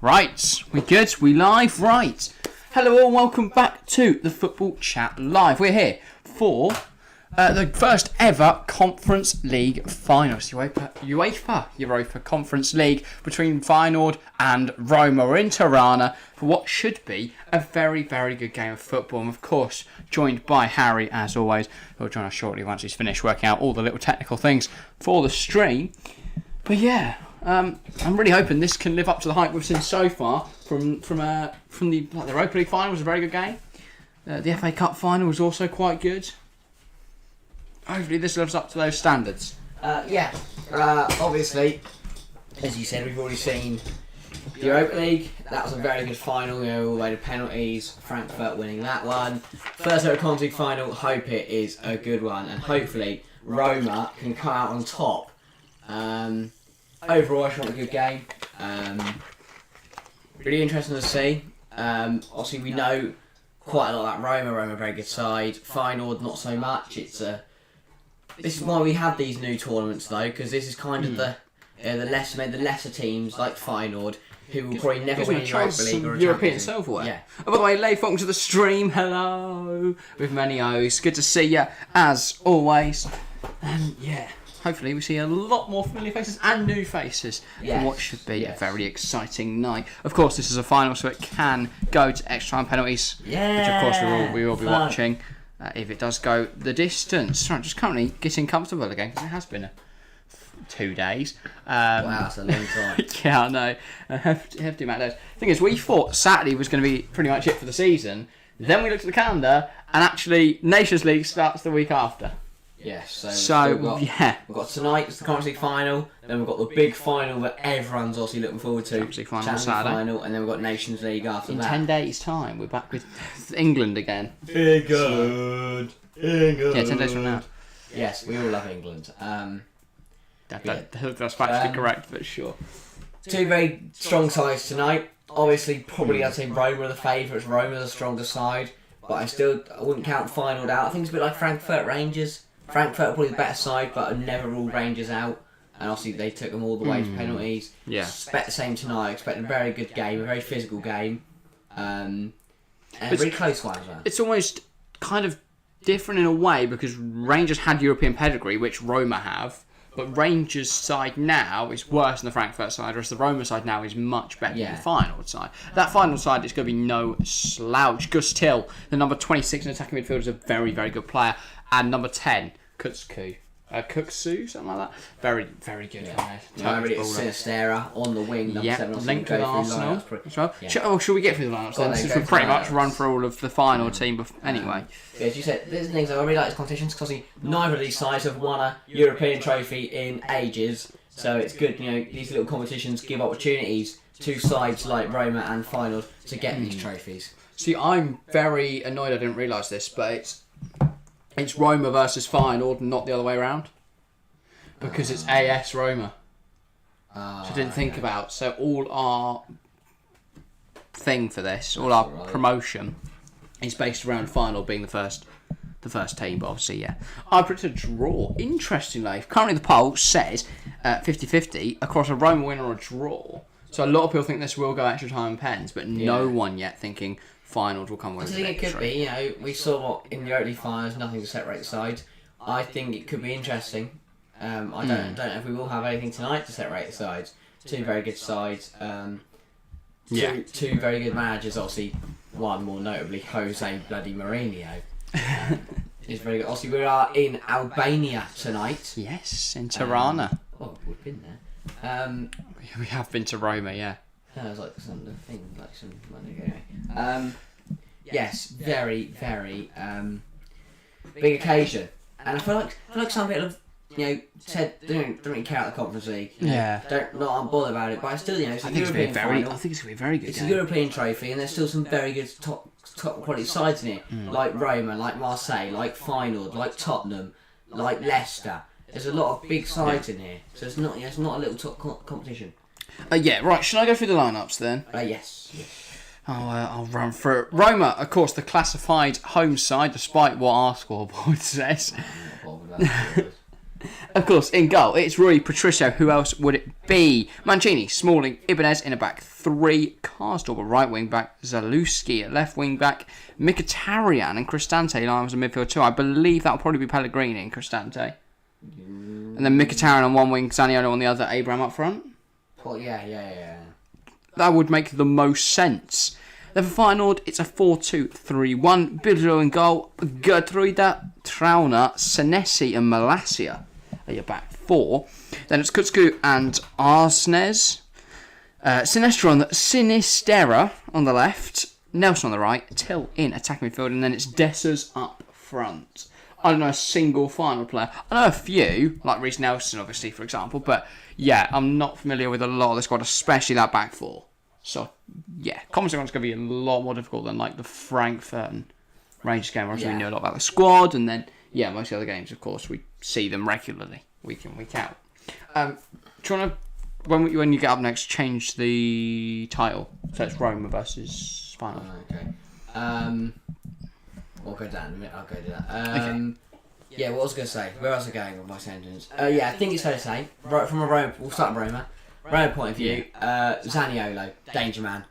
Right, we good? We live? Right. Hello all, welcome back to the Football Chat Live. We're here for the first ever Conference League finals. Europa Conference League between Feyenoord and Roma. We're in Tirana for what should be a very, very good game of football. And of course, joined by Harry, as always, who will join us shortly once he's finished working out all the little technical things for the stream. But yeah, I'm really hoping this can live up to the hype we've seen so far from the Europa League final was a very good game. The FA Cup final was also quite good. Hopefully this lives up to those standards. Obviously, as you said, we've already seen the Europa League. That was a very good final, all the way to penalties. Frankfurt winning that one. First ever Conference League final, hope it is a good one. And hopefully Roma can come out on top. Overall, I thought it was a good game. Really interesting to see. Obviously, we know quite a lot about Roma. Roma, a very good side. Feyenoord, not so much. This is why we have these new tournaments, though, because this is kind of the lesser teams like Feyenoord who will probably never win a Europa League or a European silverware. Yeah. Oh, by the way, Leif, welcome to the stream. Hello, with many O's. Good to see you as always. And yeah. Hopefully we see a lot more familiar faces and new faces for what should be a very exciting night. Of course, this is a final, so it can go to extra time penalties, which of course we will be watching if it does go the distance. Right, just currently getting comfortable again, because it has been 2 days. Wow, that's a long time. Yeah, I know. I have to amount of days. The thing is, we thought Saturday was going to be pretty much it for the season. Then we looked at the calendar, and actually Nations League starts the week after. Yes, we've got tonight, it's the Conference League final, then we've got the big final that everyone's obviously looking forward to. Champions League final Saturday. Final, and then we've got Nations League after that. In 10 days' time, we're back with England again. England! Yeah, 10 days from now. Yes, we all love England. That's factually correct, but sure. Two very strong sides tonight. Obviously, probably I'd say Roma are the favourites. Roma are the stronger side, but I wouldn't count Feyenoord out. I think it's a bit like Frankfurt Rangers. Frankfurt are probably the better side, but I've never ruled Rangers out. And obviously they took them all the way to penalties. Yeah. Expect the same tonight. I expect a very good game, a very physical game. And a really close one as well. It's almost kind of different in a way because Rangers had European pedigree, which Roma have. But Rangers' side now is worse than the Frankfurt side, whereas the Roma side now is much better than the Feyenoord side. That Feyenoord side is going to be no slouch. Gus Till, the number 26 in attacking midfield, is a very, very good player. And number 10, Kuksu, something like that. Very, very good. Sinistera on the wing. Number 7, linked with Arsenal as well. Yeah. Should we get through the lineups then? Since we've pretty much run through all of the final team anyway. As you said, there's things I really like these competitions because neither of these sides have won a European trophy in ages. So it's good, these little competitions give opportunities to sides like Roma and Feyenoord to get these trophies. See, I'm very annoyed I didn't realise this, but it's Roma versus Feyenoord and not the other way around. Because it's AS Roma. Which I didn't think about. So all our thing for this, all our promotion, is based around Feyenoord being the first team. But obviously, I predicted a draw. Interestingly, currently the poll says 50-50 across a Roma win or a draw. So a lot of people think this will go extra time and pens, but no one yet thinking Feyenoord will come with I think it could be. We saw in the early finals nothing to separate the sides. I think it could be interesting. I don't know if we will have anything tonight to separate the sides. Two very good sides. Two very good managers. Obviously, one more notably, Jose bloody Mourinho. Is very good. Obviously, we are in Albania tonight. Yes, in Tirana. We've been there. We have been to Roma, yeah. That was like some thing, like some money anyway. Yes, very, very big occasion, and I feel like some people have said they don't really care about the Conference League. Not unbothered about it, but I still it's a European final. I think it's gonna be a very good. It's a European trophy, and there's still some very good top quality sides in it, like Roma, like Marseille, like Feyenoord, like Tottenham, like Leicester. There's a lot of big sides in here, so it's not a little top competition. Right. Should I go through the lineups then? Yes. I'll run through it. Roma, of course, the classified home side, despite what our scoreboard says. Of course, in goal, it's Rui Patricio. Who else would it be? Mancini, Smalling, Ibanez in a back three. Karsdorp, right wing back. Zalewski at left wing back. Mkhitaryan and Cristante lines in midfield too. I believe that'll probably be Pellegrini and Cristante. And then Mkhitaryan on one wing, Zaniolo on the other, Abraham up front. Well, yeah. That would make the most sense. Then for Feyenoord, it's a 4-2-3-1. Bilbao in goal. Gertruida, Trauner, Senesi and Malacia are your back four. Then it's Kutsku and Arsnes. Sinistera on the left. Nelson on the right. Till in attacking midfield. And then it's Dessers up front. I don't know a single Feyenoord player. I know a few, like Reece Nelson, obviously, for example. But yeah, I'm not familiar with a lot of the squad, especially that back four. So, yeah, commenting on it's going to be a lot more difficult than like the Frankfurt and Rangers game, where we know a lot about the squad. And then, yeah, most of the other games, of course, we see them regularly, week in, week out. Do you want to, when you get up next, change the title? So it's Roma versus Feyenoord. Okay. I'll go down in a minute. I'll go do that. Okay. Yeah, what was I going to say? Where was I going with my sentence? Yeah, I think it's fair to say, right from a Roma, we'll start with Roma. Roma point of view, Zaniolo, danger man,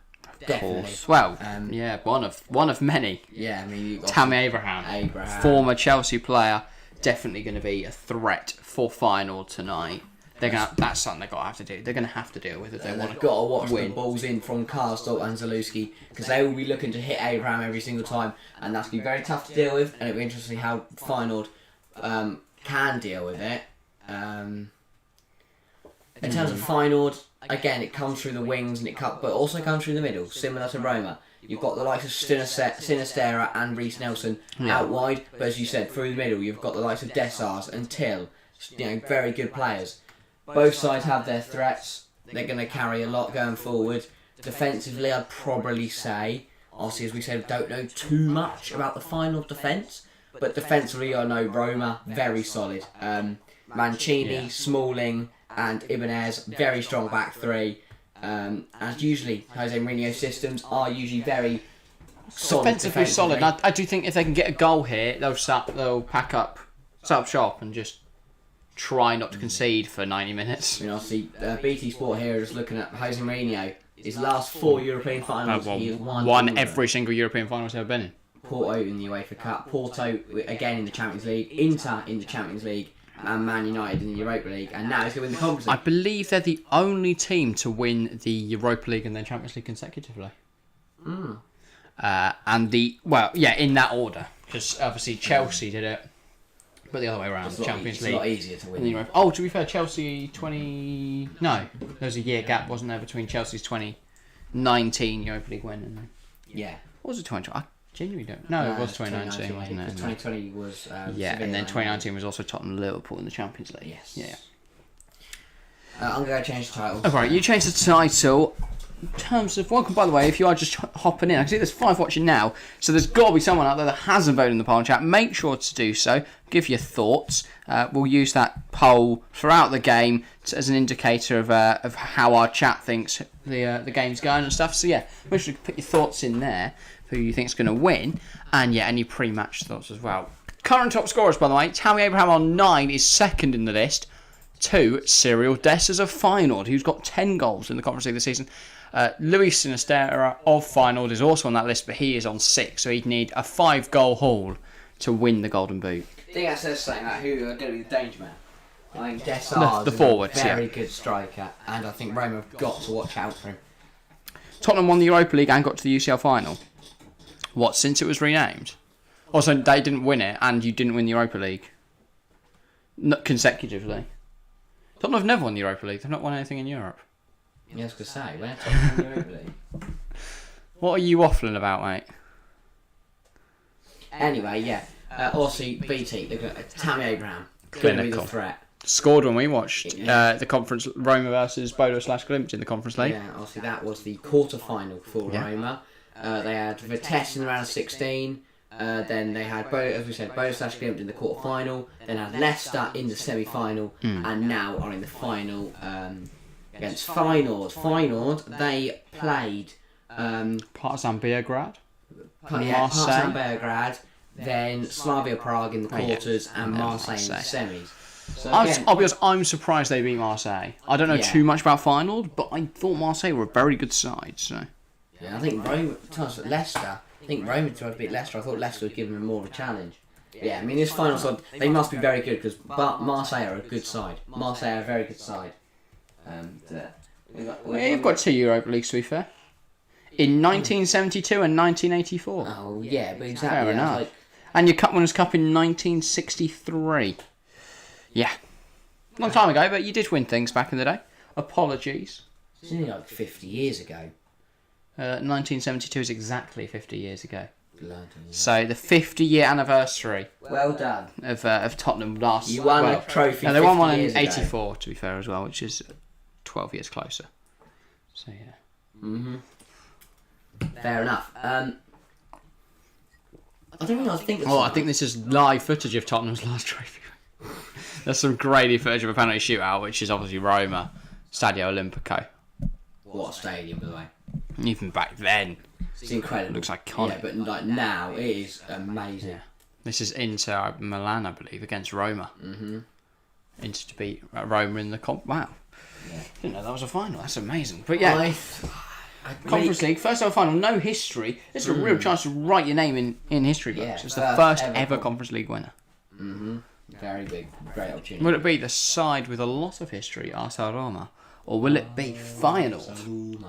definitely. Course. Well, yeah, one of many. Yeah, I mean, you've got Tammy Abraham, former Chelsea player, definitely going to be a threat for Feyenoord tonight. That's something they've got to have to do. They're going to have to deal with it. They want to watch the balls in from Karsdorp and Zalewski, because they will be looking to hit Abraham every single time, and that's going to be very tough to deal with. And it'll be interesting how Feyenoord can deal with it. In terms of Feyenoord, again, it comes through the wings but also comes through the middle, similar to Roma. You've got the likes of Sinistera and Reece Nelson out wide, but as you said, through the middle, you've got the likes of Dessers and Till, very good players. Both sides have their threats. They're going to carry a lot going forward. Defensively, I'd probably say, obviously, as we said, don't know too much about the Feyenoord defence, but defensively, I know Roma, very solid. Mancini, Smalling, and Ibanez, very strong back three. As usually, Jose Mourinho's systems are usually very solid. Defensively solid. I do think if they can get a goal here, they'll set up shop and just try not to concede for 90 minutes. Obviously, BT Sport here is looking at Jose Mourinho. His last 4 European finals, he has won every single European final he's ever been in. Porto in the UEFA Cup, Porto again in the Champions League, Inter in the Champions League, and Man United in the Europa League, and now he's going to win the Conference League. I believe they're the only team to win the Europa League and then Champions League consecutively. In that order, because obviously Chelsea did it, but the other way around, the Champions League. It's a lot easier to win. To be fair, Chelsea there was a year gap, wasn't there, between Chelsea's 2019 Europa League win and what was it, 2020? I genuinely don't. No, it was 2019, wasn't it? 2020 was. And then 2019 was also Tottenham Liverpool in the Champions League. Yes. Yeah. I'm going to change the title. Oh, right, you changed the title. In terms of welcome, by the way, if you are just hopping in, I can see there's 5 watching now, so there's got to be someone out there that hasn't voted in the poll chat. Make sure to do so. Give your thoughts. We'll use that poll throughout the game as an indicator of how our chat thinks the game's going and stuff. So yeah, make sure to put your thoughts in there, who you think's going to win, and any pre-match thoughts as well. Current top scorers, by the way, Tammy Abraham on 9 is second in the list. 2, Cyril Dessers of Feyenoord, who's got 10 goals in the Conference League this season. Luis Sinistera of Feyenoord is also on that list, but he is on 6, so he'd need a 5-goal haul to win the Golden Boot. I think that says something about who are going to be the danger man. I think Dessers the forwards, is a very good striker, and I think Roma have got to watch out for him. Tottenham won the Europa League and got to the UCL final. What, since it was renamed? Also, they didn't win it, and you didn't win the Europa League. Not consecutively. Tottenham have never won the Europa League. They've not won anything in Europe. Yeah, I was going to say, when Tottenham won the Europa League. What are you waffling about, mate? Anyway, also, BT, they've got Tammy Abraham. Going to be the threat. Scored when we watched the conference, Roma versus Bodo/Glimt in the Conference League. Yeah, obviously that was the quarter-final for Roma. They had Vitesse in the round of 16. Then they had, as we said, Bodo/Glimt in the quarter-final. Then had Leicester in the semi-final. And now are in the final against Feyenoord. Feyenoord, they played Partizan Beograd. Partizan Beograd. Then Slavia Prague in the quarters and Marseille in the semis. So I'll again, be honest, I'm surprised they beat Marseille. I don't know too much about Feyenoord, but I thought Marseille were a very good side. So yeah, I think Roma, Leicester. I think Roma tried to beat Leicester. I thought Leicester would give them more of a challenge. Yeah, I mean this final side, they must be very good because Marseille are a good side. Marseille are a very good side. you've got 2 Europa Leagues to be fair. In 1972 and 1984. Oh yeah, but exactly. Fair enough. Like, And your Cup Winners' Cup in 1963. Yeah. Long time ago, but you did win things back in the day. Apologies. it's only like 50 years ago. 1972 is exactly 50 years ago. Bloody So the 50-year anniversary well done. of Tottenham last. You won a trophy. And they won 50 one in years ago. 84, to be fair as well, which is 12 years closer. So yeah. Fair enough. I don't know. I think. Well, I think this is live footage of Tottenham's last trophy. There's some grainy footage of a penalty shootout, which is obviously Roma, Stadio Olimpico. What a stadium, by the way. Even back then, It's incredible. looks iconic. Yeah, but like now, it is amazing. Yeah. This is Inter Milan, I believe, against Roma. Inter to beat Roma in the comp. Wow. Yeah. Didn't know that was a final. That's amazing. But yeah, I Conference League, first ever final, no history. This is a real chance to write your name in history books. Yeah, It's the first ever com- Conference League winner. Very big, great opportunity. Will it be the side with a lot of history, AS Roma, or will it be Feyenoord,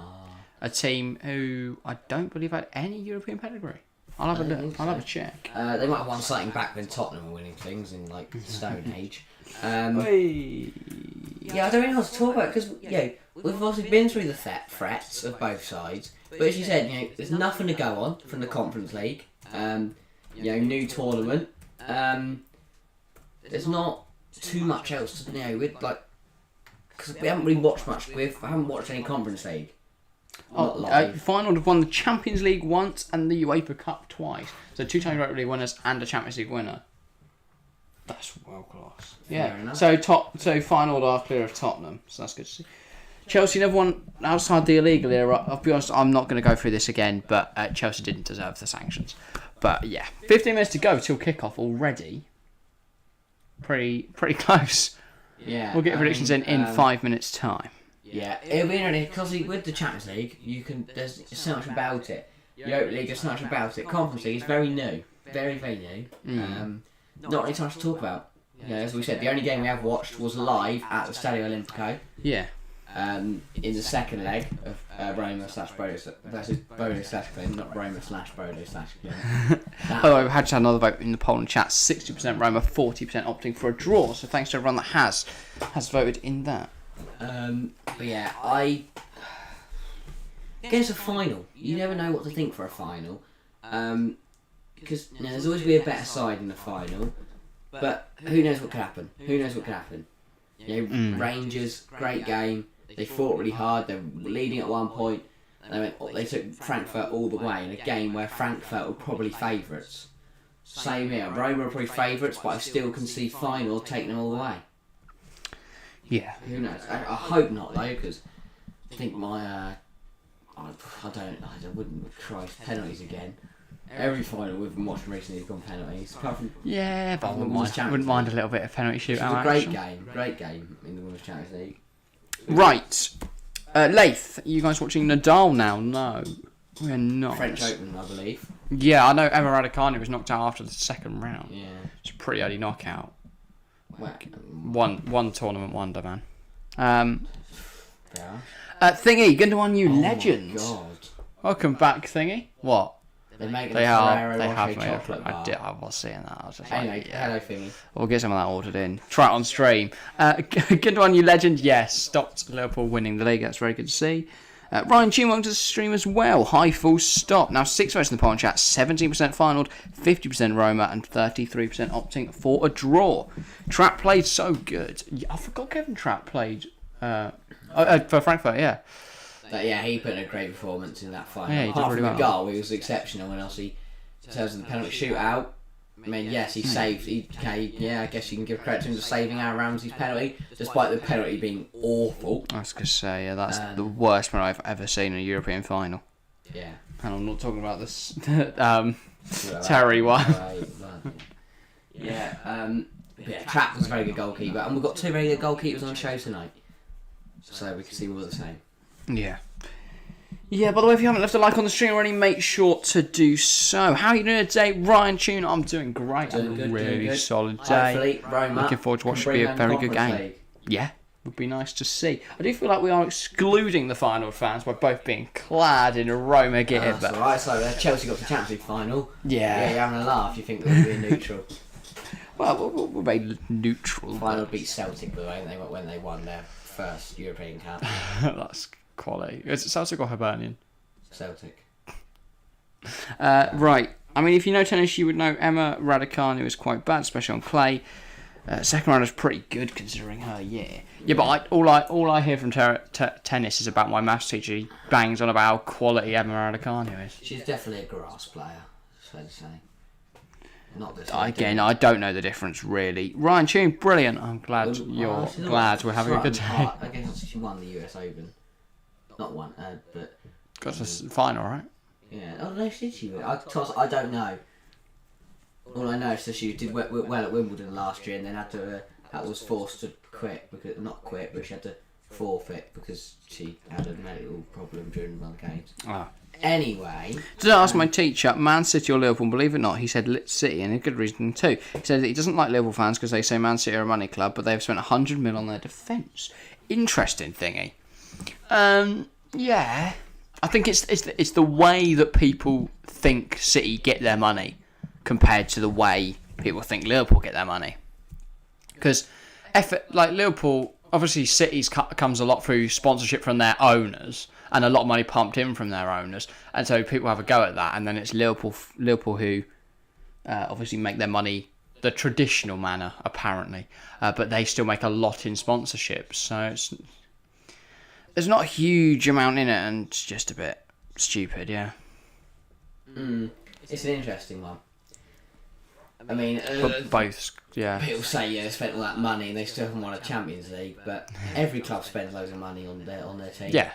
a team who I don't believe had any European pedigree? I'll have a look. I'll have a check. They might have won something back when Tottenham were winning things in like the Stone Age. Yeah, I don't really know what to talk about because we've obviously been through the threats of both sides. But as you said, there's nothing to go on from the Conference League. New tournament. There's not too much else to because we haven't really watched much. I haven't watched any Conference League. Not live. Feyenoord have won the Champions League once and the UEFA Cup twice. So 2 times Europa League winners and a Champions League winner. That's world class. Fair enough. So Feyenoord are clear of Tottenham. So that's good to see. Chelsea never won outside the illegal era. I'll be honest, I'm not going to go through this again, but Chelsea didn't deserve the sanctions. But yeah, 15 minutes to go till kickoff already. Pretty close. Yeah. We'll get predictions in 5 minutes' time. Yeah, it'll be interesting because with the Champions League, there's so much about it. Europa League, there's so much about it. Conference League is very new, very new. Not really much to talk about. As we said, the only game we have watched was live at the Stadio Olimpico. Yeah. In the second leg of Roma / Bodo versus Bodo / Clin, not Roma / Bodo / Clin. By the way, we've had another vote in the poll and chat. 60% Roma, 40% opting for a draw. So thanks to everyone that has voted in that. But yeah, against a final, you never know what to think for a final. Because there's always be a better side in the final, but who knows what could happen? Rangers, great game. They fought really hard. They were leading at one point. They took Frankfurt all the way in a game where Frankfurt were probably favourites. Same here. Roma are probably favourites, but I still can see Feyenoord taking them all the way. Yeah. Who knows? I hope not though, because I think I wouldn't try penalties again. Every final we've been watching recently has gone penalties. Apart from But I Women's wouldn't mind a little bit of penalty It was shootout. a great game in the Women's Champions League. Right. Leith, you guys watching Nadal now? No, we're not. French Open, I believe. Yeah, I know Emma Raducanu was knocked out after the second round. Yeah. It's a pretty early knockout. Well, One tournament wonder, man. yeah. Thingy, going to our new legend. Oh my god. Welcome back, Thingy. What? They make They a have Ferrero made Rocher a chocolate I bar. was seeing that. I was just Anyway, like, yeah. hello Thingy. We'll get some of that ordered in. Try it on stream. Good one, you legend. Yes, stopped Liverpool winning the league. That's very good to see. Ryan G welcome to the stream as well. Hi, full stop. Now 6 votes in the poll chat. 17% Feyenoord, 50% Roma, and 33% opting for a draw. Trapp played so good. I forgot Kevin Trapp played for Frankfurt. Yeah. But yeah, he put in a great performance in that final. Yeah, he did Apart really from the well. goal, he was exceptional. And obviously, in terms of the penalty shootout, I mean, yes, he saved. I guess you can give credit to him for saving Aaron Ramsey's penalty, despite the penalty being awful. I was going to say, yeah, that's the worst one I've ever seen in a European final. Yeah. And I'm not talking about this Terry one. Yeah. yeah, Trapp was a very good goalkeeper, and we've got 2 very good goalkeepers on show tonight, so we can see more of the same. Yeah. Yeah, by the way, if you haven't left a like on the stream already, make sure to do so. How are you doing today, Ryan Tune? I'm doing great. Doing good, really good. solid day. Hopefully, Roma Looking forward to what should be a very good game. League. Yeah, would be nice to see. I do feel like we are excluding the Feyenoord fans by both being clad in a Roma gear. That's alright, so Chelsea got to the Champions League final. Yeah. You're having a laugh, you think we're being neutral. Well, we'll be neutral. Feyenoord beat Celtic, by the way, when they won their first European Cup. That's quality. Is it Celtic or Hibernian? Celtic. Right. I mean, if you know tennis, you would know Emma Raducanu is quite bad, especially on clay. Second round is pretty good considering her year. Yeah, but all I hear from tennis is about my maths teacher. He bangs on about how quality Emma Raducanu is. She's definitely a grass player, it's fair to say. Not this. Again, I don't know the difference really. Ryan Tune, brilliant. I'm glad you're glad we're having a good day. I guess she won the US Open. Not one, but Got to the final, right? yeah. Oh no, did she? I don't know. All I know is that she did well at Wimbledon last year, and then was forced to quit but she had to forfeit because she had a medical problem during one of the games. Ah. Anyway, Did I ask my teacher, Man City or Liverpool? Believe it or not, he said City, and a good reason too. He said that he doesn't like Liverpool fans because they say Man City are a money club, but they've spent 100 mil on their defence. Interesting thingy. Yeah, I think it's the way that people think City get their money compared to the way people think Liverpool get their money. Because like Liverpool, obviously City's comes a lot through sponsorship from their owners and a lot of money pumped in from their owners, and so people have a go at that, and then it's Liverpool who obviously make their money the traditional manner apparently, but they still make a lot in sponsorships, so there's not a huge amount in it, and it's just a bit stupid, yeah. It's an interesting one. I mean, But both, yeah. people say they spent all that money and they still haven't won a Champions League, but every club spends loads of money on their team. Yeah.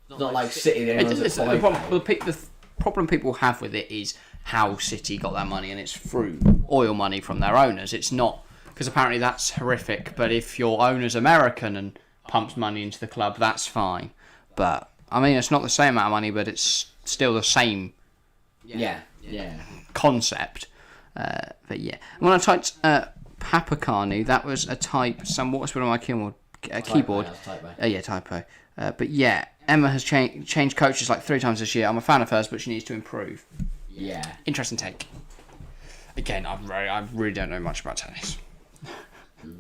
It's not like City. The problem people have with it is how City got that money, and it's through oil money from their owners. It's not, because apparently that's horrific, but if your owner's American and pumps money into the club, that's fine. But, I mean, it's not the same amount of money, but it's still the same concept. But yeah. When I typed Papakanu, that was a type, what's been on my keyboard? Keyboard. Typo. But yeah, Emma has changed coaches like 3 times this year. I'm a fan of hers, but she needs to improve. Yeah. Interesting take. Again, I really don't know much about tennis.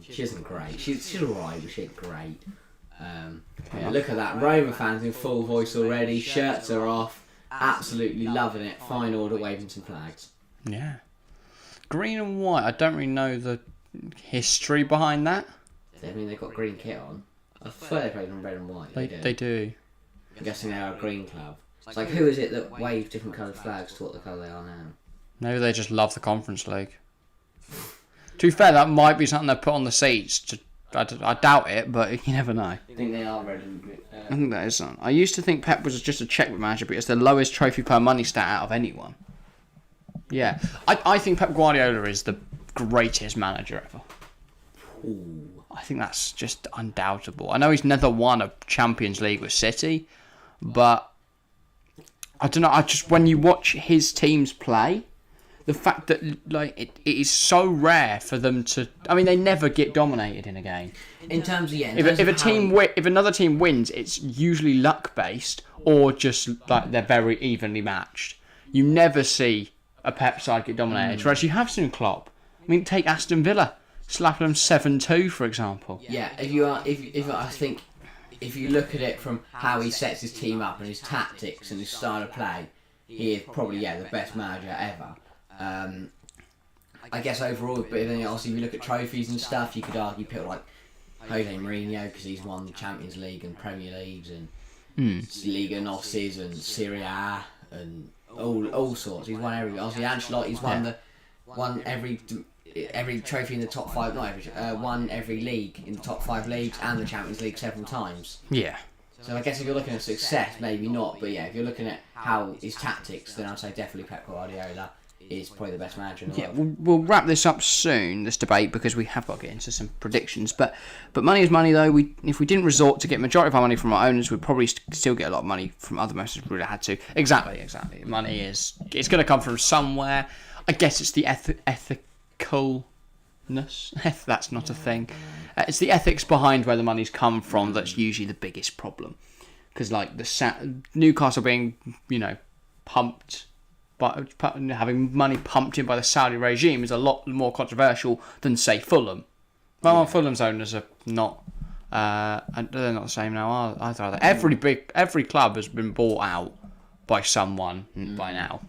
She isn't great. She's alright, but she ain't great. Look at that. Roma fans in full voice already. Shirts are off. Absolutely loving it. Fine order, waving some flags. Yeah. Green and white. I don't really know the history behind that. I mean, they've got green kit on. I swear they played in red and white. They do. I'm guessing they are a green club. It's like, who is it that waved different coloured flags to what the colour they are now? Maybe they just love the Conference League. To be fair, that might be something they put on the seats. I doubt it, but you never know. I think they are red and blue. I think that is something. I used to think Pep was just a checkbook manager, but it's the lowest trophy per money stat out of anyone. Yeah. I think Pep Guardiola is the greatest manager ever. Ooh. I think that's just undoubtable. I know he's never won a Champions League with City, but I don't know. When you watch his teams play, the fact that it is so rare for them to. I mean, they never get dominated in a game. In terms of If another team wins, it's usually luck based or just like they're very evenly matched. You never see a Pep side get dominated. Whereas you have seen Klopp. I mean, take Aston Villa. Slapping them 7-2, for example. Yeah, if you look at it from how he sets his team up and his tactics and his style of play, he is probably the best manager ever. I guess overall, but then also if you look at trophies and stuff, you could argue people like Jose Mourinho because he's won the Champions League and Premier Leagues and Liga Nosses and Serie A and all sorts. He's won every. Obviously, Ancelotti's won every trophy in the top 5, won every league in the top 5 leagues and the Champions League several times. Yeah. So I guess if you're looking at success, maybe not, but if you're looking at how his tactics, then I'd say definitely Pep Guardiola is probably the best manager in the Yeah, world. we'll wrap this up soon, this debate, because we have got to get into some predictions. But money is money, though. If we didn't resort to get majority of our money from our owners, we'd probably still get a lot of money from other members if we really had to. Exactly. Money it's going to come from somewhere. I guess it's the ethicalness. That's not a thing. It's the ethics behind where the money's come from that's usually the biggest problem. Because like Newcastle being, pumped. But having money pumped in by the Saudi regime is a lot more controversial than, say, Fulham. Well, Fulham's owners are not. They're not the same now either. Every club has been bought out by someone by now.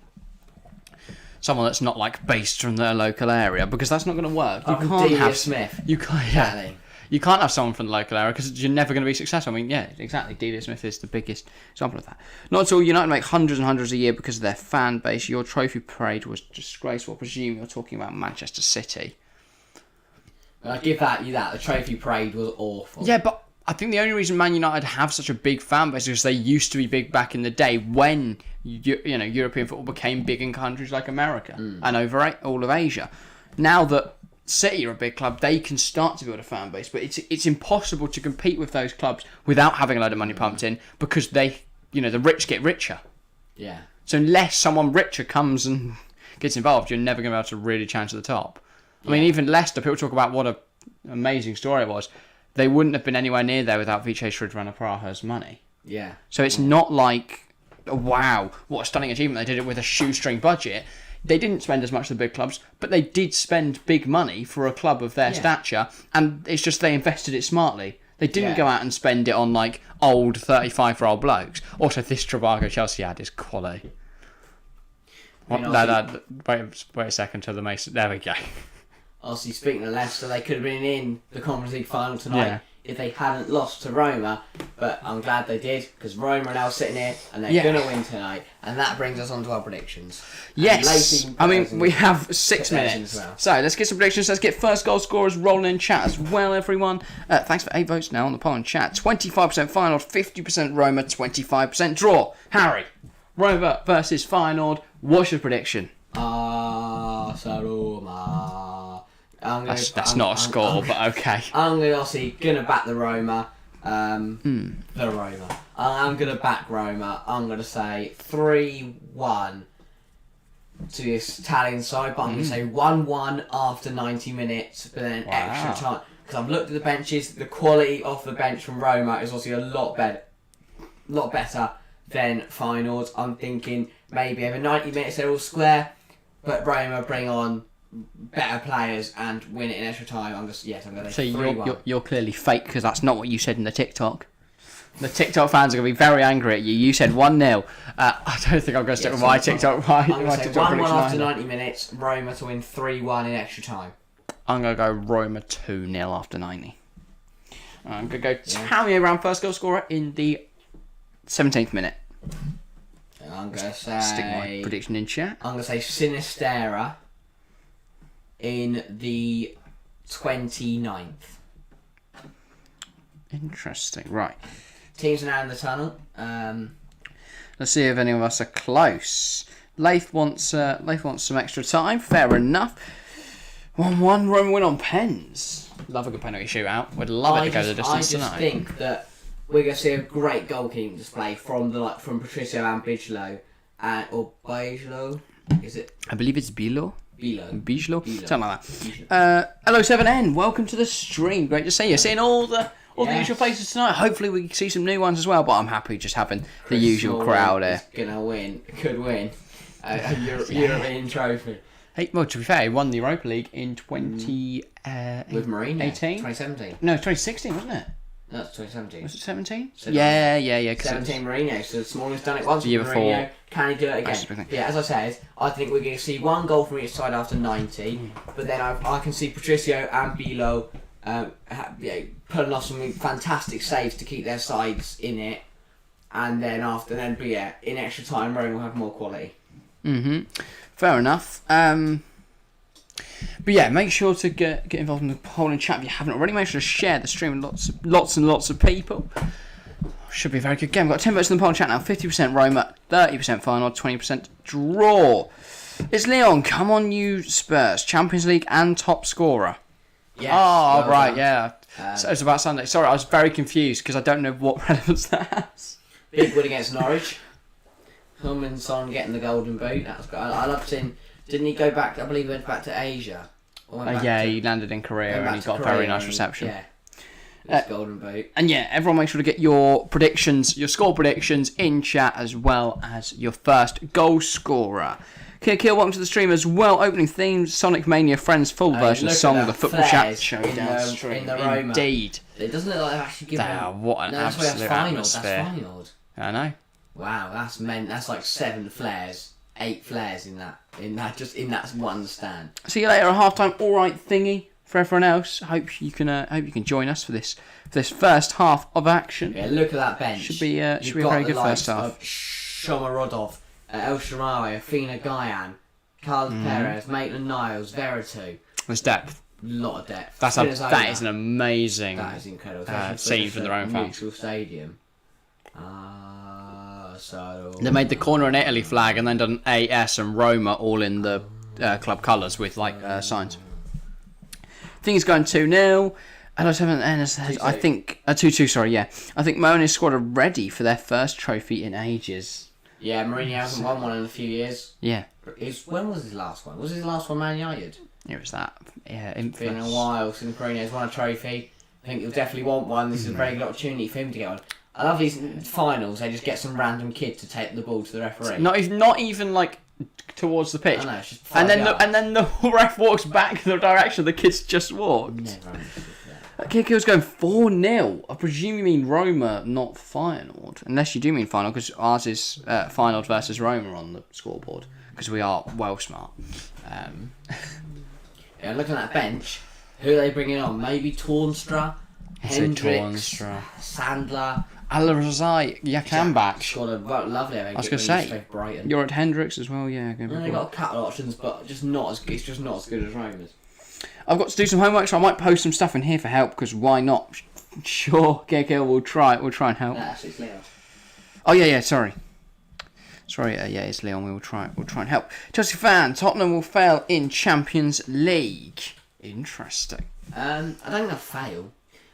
Someone that's not like based from their local area, because that's not going to work. You can't have Smith. You can't. Yeah. You can't have someone from the local area because you're never going to be successful. I mean, yeah, exactly. Delia Smith is the biggest example of that. Not at all. United make hundreds and hundreds a year because of their fan base. Your trophy parade was disgraceful. I presume you're talking about Manchester City. I give you that. The trophy parade was awful. Yeah, but I think the only reason Man United have such a big fan base is because they used to be big back in the day when European football became big in countries like America and over all of Asia. Now that City are a big club, they can start to build a fan base, but it's impossible to compete with those clubs without having a load of money pumped in, because the rich get richer. Yeah. So unless someone richer comes and gets involved, you're never going to be able to really challenge at the top. I mean, even Leicester, people talk about what an amazing story it was. They wouldn't have been anywhere near there without Vijay Sridhara Praha's money. Yeah. So it's not like, wow, what a stunning achievement. They did it with a shoestring budget. They didn't spend as much as the big clubs, but they did spend big money for a club of their stature, and it's just they invested it smartly. They didn't go out and spend it on like old 35-year-old blokes. Also, this Travago Chelsea ad is quality. Wait a second till the Mason. There we go. Obviously, speaking of Leicester, they could have been in the Conference League final tonight if they hadn't lost to Roma, but I'm glad they did, because Roma are now sitting here and they're going to win tonight, and that brings us on to our predictions. Yes, I mean, we have 6 minutes. Well. So let's get some predictions. Let's get first goal scorers rolling in chat as well, everyone. Thanks for 8 votes now on the poll in chat. 25% Feyenoord, 50% Roma, 25% draw. Harry, Roma versus Feyenoord. What's your prediction? Roma. That's not a score, but okay. I'm gonna back the Roma. The Roma. I'm gonna back Roma. I'm gonna say 3-1 to this Italian side, but I'm gonna say 1-1 after 90 minutes, but then extra time. Because I've looked at the benches, the quality off the bench from Roma is obviously a lot better than Feyenoord. I'm thinking maybe over 90 minutes they're all square, but Roma bring on better players and win it in extra time. I'm going to say 3-1. You're clearly fake, because that's not what you said in the TikTok. The TikTok fans are going to be very angry at you. You said 1-0. I don't think I'm going to stick with my TikTok. I'm going to say 1-1 after 90 minutes, Roma to win 3-1 in extra time. I'm going to go Roma 2-0 after 90. I'm going to go Tammy around first goal scorer in the 17th minute. I'm going to say... Stick my prediction in chat. I'm going to say Sinistera in the 29th. Interesting. Right. Teams are now in the tunnel. Let's see if any of us are close. Leith wants some extra time. Fair enough. 1-1. Roma win on pens. Love a good penalty shootout. Would love it to go the distance tonight. I just think that we're going to see a great goalkeeping display from Patricio and Bigelow, or Bigelow. Is it? I believe it's Bilo. Bijlo. Something like that. Hello 7N, welcome to the stream. Great to see you. Seeing all the usual faces tonight. Hopefully we can see some new ones as well, but I'm happy just having the usual crowd here. Could win a European trophy. Hey, well, to be fair, he won the Europa League in 2018. With Mourinho. 2017. No, 2016, wasn't it? No, it's 2017. Was it 17? Yeah. 17 Mourinho. So the Smalling's done it once. The year with before. Mourinho. Can he do it again? Yeah, as I said, I think we're going to see one goal from each side after 90. But then I can see Patricio and Bilo pulling off some fantastic saves to keep their sides in it. And then in extra time, Rome will have more quality. Fair enough. But yeah, make sure to get involved in the poll and chat if you haven't already. Make sure to share the stream with lots and lots of people. Should be a very good game. We've got 10 votes in the poll and chat now. 50% Roma, 30% Feyenoord, 20% draw. It's Leon. Come on, you Spurs. Champions League and top scorer. Yes, Oh, well right, done. yeah. So it's about Sunday. Sorry, I was very confused because I don't know what relevance that has. Big win against Norwich. Son getting the golden boot. That was good. I loved seeing. Didn't he go back? I believe he went back to Asia. He landed in Korea and he got a very nice reception. Yeah. It's golden boot. And yeah, everyone make sure to get your predictions, your score predictions in chat as well as your first goal scorer. Kill, welcome to the stream as well. Opening theme, Sonic Mania Friends full version song, the Football Chat Showdown stream. Indeed. It doesn't look like they've actually given what an absolute atmosphere. That's Feyenoord. I know. Wow, that's like 7 flares, 8 flares in that one stand. See you later at halftime. All right, thingy for everyone else. Hope you can join us for this first half of action. Yeah, look at that bench. Should be a very good first half. Shomorodov, El Shaarawy, Afina Guyan, Carlos Perez, Maitland-Niles, Veratu. There's depth. A lot of depth. That is an amazing scene from their own fans. Neutral stadium. They made the corner and Italy flag and then done AS and Roma all in the club colours with signs. Things going 2-0. And I think 2-2. Sorry, yeah. I think Mona's squad are ready for their first trophy in ages. Yeah, Mourinho hasn't won one in a few years. Yeah. When was his last one? Was his last one Man United? It was that. Yeah, infamous. Been a while since Mourinho's won a trophy. I think he'll definitely want one. This is a very good opportunity for him to get one. I love these finals. They just get some random kid to take the ball to the referee. Not even like towards the pitch. I know, it's just and then the ref walks back in the direction the kid's just walked. Never understood that. Kikil's going 4-0. I presume you mean Roma, not Feyenoord. Unless you do mean Feyenoord, because ours is Feyenoord versus Roma on the scoreboard. Because we are well smart. Yeah, looking at that bench, who are they bringing on? Maybe Toornstra, Hendricks, Sandler. Al-Razai Yakamback. Got a lovely. I was going to say, you're at Hendricks as well, yeah. They've got a couple of options, but it's just not as good as Roma's. I've got to do some homework, so I might post some stuff in here for help, because why not? Sure, KK, we'll try and help. Actually, it's Leon. Oh, yeah, sorry. It's Leon, we'll try and help. Chelsea fan, Tottenham will fail in Champions League. Interesting. I don't think they'll fail.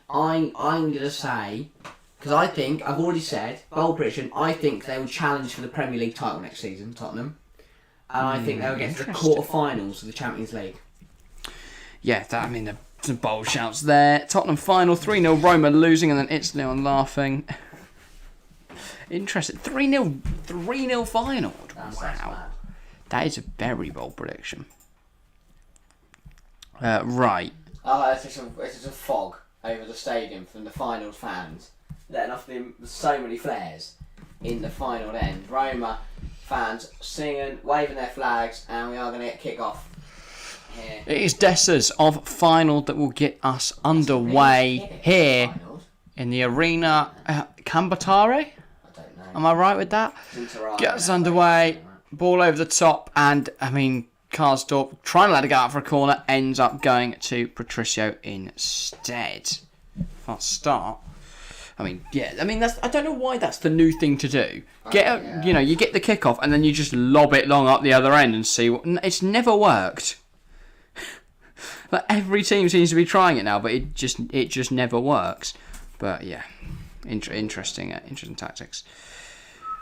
I'm going to say, because I think, I've already said, bold prediction, I think they will challenge for the Premier League title next season, Tottenham. And I think they'll get to the quarter-finals of the Champions League. Yeah, there's some bold shouts there. Tottenham final, 3-0 Roma losing, and then it's Leon laughing. Interesting. 3-0 Feyenoord. Wow. That is a very bold prediction. Right. Oh, it's just a fog over the stadium from the Feyenoord fans. Letting off so many flares in the final end. Roma fans singing, waving their flags, and we are going to get kick off here. It is Dessers of Feyenoord that will get us underway here in the Arena Kombëtare. Am I right with that? Get us underway, ball over the top, and Karsdorp trying to let it go out for a corner, ends up going to Patricio instead. Fast start. I don't know why that's the new thing to do. You get the kickoff and then you just lob it long up the other end and see what. It's never worked. Like every team seems to be trying it now, but it just never works. But yeah, interesting tactics.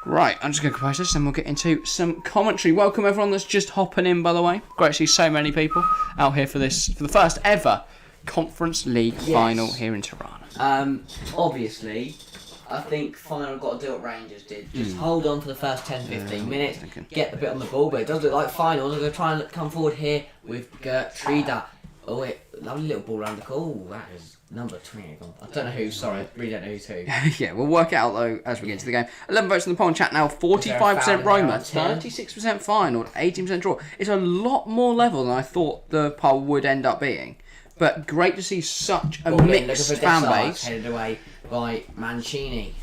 Right, I'm just going to compose this and we'll get into some commentary. Welcome everyone that's just hopping in, by the way. Great to see so many people out here for the first ever Conference League final here in Tirana. Obviously, I think Feyenoord got to do what Rangers did. Just hold on for the first 10-15 minutes, get a bit on the ball, but it does look like Feyenoord are going to try and come forward here with Gertruida. Oh, wait, lovely little ball around the goal. That is number 20. I don't know who, sorry, I really don't know who's who. Yeah, we'll work it out though as we get into the game. 11 votes in the poll and chat now, 45% Roma, 36% Feyenoord, 18% draw. It's a lot more level than I thought the poll would end up being. But great to see such a mixed fan base. Headed away by Mancini.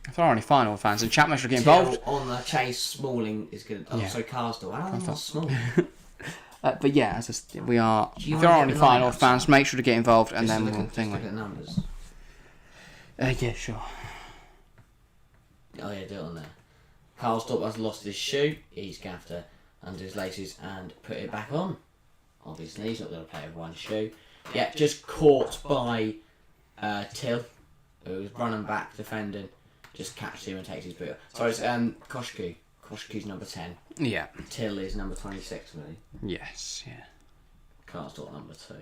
If there are any Feyenoord fans in chat, make sure to get involved. On the chase, Smalling is good. Oh, sorry, Karsdorp. I don't know what's Smalling. But yeah, if there are any Feyenoord fans, make sure to get involved, and then we'll think look at numbers. Yeah, sure. Oh yeah, do it on there. Karsdorp has lost his shoe. He's going to have to under his laces and put it back on. Obviously, he's not going to play with one shoe. Yeah, just caught by Till, who was running back defending. Just catches him and takes his boot. Sorry, it's Koshku. Koshku's number 10. Yeah. Till is number 26, really. Yes, yeah. Karsdorp number 2.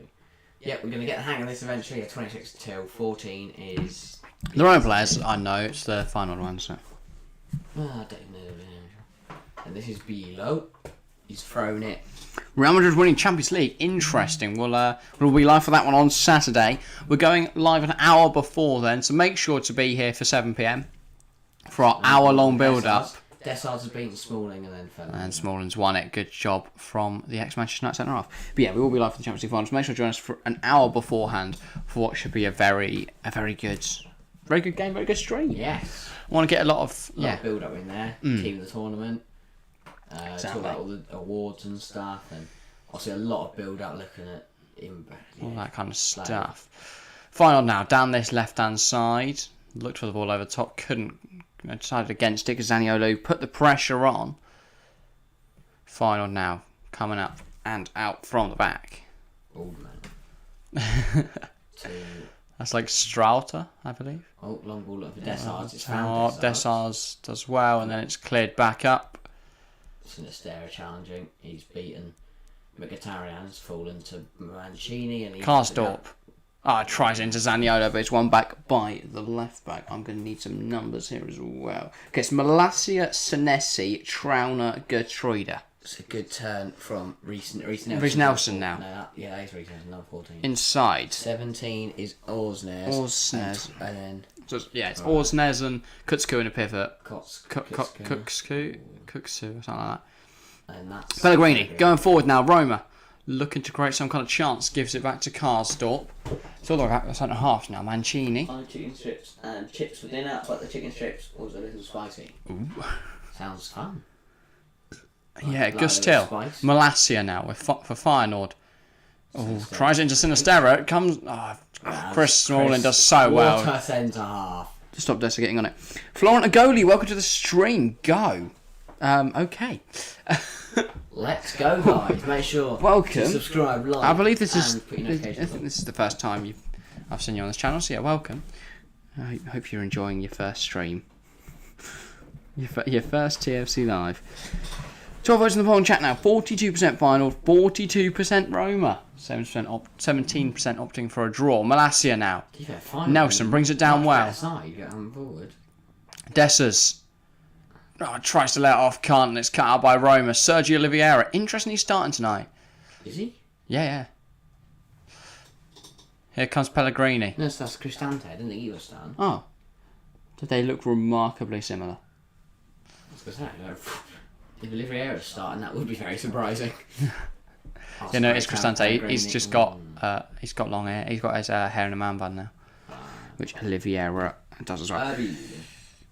Yeah, we're going to get the hang of this eventually. Yeah, 26 Till, 14 is... Their own players, I know, it's the final one, so... I don't know. And this is Bilo. He's thrown it. Real Madrid winning Champions League. Interesting. We'll be live for that one on Saturday. We're going live an hour before then, so make sure to be here for 7 p.m. for our hour-long build-up. Dessarts has beaten Smalling and then fell. And Smalling's won it. Good job from the ex-Manchester United centre-half. But yeah, we will be live for the Champions League finals. Make sure to join us for an hour beforehand for what should be a very good game, very good stream. Yes. I want to get a lot of build-up in there. Team of the tournament. Exactly. Talk about all the awards and stuff, and obviously a lot of build-up looking at all that kind of stuff. Final now, down this left-hand side. Looked for the ball over the top, couldn't. Decided against it because Zaniolo put the pressure on. Final now, coming up and out from the back. Old man. That's like Strauter, I believe. Oh, long ball up for Dessarts. It's found Dessarts does well, and then it's cleared back up. Sinistera challenging. He's beaten Mkhitaryan's fallen to Mancini and Karsdorp. Tries into Zaniolo, but it's won back by the left back. I'm going to need some numbers here as well. Okay, it's Malacia, Senesi, Trauner, Gertruida. It's a good turn from Reece Nelson now. No, he's Reece Nelson, number 14. Inside. 17 is Orsnes. And then... it's Orsnes and Kutsku in a pivot. Kuksku, or something like that. And that's... Pellegrini, going forward now, Roma. Looking to create some kind of chance, gives it back to Karsdorp. It's all the way back to the centre half now. Mancini. Chicken strips and chips for dinner, but the chicken strips was a little spicy. Ooh. Sounds fun. Yeah, Gus Till. Malacia now for Feyenoord. Tries it into Sinistera. It comes. Chris Smalling does so well. Water centre half. Stop Dessa getting on it. Florent Agoli, welcome to the stream. Go. Okay. Let's go, guys. Make sure to subscribe, like, I believe this is. put your notifications I think this is the first time I've seen you on this channel. So yeah, welcome. I hope you're enjoying your first stream. Your first TFC live. 12 votes in the poll and chat now. 42% final, 42% Roma. 17% opting for a draw. Malacia now. Nelson brings it down well. Dessers. Tries to let it off, can't, and it's cut out by Roma. Sergio Oliveira. Interesting, he's starting tonight. Is he? Yeah. Here comes Pellegrini. No, that's Cristante. I didn't think he was starting. Oh. Did they look remarkably similar? I was going to say, if Oliveira was starting, that would be very surprising. It's Cristante. He's just got long hair. He's got his hair in a man bun now, which Oliveira does as well.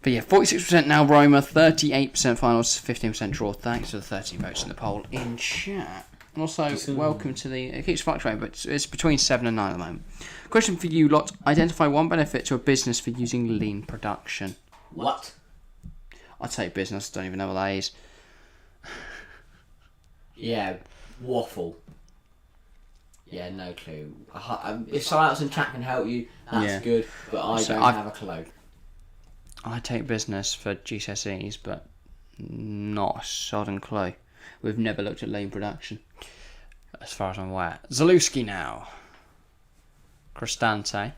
But yeah, 46% now Roma, 38% finals, 15% draw. Thanks to the 13 votes in the poll in chat. And also, welcome to the... It keeps fluctuating, but it's between 7 and 9 at the moment. Question for you lot. Identify one benefit to a business for using lean production. What? I'd say business. Don't even know what that is. Yeah, waffle. Yeah, no clue. If someone else in chat can help you, that's good, but I don't have a clue. I take business for GCSEs, but not a sodden clue. We've never looked at lean production, as far as I'm aware. Zalewski now. Cristante.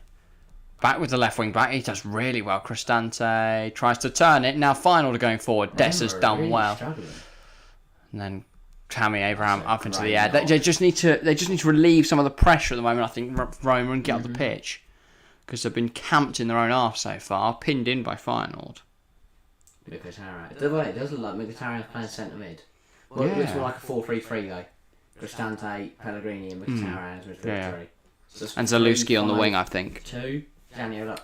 Back with the left wing back. He does really well. Cristante tries to turn it. Now final to going forward. Dessa's done really well. Struggling. And then Tammy Abraham up into the air. They just need to relieve some of the pressure at the moment, I think, Roma, and get off the pitch. Because they've been camped in their own half so far, pinned in by Feyenoord. Mkhitaryan. The way it does look like Mkhitaryan's playing centre mid. Well, it looks more like a 4-3-3 though. Cristante, Pellegrini, and Mkhitaryan is 3-3. So and Zalewski on the wing, I think. 2. Zaniolo.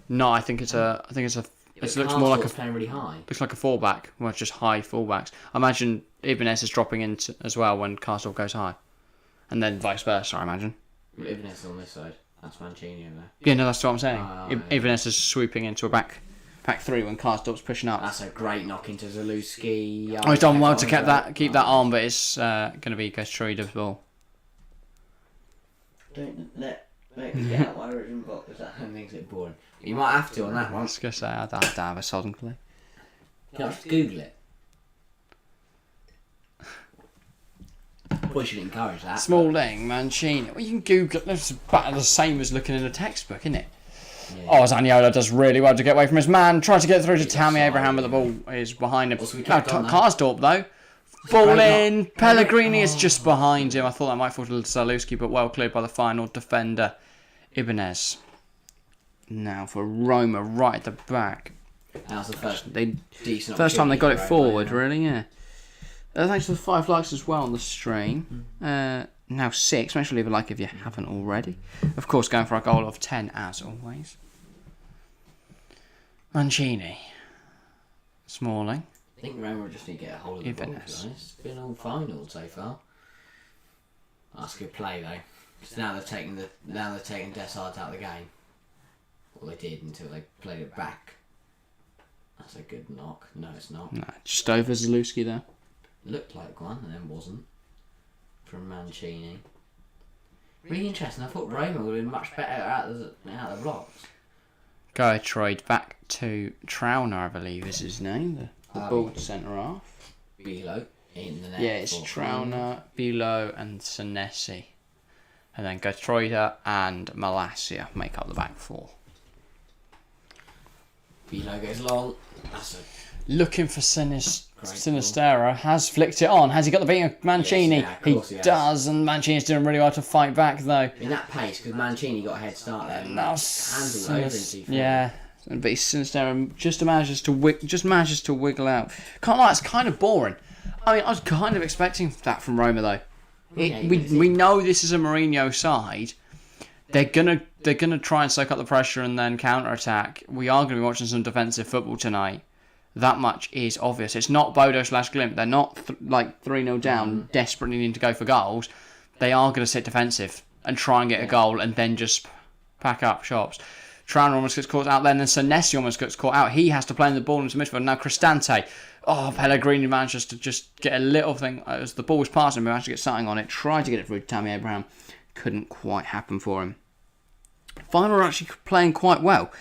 No, I think it's a. It looks more like playing really high. Looks like a fullback. Well, it's just high fullbacks. I imagine Ibanez is dropping in as well when Karsdorp goes high, and then vice versa. I imagine. Ibanez on this side. That's Mancini in there. Yeah, no, that's what I'm saying. Ibanez is swooping into a back back 3 when Karsdorp's pushing up. That's a great knock into Zalewski. Oh, he's done well to keep that on, but it's going to be Gastroide's ball. Don't let me get out my original box, because that makes it boring. You might have to on that one. I was going to say, I'd have to have a sodden clue. Can I just Google it? We should encourage that. Smalling, Mancini. Well, you can Google it. It's about the same as looking in a textbook, isn't it? Yeah. Oh, Zaniolo does really well to get away from his man. Tries to get through to Tammy Abraham, but the ball is behind him. Karsdorp, though. Ball in. Pellegrini is just behind him. I thought that might fall to Zalewski, but well cleared by the final defender, Ibanez. Now for Roma, right at the back. That was the first first time they got it forward, really, yeah. Thanks for the 5 likes as well on the stream. Now 6. Make sure to leave a like if you haven't already. Of course, going for a goal of 10 as always. Mancini. Smalling. I think Roma just need to get a hold of the ball, to be honest. It's been all final so far. That's a good play though. Because now they're taking Dessart out of the game. Well, they did until they played it back. That's a good knock. No, it's not. No, just over Zalewski there. Looked like one and then wasn't. From Mancini. Really interesting. I thought Roma would have been much better out of the blocks. Go trade back to Trauner, I believe is his name. The ball centre half. Bilo in the net. Yeah, it's Trauner, Bilo and Senesi. And then Gertruida and Malasia make up the back 4. Bilo goes long. That's a looking for Sinistera, has flicked it on. Has he got the beating of Mancini? Yes, yeah, he does, and Mancini's doing really well to fight back though. In that pace, because Mancini got a head start there. And now yeah, but Sinistera just manages to wiggle out. Can't lie, it's kind of boring. I mean, I was kind of expecting that from Roma though. We know this is a Mourinho side. They're gonna try and soak up the pressure and then counter attack. We are gonna be watching some defensive football tonight. That much is obvious. It's not Bodo/Glimt. They're not 3-0 down, desperately needing to go for goals. They are going to sit defensive and try and get a goal and then just pack up shops. Trauner almost gets caught out there, and then Senesi almost gets caught out. He has to play in the ball into midfield. Now Cristante. Oh, Pellegrini manages to just get a little thing. As the ball was passing, he managed to get something on it. Tried to get it through to Tammy Abraham. Couldn't quite happen for him. Feyenoord are actually playing quite well.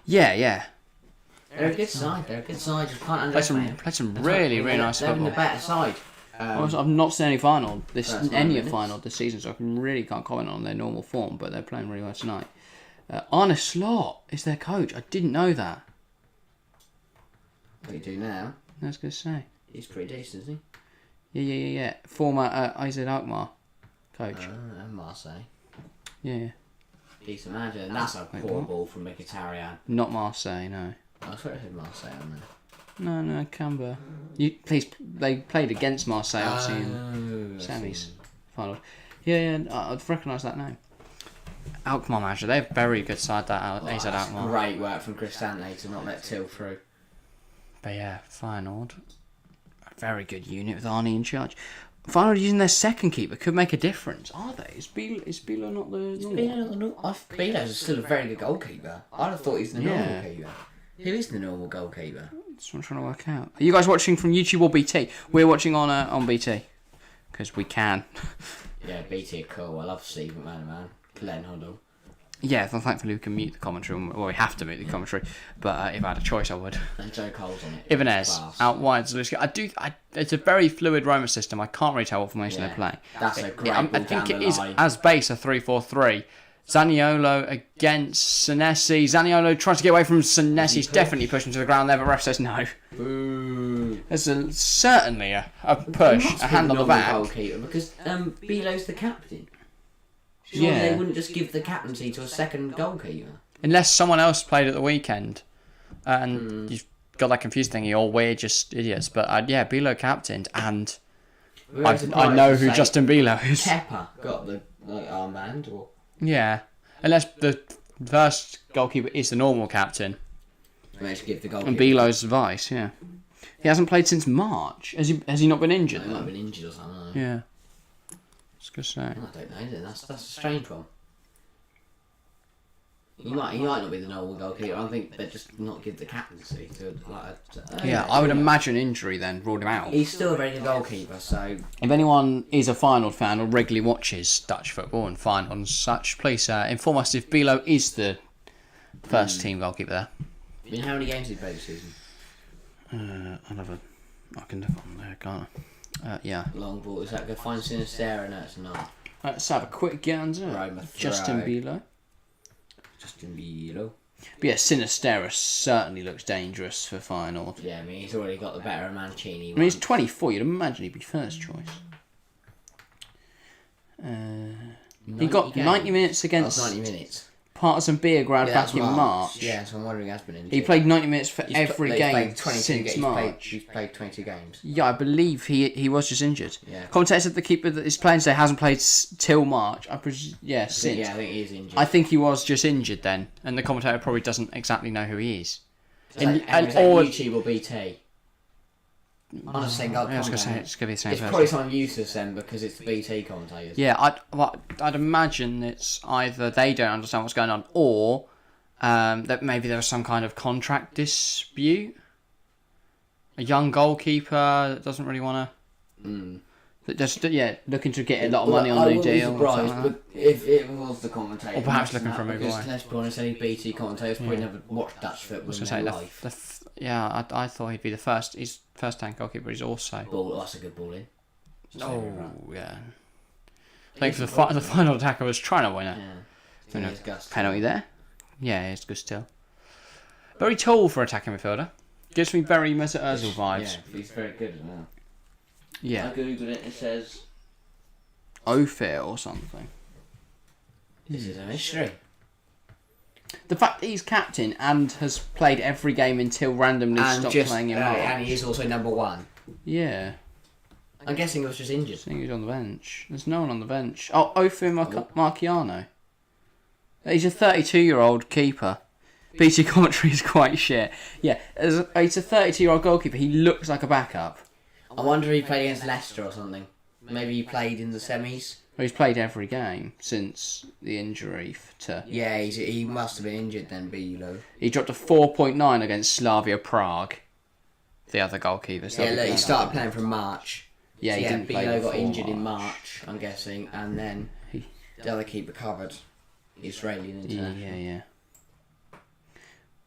Yeah. They're a good side. Just can't underestimate. Played some really nice football. They're in the better side. I've not seen any final this season, so I really can't comment on their normal form. But they're playing really well tonight. Arne Slot is their coach. I didn't know that. What do you do now? I was going to say. He's pretty decent, isn't he? Yeah. Former AZ Alkmaar coach. And Marseille. Yeah. Decent manager. And that's a poor ball from Mkhitaryan. Not Marseille, no. I swear it said Marseille on there. No, Canberra. They played against Marseille, obviously, in semis, final. Yeah, I'd recognise that name. Alkmaar manager, they're a very good side, that AZ Alkmaar. Great work from Cristante to not let Till through. But yeah, Feyenoord, a very good unit with Arnie in charge. Feyenoord using their second keeper could make a difference, are they? Is Bilo not the normal? Bilo's still a very good goalkeeper. I'd have thought he's the normal keeper. Who is the normal goalkeeper? That's what I'm trying to work out. Are you guys watching from YouTube or BT? We're watching on BT. Because we can. Yeah, BT are cool. I love Steve McMahon, Glenn Hoddle. Yeah, thankfully we can mute the commentary. Well, we have to mute the commentary. But if I had a choice, I would. And Joe Cole's on it. Ibanez, out wide. Zalewski. It's a very fluid Roma system. I can't really tell what formation they're playing. That's a great ball I think down it is, line. as base, a 3-4-3. Zaniolo against Senesi. Zaniolo tries to get away from Senesi. He's definitely pushing to the ground there, but ref says no. Boo. There's certainly a push, a hand on the back. Goalkeeper because Bilo's the captain. Surely they wouldn't just give the captaincy to a second goalkeeper. Unless someone else played at the weekend. And you've got that confused thingy, or we're just idiots. But Bilo captained, and I know who Justin Bilo is. Kepa got the armband, or... Yeah, unless the first goalkeeper is the normal captain. Give the goalkeeper. And Bilo's vice, yeah. He hasn't played since March. Has he not been injured? No, he might have been injured or something. Yeah. I was going to say. I don't know. That's a strange one. He might not be the normal goalkeeper. I think they just not give the captaincy to I would imagine injury then ruled him out. He's still a very good goalkeeper, so... If anyone is a Feyenoord fan or regularly watches Dutch football and Feyenoord and such, please inform us if Bilo is the first team goalkeeper there. I mean, how many games did he play this season? I can look on there, can't I? Yeah. Long ball. Is that good? Find Sinistera? No, it's not. Let's have a quick gander. Roma Justin throw. Bilo. Justin Bilo. But yeah, Sinistera certainly looks dangerous for Feyenoord. Yeah, I mean, he's already got the better of Mancini. I mean, he's 24. You'd imagine he'd be first choice. He got 90 minutes against 90 minutes. Partizan Beograd back in March. Yeah, so I'm wondering has been injured. He played 90 minutes for every he's game played 22 since March. He's played 22 games. Yeah, I believe he was just injured. Yeah. Commentator said the keeper that is playing today hasn't played till March. Since. Yeah, I think he is injured. I think he was just injured then, and the commentator probably doesn't exactly know who he is. And YouTube or BT. On the same goal. I was going to say it's going to be the same person. Probably someone useless then because it's the BT commentators. Yeah, I'd imagine it's either they don't understand what's going on or that maybe there was some kind of contract dispute. A young goalkeeper that doesn't really want to... That just, looking to get a lot of money on a new deal. I wouldn't be surprised but if it was the commentator. Or perhaps looking for a move away. Let's be honest, any BT commentators probably never watched Dutch football in their life. I thought he'd be the first. He's first-time goalkeeper. He's also... That's a good ball in. Yeah. I think for the final attacker was trying to win it. Yeah. Penalty there. Yeah, it's good still. Very tall for attacking midfielder. Gives me very Mesut Ozil vibes. Yeah, he's very good as well. Yeah. I googled it and it says... Ophir or something. This is a mystery. The fact that he's captain and has played every game until randomly stopped playing in March. And he is also number one. Yeah. I'm guessing he was just injured. I think he's on the bench. There's no one on the bench. Oh, Ophir Marciano. He's a 32-year-old keeper. BT commentary is quite shit. Yeah, he's a 32-year-old goalkeeper. He looks like a backup. I wonder if he played against Leicester or something. Maybe he played in the semis. Well, he's played every game since the injury to... Yeah, he must have been injured then, Bilo. He dropped a 4.9 against Slavia Prague. The other goalkeeper. Yeah, look, he started playing from March. Yeah, he didn't play Bilo got before injured in March, I'm guessing, and then the other keeper covered. Israeli international. Yeah.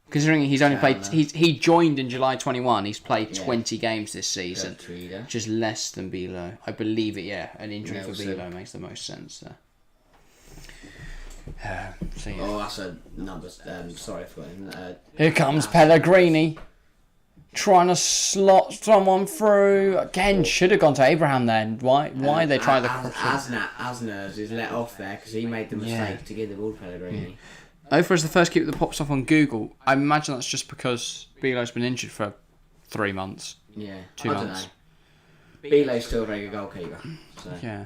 Considering he's only played... He joined in July 21. He's played 20 games this season. Just less than Bilo. I believe it, yeah. An injury for Bilo makes the most sense there. Oh, that's a number... sorry, I forgot. Here comes Pellegrini. Trying to slot someone through. Again, should have gone to Abraham then. Why they try the... Asners is let off there because he made the mistake to give the ball to Pellegrini. Ophir is the first keeper that pops up on Google. I imagine that's just because Bilo's been injured for 3 months. Yeah, 2 months. I don't know. Bilo's still a very good goalkeeper. So. Yeah.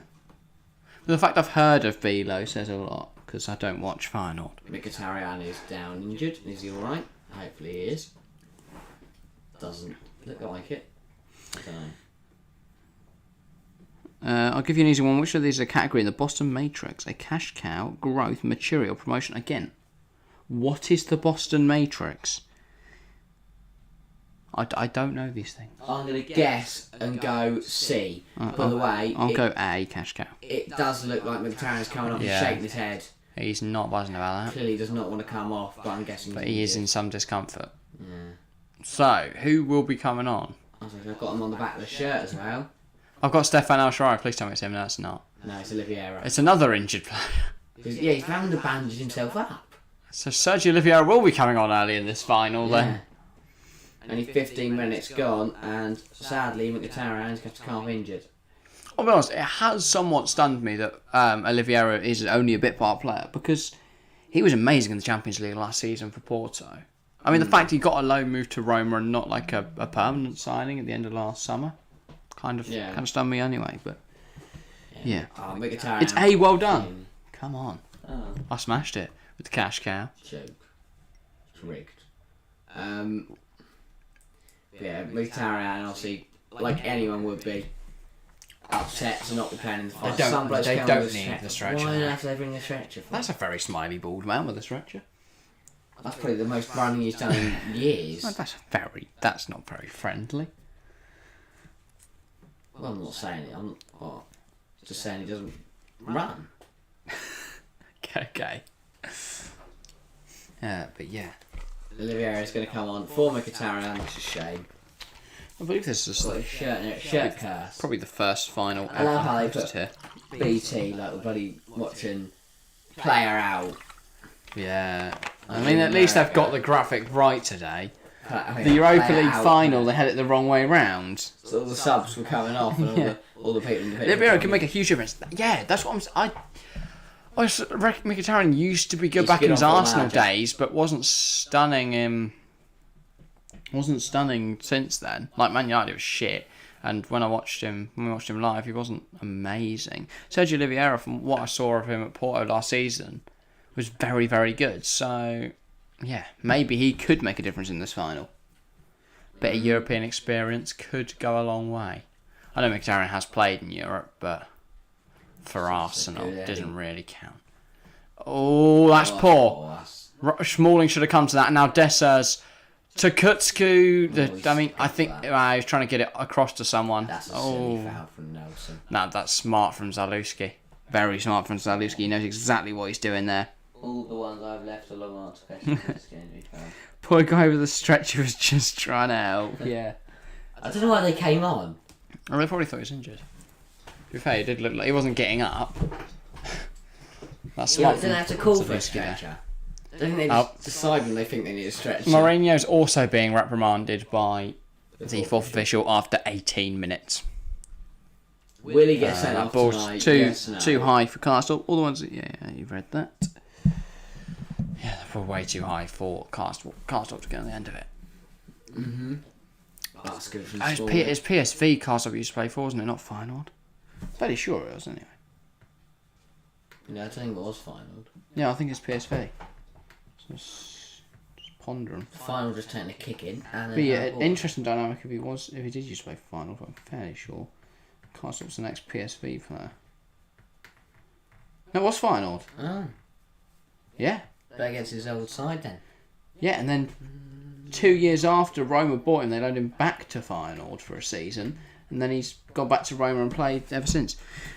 But the fact I've heard of Bilo says a lot because I don't watch Feyenoord. Mkhitaryan is down injured. Is he alright? Hopefully he is. Doesn't look like it. I don't know. I'll give you an easy one. Which of these is a category in the Boston Matrix? A cash cow, growth, material, promotion. Again, what is the Boston Matrix? I don't know these things. I'm going to guess and go C. By the way... I'll go A, cash cow. It does look like Mkhitaryan's coming off and shaking his head. He's not buzzing about that. Clearly does not want to come off, but I'm guessing... But he is in some discomfort. Yeah. So, who will be coming on? I've got him on the back of the shirt as well. I've got Stefan Alshari. Please tell me it's him. No, it's not. No, it's Oliveira. It's another injured player. Yeah, he's found to bandage himself up. So Sergio Oliveira will be coming on early in this final then. Only 15 minutes gone, and sadly Mkhitaryan's got to come off injured. I'll be honest, it has somewhat stunned me that Oliveira is only a bit part player because he was amazing in the Champions League last season for Porto. I mean, the fact he got a loan move to Roma and not like a permanent signing at the end of last summer kind of stunned me anyway. But yeah. It's A, well done. Come on. I smashed it with the cash cow. Joke. It's rigged. Yeah, Mkhitaryan obviously, like anyone would be, upset to not be playing in the final. They don't need the stretcher. Why do they bring the stretcher for? That's a very smiley bald man with a stretcher. That's probably the most running he's done in years. Well, that's not very friendly. Well, I'm not saying it. I'm just saying he doesn't run. Okay. But yeah. Oliviera is going to come on. Former Mkhitaryan, which is a shame. I believe this is Got his shirt curse. probably the first final I love how they ever put here. BT, like the bloody watching player out. Yeah. I mean, at least they've got the graphic right today. The The Europa League final, they had it the wrong way round. So all the subs were coming off and all the people in the pitch. Oliviera can make a huge difference. Yeah, that's what I reckon Mkhitaryan used to be good back in his Arsenal days, but wasn't stunning since then. Like Man United was shit, and when we watched him live, he wasn't amazing. Sergio Oliviera, from what I saw of him at Porto last season, was very, very good. So yeah, maybe he could make a difference in this final. Bit of European experience could go a long way. I know Mkhitaryan has played in Europe, but for Arsenal, it doesn't really count. Oh, that's poor. Smalling should have come to that. Now Dessers to Kutsku. I think he was trying to get it across to someone. That's a silly foul from Nelson. No, that's smart from Zalewski. Very smart from Zalewski. He knows exactly what he's doing there. All the ones I've left along aren't special. It's going to be foul. Poor guy with the stretcher was just trying to help. Yeah. I don't know why they came on. Oh, they probably thought he was injured. To be fair, he did look like he wasn't getting up. That's smart. They don't have to call for a stretcher. I don't think they just decide when they think they need a stretcher. Mourinho's also being reprimanded by the fourth official after 18 minutes. Will he get sent off ball's tonight? too Yes, no. too high for Castle. All the ones that, yeah, you've read that. Yeah, they're way too high for Castle to get on the end of it. That's good from It's PSV Castle used to play for, wasn't it? Not Feyenoord. Fairly sure it was, anyway. No, I don't think it was Feyenoord. Yeah, I think it's PSV. So just pondering. Final just taking a kick in. And Be an interesting dynamic if he did used to play for Feyenoord. I'm fairly sure. Castle was the next PSV player. No, it was Feyenoord. Oh, Yeah. but against his old side then. Yeah, and then 2 years after Roma bought him, they loaned him back to Feyenoord for a season, and then he's gone back to Roma and played ever since.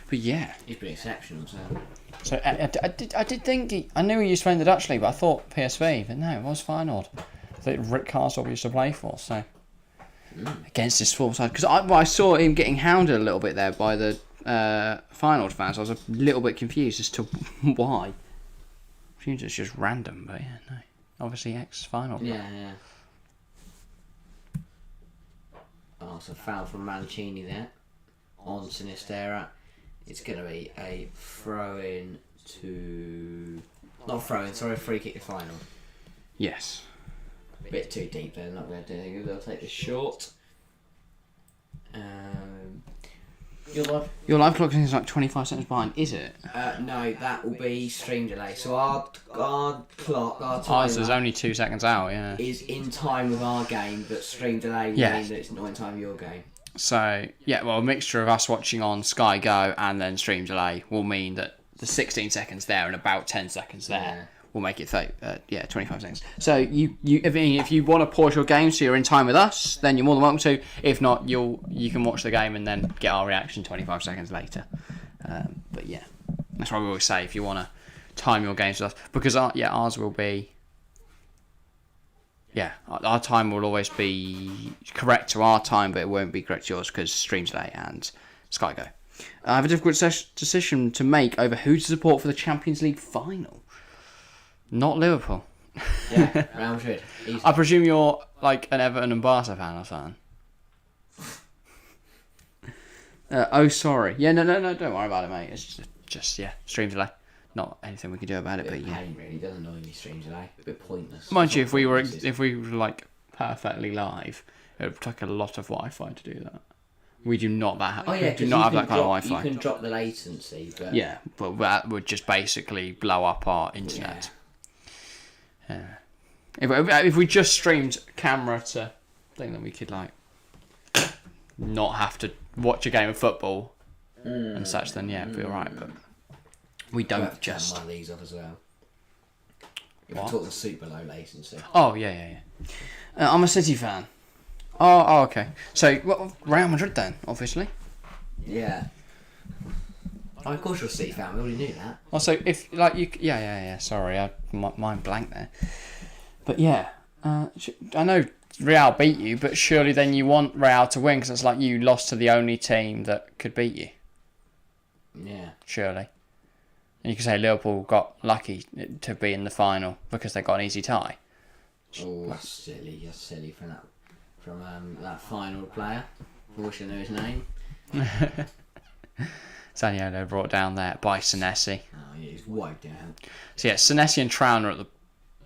But yeah, He's been exceptional, so. so I did think I knew he used to play in the Dutch league, but I thought PSV, but no, it was Feyenoord that Rick Castle used to play for. So against his former side, because I saw him getting hounded a little bit there by the Feyenoord fans. I was a little bit confused as to why. Seems it's just random, but yeah, no. Obviously, ex-Feyenoord. Yeah. Oh, so foul from Mancini there on Sinistera. It's going to be a throw-in to... Not throw-in, sorry, free kick to final. Yes. A bit too deep there, not going to do anything. They'll take this short. Your live clock is like 25 seconds behind, is it? No, that will be stream delay. So our clock, our Ours is timer only 2 seconds out, yeah. is in time with our game, but stream delay will Yeah. mean that it's not in time with your game. So, yeah, well, a mixture of us watching on Sky Go and then stream delay will mean that the 16 seconds there and about 10 seconds there will make it 25 seconds. So if you want to pause your game so you're in time with us, then you're more than welcome to. If not, you can watch the game and then get our reaction 25 seconds later. But yeah, that's why we always say if you want to time your games with us, because ours will be. Yeah, our time will always be correct to our time, but it won't be correct to yours because Stream Delay and Sky Go. I have a difficult decision to make over who to support for the Champions League final. Not Liverpool. Yeah, Real Madrid. Easy. I presume you're like an Everton and Barca fan or something. Sorry. Yeah, no, don't worry about it, mate. It's just Stream Delay. Not anything we can do about it, but yeah. Pain, really. Doesn't annoy me, stream delay. A bit pointless. Mind you, if we were like perfectly live, it would take a lot of Wi-Fi to do that. We do not do not have that kind of Wi-Fi. You can drop the latency, but Yeah, but that would just basically blow up our internet. If we just streamed camera to thing, then we could like not have to watch a game of football and such. Then yeah, it'd be alright. But we don't just. One of these off as well. If we're talking super low latency. Oh, yeah. I'm a City fan. Oh, okay. So, Real Madrid then, obviously. Yeah. Oh, of course you're a City fan. We already knew that. Also, if, like, you... Yeah. Sorry, mind blank there. But, yeah. I know Real beat you, but surely then you want Real to win because it's like you lost to the only team that could beat you. Yeah. Surely. And you could say Liverpool got lucky to be in the final because they got an easy tie. Oh, that's silly. You're silly from that final player. I wish I knew his name. Zaniolo brought down there by Senesi. Oh, yeah, he's wiped out. So yeah, Senesi and Trauner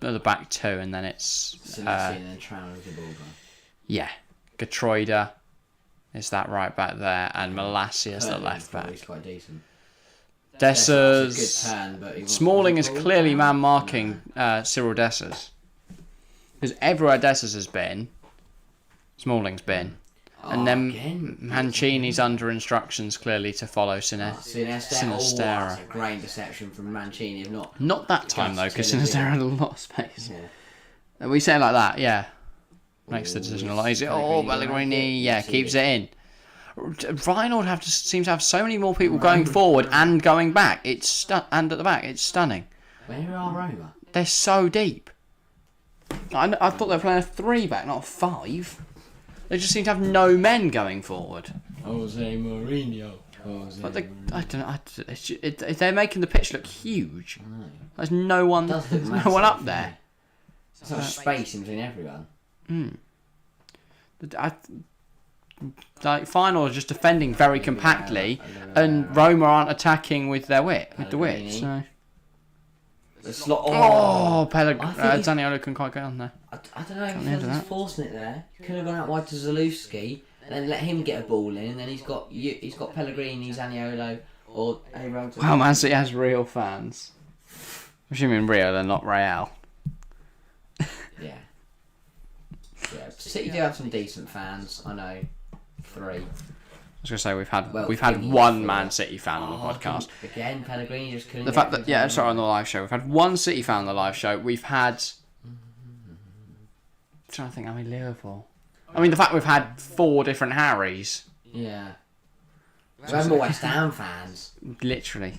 at the back two, and then it's... Senesi and then Trauner with the ball gone. Yeah. Getroida is that right back there, and Malassi is the left back. He's quite decent. Dessers... Good turn, but Smalling is clearly man-marking Cyril Dessers. Because everywhere Dessers has been, Smalling's been. And then Mancini's under instructions clearly to follow Sinistera. Oh, that's a great deception from Mancini. If not that time though, because Sinistera had a lot of space. Yeah. We say it like that, yeah. Makes the decision a lot easier. Oh, Pellegrini, yeah, keeps it in. Feyenoord seems to have so many more people going forward and going back. And at the back, it's stunning. Where are Roma? They're so deep. I thought they were playing a 3 back, not a 5. They just seem to have no men going forward. Jose Mourinho. But I don't know. They're making the pitch look huge. There's no one. There's no one up there. There's no space in between everyone. Feyenoord are just defending very compactly, and Roma aren't attacking with their width. So. Zaniolo couldn't quite get on there. I don't know if he's forcing it there. He could have gone out wide to Zalewski and then let him get a ball in, and then he's got Pellegrini, Zaniolo, or Abraham. Wow, Man City has real fans. I'm assuming Rio, they're not Real. Yeah. City do have some decent fans. I know, 3. I was going to say we've had one Man City fan on the podcast. Again, Pellegrini just couldn't. The fact that sorry, on the live show we've had one City fan on the live show. We've had. I'm trying to think how many Liverpool. I mean, the fact we've had 4 different Harrys. Yeah. Remember West Ham fans? Literally.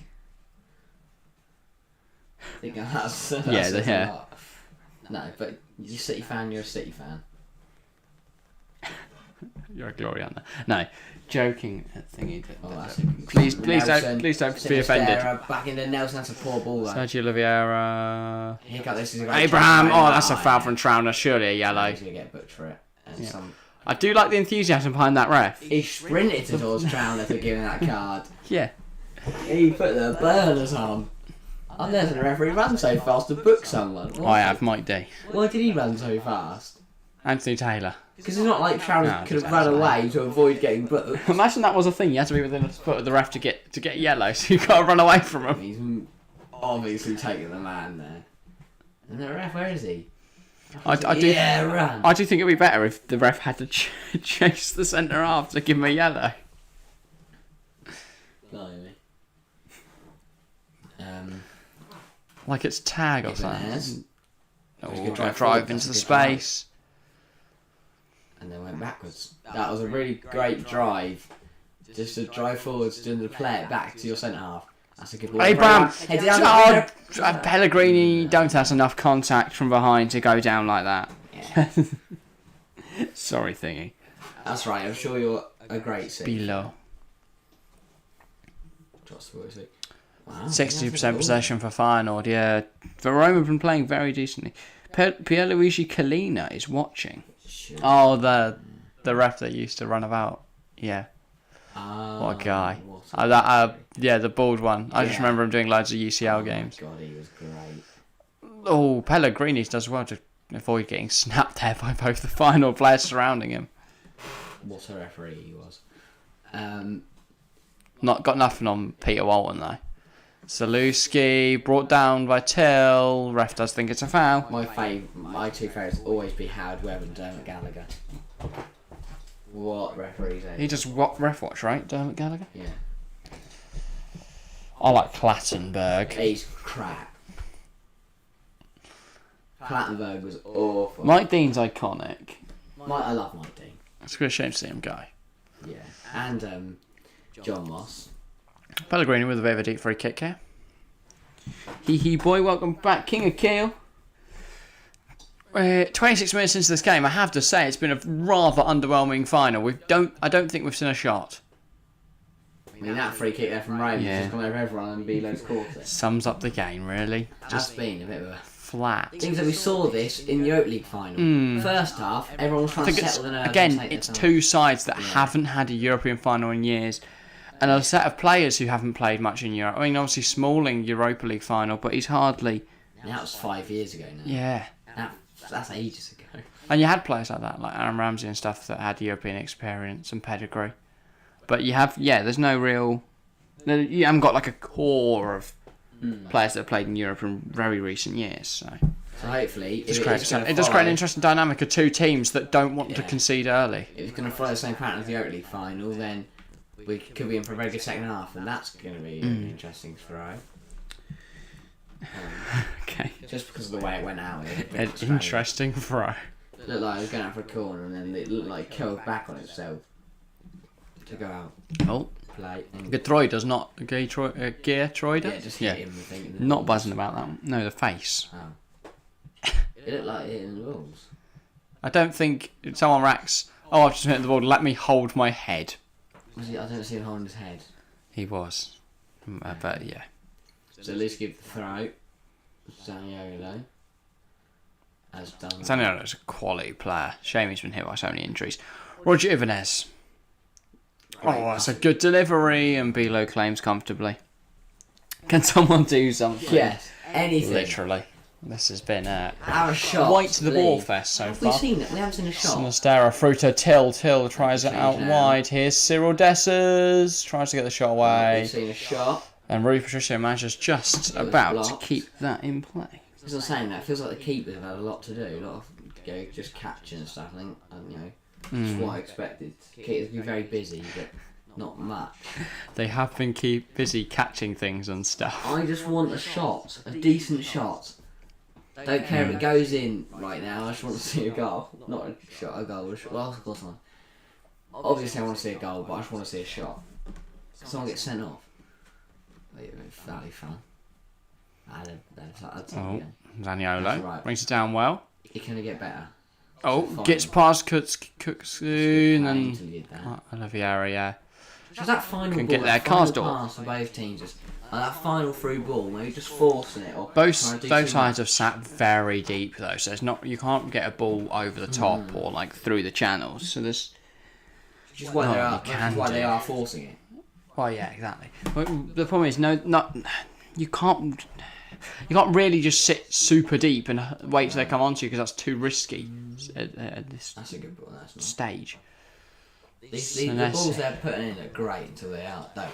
I think that's a lot. No, but you're a City fan. You're a City fan. You're a glory hunter. No, joking thingy. Please don't be offended. Back into Nelson, that's a poor ball. Though. Sergio Oliveira. Abraham. That's a foul from Trauner. Surely a yellow. He's gonna get booked for it. I do like the enthusiasm behind that ref. He sprinted towards Trauner for giving that card. Yeah. He put the burners on. I've never seen a referee run so fast to book someone. I have, Mike D. Why did he run so fast? Anthony Taylor. Because it's not like Trauner could have run away to avoid getting booked. Imagine that was a thing. You had to be within a foot of the ref to get yellow, so you got to run away from him. He's obviously taking the man there. And the ref, where is he? I run. do think it'd be better if the ref had to chase the centre half to give him a yellow. Blimey. Like it's tag or something. Oh, drive into the space. And then went backwards. That was a really great drive. Just to drive forwards to play it back to your centre half. That's a good ball. Abraham! Pellegrini don't have enough contact from behind to go down like that. Yeah. Sorry, thingy. That's right, I'm sure you're a great seat. Below. Wow, 60% possession for Feyenoord, yeah. The Roma have been playing very decently. Pierluigi Collina is watching. Oh, the ref that used to run about. Yeah. What a guy. The bald one. I just remember him doing loads of UCL games. God, he was great. Oh, Pellegrini does well to avoid getting snapped there by both the Feyenoord players surrounding him. What a referee he was. Got nothing on Peter Walton though. Zalewski brought down by Till. Ref does think it's a foul. My 2 favourites always be Howard Webb and Dermot Gallagher. What referees are he just ref watch, right? Dermot Gallagher? Yeah. I like Clattenburg. He's crap. Plattenberg was awful. Mike Dean's iconic. I love Mike Dean. It's a shame to see him go. Yeah, and John Moss. Pellegrini with a bit of a deep free kick here. Hee boy, welcome back, King of Keel. 26 minutes into this game, I have to say it's been a rather underwhelming final. I don't think we've seen a shot. I mean, that free kick there from Rome just gone over everyone and Belo's caught it. Sums up the game, really. Just been a bit of a flat. Things that we saw this in the Europa League final. First half, everyone was trying to settle the nerves. Again, it's two sides that haven't had a European final in years. And a set of players who haven't played much in Europe. I mean, obviously Smalling, Europa League final, but he's hardly... And that was 5 years ago now. Yeah. That's ages ago. And you had players like that, like Aaron Ramsey and stuff, that had European experience and pedigree. But you have, there's no real... You haven't got like a core of players that have played in Europe in very recent years. So hopefully... it does create an interesting dynamic of two teams that don't want to concede early. If it's going to follow the same pattern as the Europa League final, then... We could be in for a very good second half, and that's going to be an interesting throw. Okay. Just because of the way it went out. An interesting throw. It looked like it was going out for a corner, and then it looked like it curled back on itself to go out. Oh. Play. Getroy does not. Geertroider? Yeah, just hit him. I think, not buzzing about that one. No, the face. Oh. It looked like hitting the balls. I don't think someone racks. Oh, I've just hit the ball. Let me hold my head. I don't see him holding his head. He was. But yeah. So let's give the throw. Zaniolo. Zaniolo's a quality player. Shame he's been hit by so many injuries. Roger Ibanez. Oh, that's a good delivery, and Bilo claims comfortably. Can someone do something? Yes, anything. Literally. This has been our shot. White to the ball fest so far. We've seen it. We haven't seen a shot. Sinistera, Fruto, Till tries it out wide. Here's Cyril Dessers. Tries to get the shot away. We've seen a shot. And Rui Patricio manages just about to keep that in play. As I'm saying that, it feels like the keepers have had a lot to do. A lot of just catching and stuff. I think, that's what I expected. Keepers be very busy, but not much. They have been busy catching things and stuff. I just want a shot. A decent shot. Don't care if it goes in right now. I just want to see a goal, not a shot, a goal. Well, of course not. Obviously, I want to see a goal, but I just want to see a shot. Someone gets sent off. That'd be fun. Zaniolo brings it down well. It can get better. Oh, gets past Kutskun and Oliviera, yeah. Just that final can ball, get there. Pass for both teams. Just that final through ball, maybe just forcing it. Or both sides have sat very deep though, so it's not, you can't get a ball over the top or like through the channels. So there's just why they are forcing it. Well, yeah, exactly. But the problem is you can't really just sit super deep and wait till they come onto you, because that's too risky at this that's a good ball, stage. The balls they're putting in are great until they don't.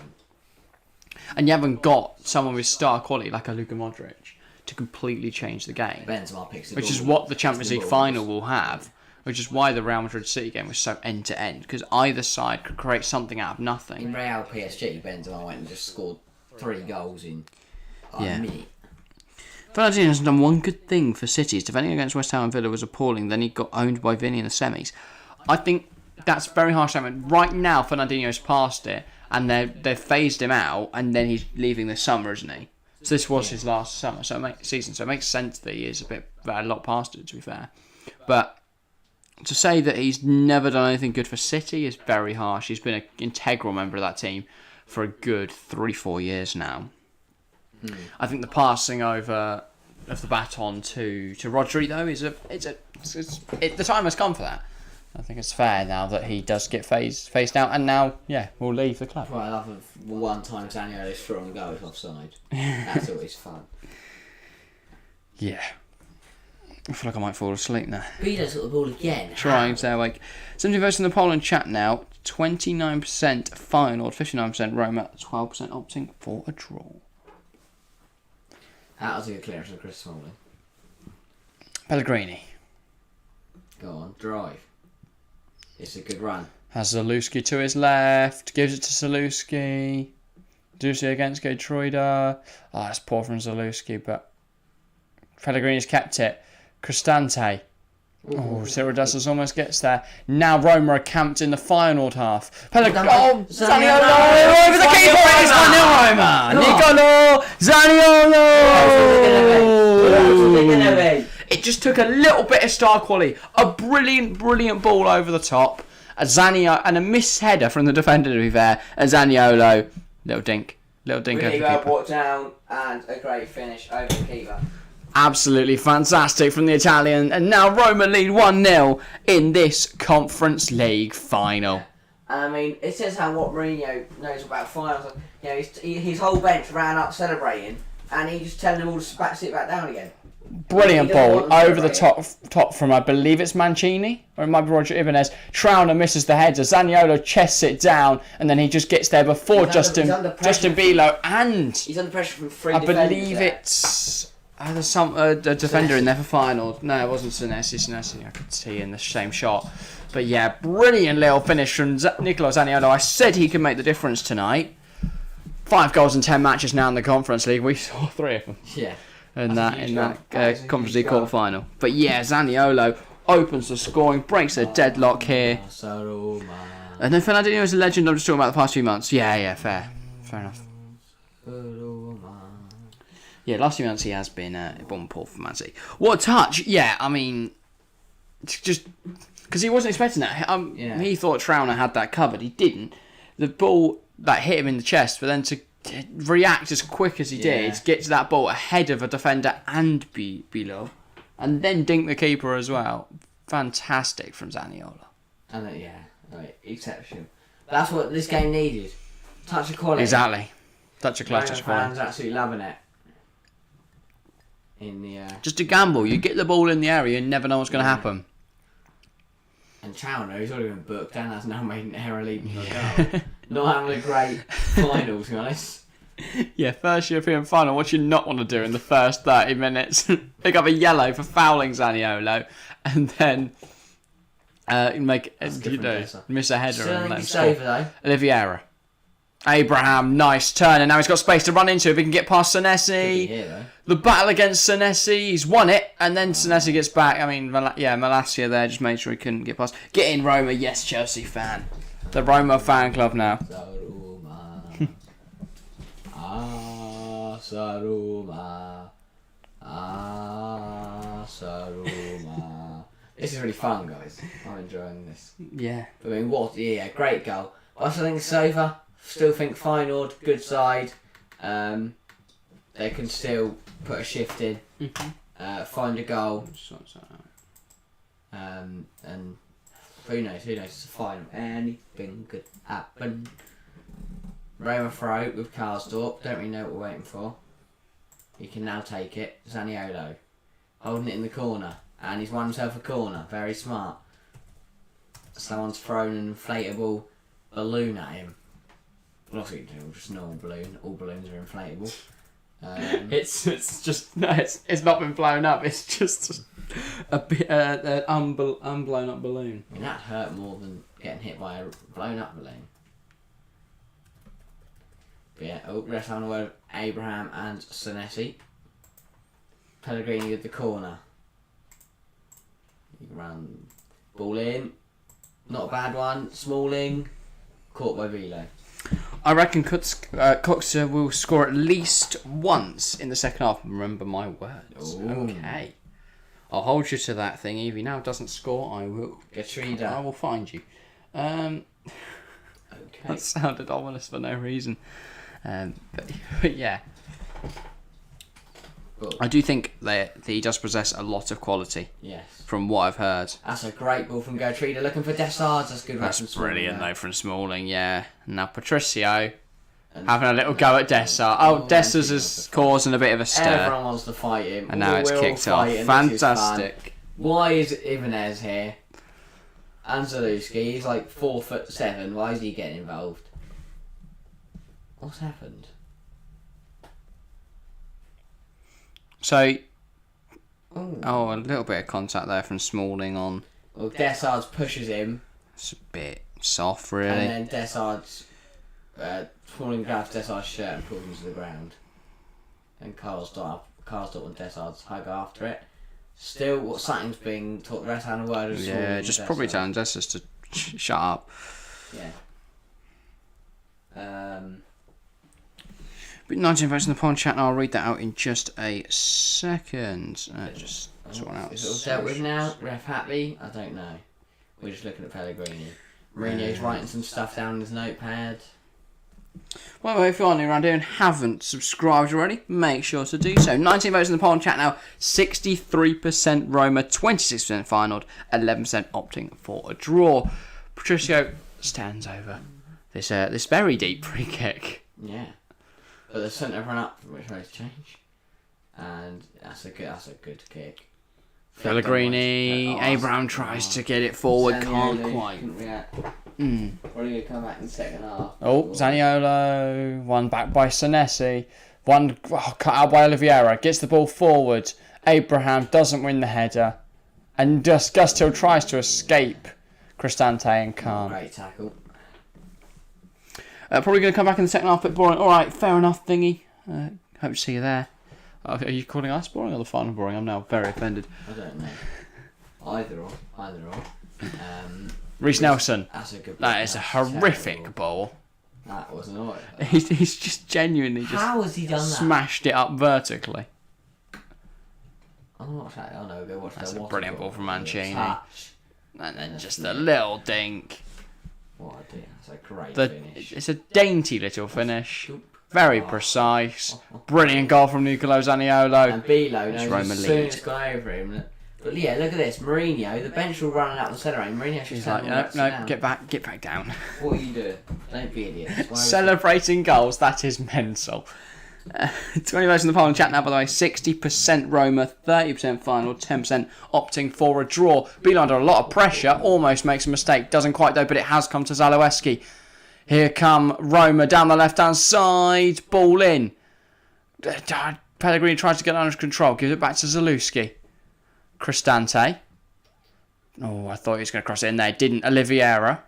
And you haven't got someone with star quality like a Luka Modric to completely change the game. Benzema picks the which ball, is what the Champions League final will have, which is why the Real Madrid City game was so end to end, because either side could create something out of nothing. In Real PSG, Benzema went and just scored 3 goals in a minute. Fernandinho has done one good thing for City. His defending against West Ham and Villa was appalling. Then he got owned by Vinny in the semis. I think that's a very harsh statement. Right now, Fernandinho's passed it, and they've phased him out, and then he's leaving this summer, isn't he? So this was his last summer, season. So it makes sense that he is a lot past it, to be fair. But to say that he's never done anything good for City is very harsh. He's been an integral member of that team for a good 3-4 years now. I think the passing over of the baton to Rodri though the time has come for that. I think it's fair now that he does get phased out, and now will leave the club. Well, I love one time Zaniolo's throw and go is offside. That's always fun. Yeah. I feel like I might fall asleep now. Bedo's got the ball again. Trying to awake. 70 votes in the poll and chat now. 29% Feyenoord, 59% Roma, 12% opting for a draw. That was a good clearance from Chris Smalling. Pellegrini. Go on, drive. It's a good run. Has Zaluski to his left. Gives it to Zaluski. Ducey against Geertruida. Oh, that's poor from Zaluski, but Pellegrini's kept it. Cristante. Oh, Cyril almost gets there. Now Roma are camped in the Feyenoord half. Zaniolo over the keeper. It's 1-0 Roma. Nicolo Zaniolo. It just took a little bit of star quality. A brilliant ball over the top. A Zaniolo and a missed header from the defender, to be fair. And Zaniolo, little dink over the keeper. Brought down and a great finish over the keeper. Absolutely fantastic from the Italian, and now Roma lead 1-0 in this Conference League final. And I mean, it says what Mourinho knows about finals. You know, his whole bench ran up celebrating, and he just telling them all to sit back down again. Brilliant ball over the top from, I believe it's Mancini, or it might be Roger Ibanez. Trauner misses the header. Zaniolo chests it down, and then he just gets there before Justin Bilo, and he's under pressure from three. I believe it's. There's a defender in there for Feyenoord. No, it wasn't Senesi. I could see in the same shot. But yeah, brilliant little finish from Nicolo Zaniolo. I said he could make the difference tonight. 5 goals in 10 matches now in the Conference League. We saw 3 of them. Yeah. In that Conference League quarter final. But yeah, Zaniolo opens the scoring, breaks a deadlock here. And then Fernandinho is a legend. I'm just talking about the past few months. Yeah, fair enough. Yeah, last few months he has been bomb poor for Man City. What a touch! Yeah, I mean, just because he wasn't expecting that. He thought Trauner had that covered. He didn't. The ball that hit him in the chest, but then to react as quick as he did, get to that ball ahead of a defender and below, and then dink the keeper as well. Fantastic from Zaniolo. And exceptional. That's what this game needed. Touch of quality. Exactly. Touch of class. Fans absolutely loving it. Just a gamble. You get the ball in the area, you never know what's going to happen. And Trauner, he's already been booked and has now made an error leading to a goal. Not having a great final, to be honest. Yeah, first European final. What you not want to do in the first 30 minutes? Pick up a yellow for fouling Zaniolo, and then miss a header and let him score. Oliveira. Abraham, nice turn, and now he's got space to run into if he can get past Senesi. The battle against Senesi, he's won it, and then Senesi gets back. I mean, Malacia there just made sure he couldn't get past. Get in, Roma, yes, Chelsea fan. The Roma fan club now. This is really fun, guys. I'm enjoying this. Yeah. I mean, great goal. I think it's over. Still think Feyenoord, good side. They can still put a shift in, find a goal. And who knows, it's a final. Anything could happen. Roma throw with Karsdorp, don't really know what we're waiting for. He can now take it. Zaniolo, holding it in the corner, and he's won himself a corner, very smart. Someone's thrown an inflatable balloon at him. Obviously, just an normal balloon. All balloons are inflatable. It's not been blown up. It's just a bit unblown up balloon. I mean, that hurt more than getting hit by a blown up balloon. But yeah, let's have a word of Abraham and Senesi. Pellegrini with the corner. You can run ball in. Not a bad one. Smalling. Caught by Velo. I reckon Coxer will score at least once in the second half. Remember my words. Ooh. Okay. I'll hold you to that thing. If he now doesn't score, I will. I will find you. Okay. That sounded ominous for no reason. But yeah. But I do think that he does possess a lot of quality. Yes. From what I've heard. That's a great ball from Gertrude. Looking for Dessards. That's good. That's brilliant though from Smalling. Yeah. Now Patricio having a little go at Dessart. Oh, Dessards is causing a bit of a stir. Everyone wants to fight him. And now it's kicked off. Fantastic. Why is Ibanez here? Anzalewski, he's like 4'7". Why is he getting involved? What's happened? So, a little bit of contact there from Smalling on. Well, Dessards pushes him. It's a bit soft, really. And then Dessards, Smalling grabs Dessards' shirt and pulls him to the ground. And Karsdorp and Dessards hug after it. Still, what something's being taught the rest of the word. Yeah, just probably telling Dessus to shut up. Yeah. But 19 votes in the poll chat, and I'll read that out in just a second. Just sort out. Is it all dealt with now? Ref happy? I don't know. We're just looking at Pellegrini. Mourinho's writing some stuff down in his notepad. Well, if you're new around here and haven't subscribed already, make sure to do so. 19 votes in the poll chat now. 63% Roma, 26% Feyenoord, 11% opting for a draw. Patricio stands over this very deep free kick. Yeah. But the centre run up from which way to change. And that's a good kick. Pellegrini, Abraham tries to get it forward, can't quite. Probably going to come back in the second half. Oh, Zaniolo, one back by Senesi, one cut out by Oliveira, gets the ball forward. Abraham doesn't win the header, and just Gustil tries to escape Cristante and can't. Great tackle. Probably going to come back in the second half, a bit boring. All right, fair enough, thingy. Hope to see you there. Are you calling us boring or the final boring? I'm now very offended. I don't know. Either or. Reece Nelson. That's a good ball. That is a horrific ball. That was annoying. He's just genuinely just How has he done that? Smashed it up vertically. I'm not sure. I know. Go watch that. That's a brilliant ball from Mancini. Touch. And then just a little dink. What a deal. That's a great finish. It's a dainty little finish. Very precise. Brilliant goal from Nicolo Zaniolo. And Bilo knows Roma as soon as it's gone over him. But yeah, look at this. Mourinho, the bench will running out the centre line. Mourinho's just He's like, no, get back down. What are you doing? Don't be idiots. Celebrating goals, that is mental. 20 votes in the poll and chat now, by the way. 60% Roma, 30% Feyenoord, 10% opting for a draw. Bilo under a lot of pressure, almost makes a mistake. Doesn't quite though, but it has come to Zalewski. Here come Roma down the left-hand side. Ball in. Pellegrini tries to get under control. Gives it back to Zalewski. Cristante. Oh, I thought he was going to cross it in there. Didn't. Oliveira.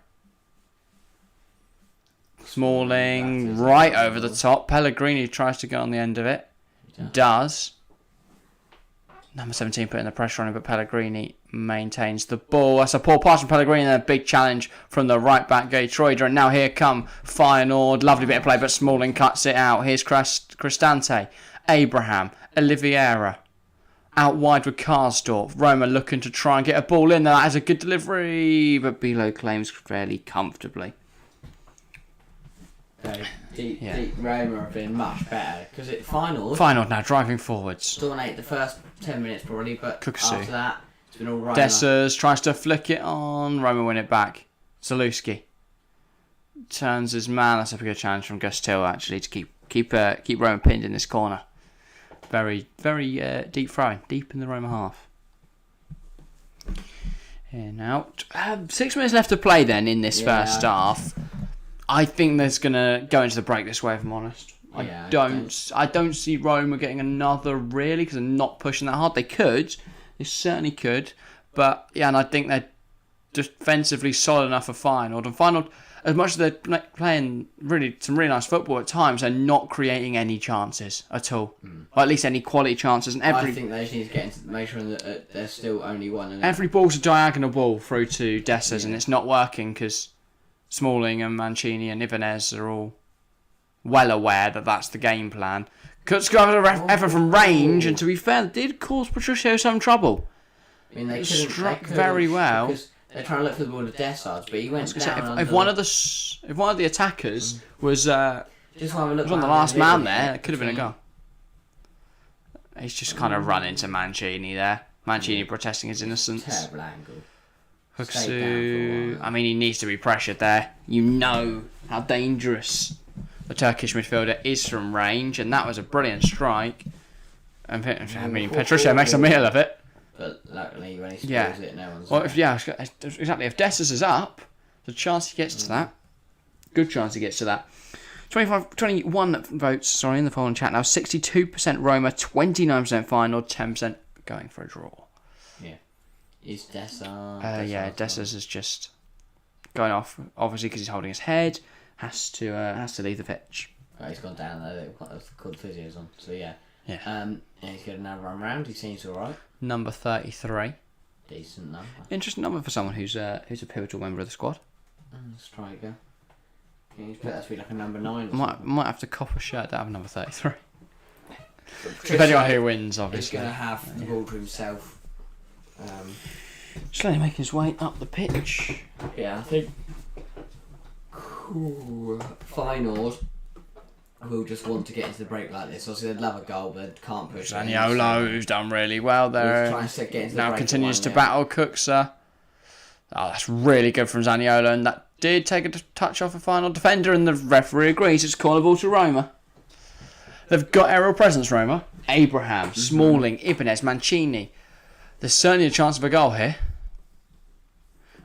Smalling right over the top. Pellegrini tries to get on the end of it. Does. Number 17 putting the pressure on him, but Pellegrini maintains the ball. That's a poor pass from Pellegrini and a big challenge from the right back, Gaytroida. And now here come Feyenoord. Lovely bit of play, but Smalling cuts it out. Here's Cristante. Abraham. Oliveira. Out wide with Karsdorp. Roma looking to try and get a ball in there. That is a good delivery, but Bilo claims fairly comfortably. Deep Roma have been much better because Feyenoord now driving forwards. Dominate the first 10 minutes probably, but Kukusu. after that it's been all right. Dessus tries to flick it on. Roma win it back. Zalewski turns his man. That's a good challenge from Gustil actually to keep Roma pinned in this corner. Very deep throwing, deep in the Roma half. Here now, 6 minutes left to play then in this first half. I think there's gonna go into the break this way, if I'm honest. I don't see Roma getting another really because they're not pushing that hard. They certainly could, but yeah, and I think they're defensively solid enough for Feyenoord. And Feyenoord, as much as they're playing some really nice football at times, they're not creating any chances at all, or at least any quality chances. And I think they just need to make sure that there's still only one. Every ball's a diagonal ball through to Dessus, and it's not working because Smalling and Mancini and Ibanez are all well aware that that's the game plan. Cuts got an effort from range, and to be fair, did cause Patricio some trouble. I mean, they struck very well. Because they're trying to look for the ball to Dessus, but he went down. If one of the attackers was on the last man there, it could have been a goal. He's just kind of run into Mancini there. Mancini protesting his innocence. Terrible angle. Huksu, I mean, he needs to be pressured there. You know how dangerous the Turkish midfielder is from range, and that was a brilliant strike. And Patricio makes a meal of it. But luckily, when he scores it, no one's. Well, exactly. If Dessus is up, there's a chance he gets to that. Good chance he gets to that. 21 votes, in the following chat now. 62% Roma, 29% Feyenoord, 10% going for a draw. Yeah. Is Dessus? Dessus is just going off, obviously because he's holding his head. Has to leave the pitch. Right, he's gone down there. They've got the physios on. So yeah. Yeah. He's going to now run round. He seems all right. number 33. Decent number. Interesting number for someone who's a pivotal member of the squad. Striker. Can you put that to be like a number 9 or Might have to cop a shirt that have number 33. Depending on who wins, obviously. He's going to have the ball to himself. Slowly making his way up the pitch. Yeah, I think Feyenoord will just want to get into the break like this. Obviously, they'd love a goal, but they can't push it. Zaniolo, who's done really well there, now continues to battle Cookser. Oh, that's really good from Zaniolo, and that did take a touch off a final defender, and the referee agrees it's corner ball to Roma. They've got aerial presence, Roma. Abraham, Smalling, Ibanez, Mancini. There's certainly a chance of a goal here.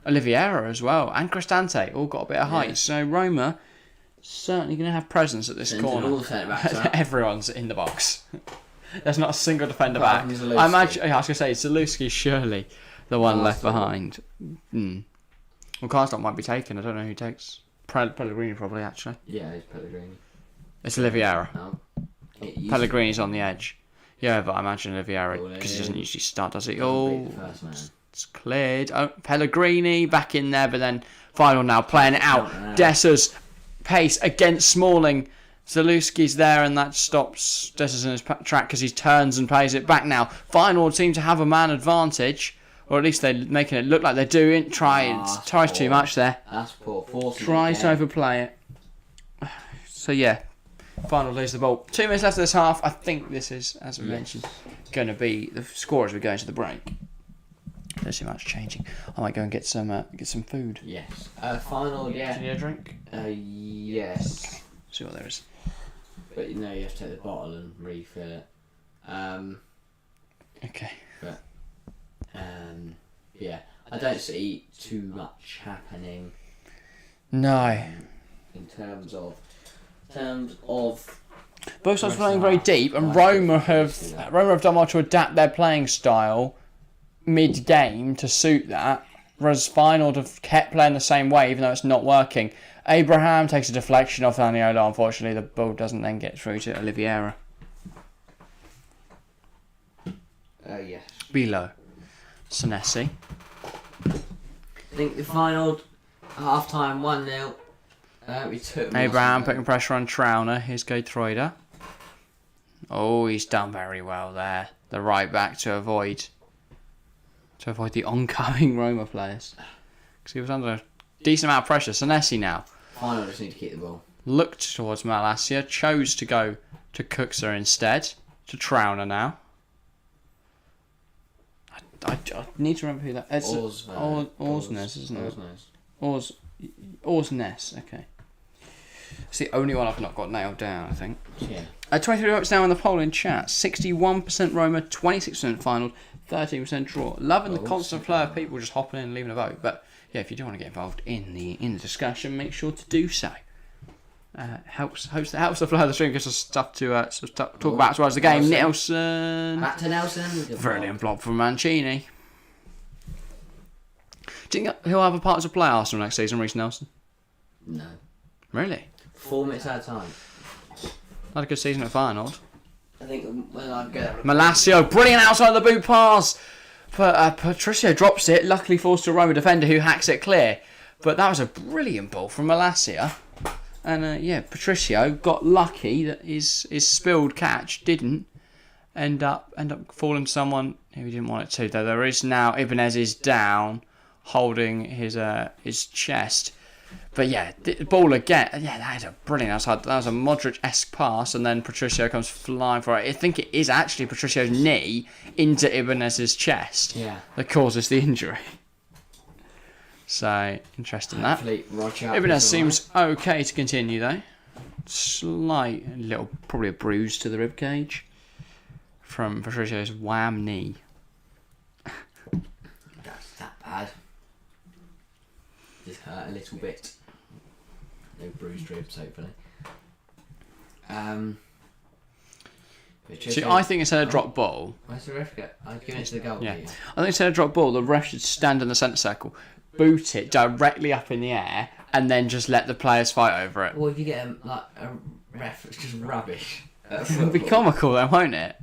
Oliveira as well, and Cristante all got a bit of height. So Roma certainly going to have presence at this corner. Everyone's in the box. There's not a single defender back. I imagine. I was going to say Zalewski surely the one left behind. Well, Karsdorp might be taken. I don't know who takes. Pellegrini probably actually. Yeah, it's Pellegrini. It's Oliveira. No. Pellegrini's on the edge. Yeah, but I imagine Oliveira, because he doesn't usually start, does he? Oh, it's cleared. Oh, Pellegrini back in there, but then final now playing it out. Dessa's pace against Smalling. Zalewski's there, and that stops Dessa's in his track because he turns and plays it back now. Feyenoord seem to have a man advantage, or at least they're making it look like they're doing. Tries too much there. That's poor. Tries to overplay it. So yeah. Final lose the ball. 2 minutes left of this half. I think this is, as we mentioned, going to be the score as we go into the break. Don't see much changing. I might go and get some food. Yes. Final. Yeah. Do you need a drink? Yes. See what there is. But you have to take the bottle and refill it. Okay. But yeah, I don't see too much happening. No. In terms of both sides playing very deep, and Roma have done well to adapt their playing style mid-game to suit that, whereas Feyenoord have kept playing the same way even though it's not working. Abraham takes a deflection off Zaniolo. Unfortunately, the ball doesn't then get through to Oliveira. Yes. Below. Senesi. I think the final half-time 1-0. Abraham putting pressure on Trauner. Here's Geertruida. Oh, he's done very well there. The right back to avoid the oncoming Roma players. Because he was under a decent amount of pressure. Senesi now. Feyenoord just need to keep the ball. Looked towards Malacia. Chose to go to Cookser instead. To Trauner now. I need to remember who that is. Orsnes, isn't it? Orsnes, okay. It's the only one I've not got nailed down, I think. Yeah. 23 votes now in the poll in chat. 61% Roma, 26% Feyenoord, 13% draw. Loving the constant flow of people just hopping in and leaving a vote. But yeah, if you do want to get involved in the discussion, make sure to do so. Helps the flow of the stream, gives us stuff to talk about as well as the game. Nelson. Back to Nelson. Brilliant block from Mancini. Do you think he'll have a part to play Arsenal next season, Reece Nelson? No. Really? 4 minutes at a time. Had a good season at Feyenoord. I think when I get Malacia, brilliant outside the boot pass. But Patricio drops it, luckily forced to a Roma defender who hacks it clear. But that was a brilliant ball from Malacia. And Patricio got lucky that his spilled catch didn't end up falling to someone who he didn't want it to. Though there is now Ibanez is down, holding his chest. But yeah, the ball again. Yeah, that is a brilliant outside. That was a Modric-esque pass, and then Patricio comes flying for it. I think it is actually Patricio's knee into Ibanez's chest that causes the injury. So, interesting that. Ibanez seems okay to continue though. Probably a bruise to the rib cage from Patricio's wham knee. That's that bad. Just hurt a little bit. No bruised ribs, hopefully. See, I think instead of drop ball... Where's the ref go? I'd give it to the goal. Yeah. I think instead of drop ball, the ref should stand in the centre circle, boot it directly up in the air, and then just let the players fight over it. Well, if you get a ref that's just rubbish. It'll be comical then, won't it?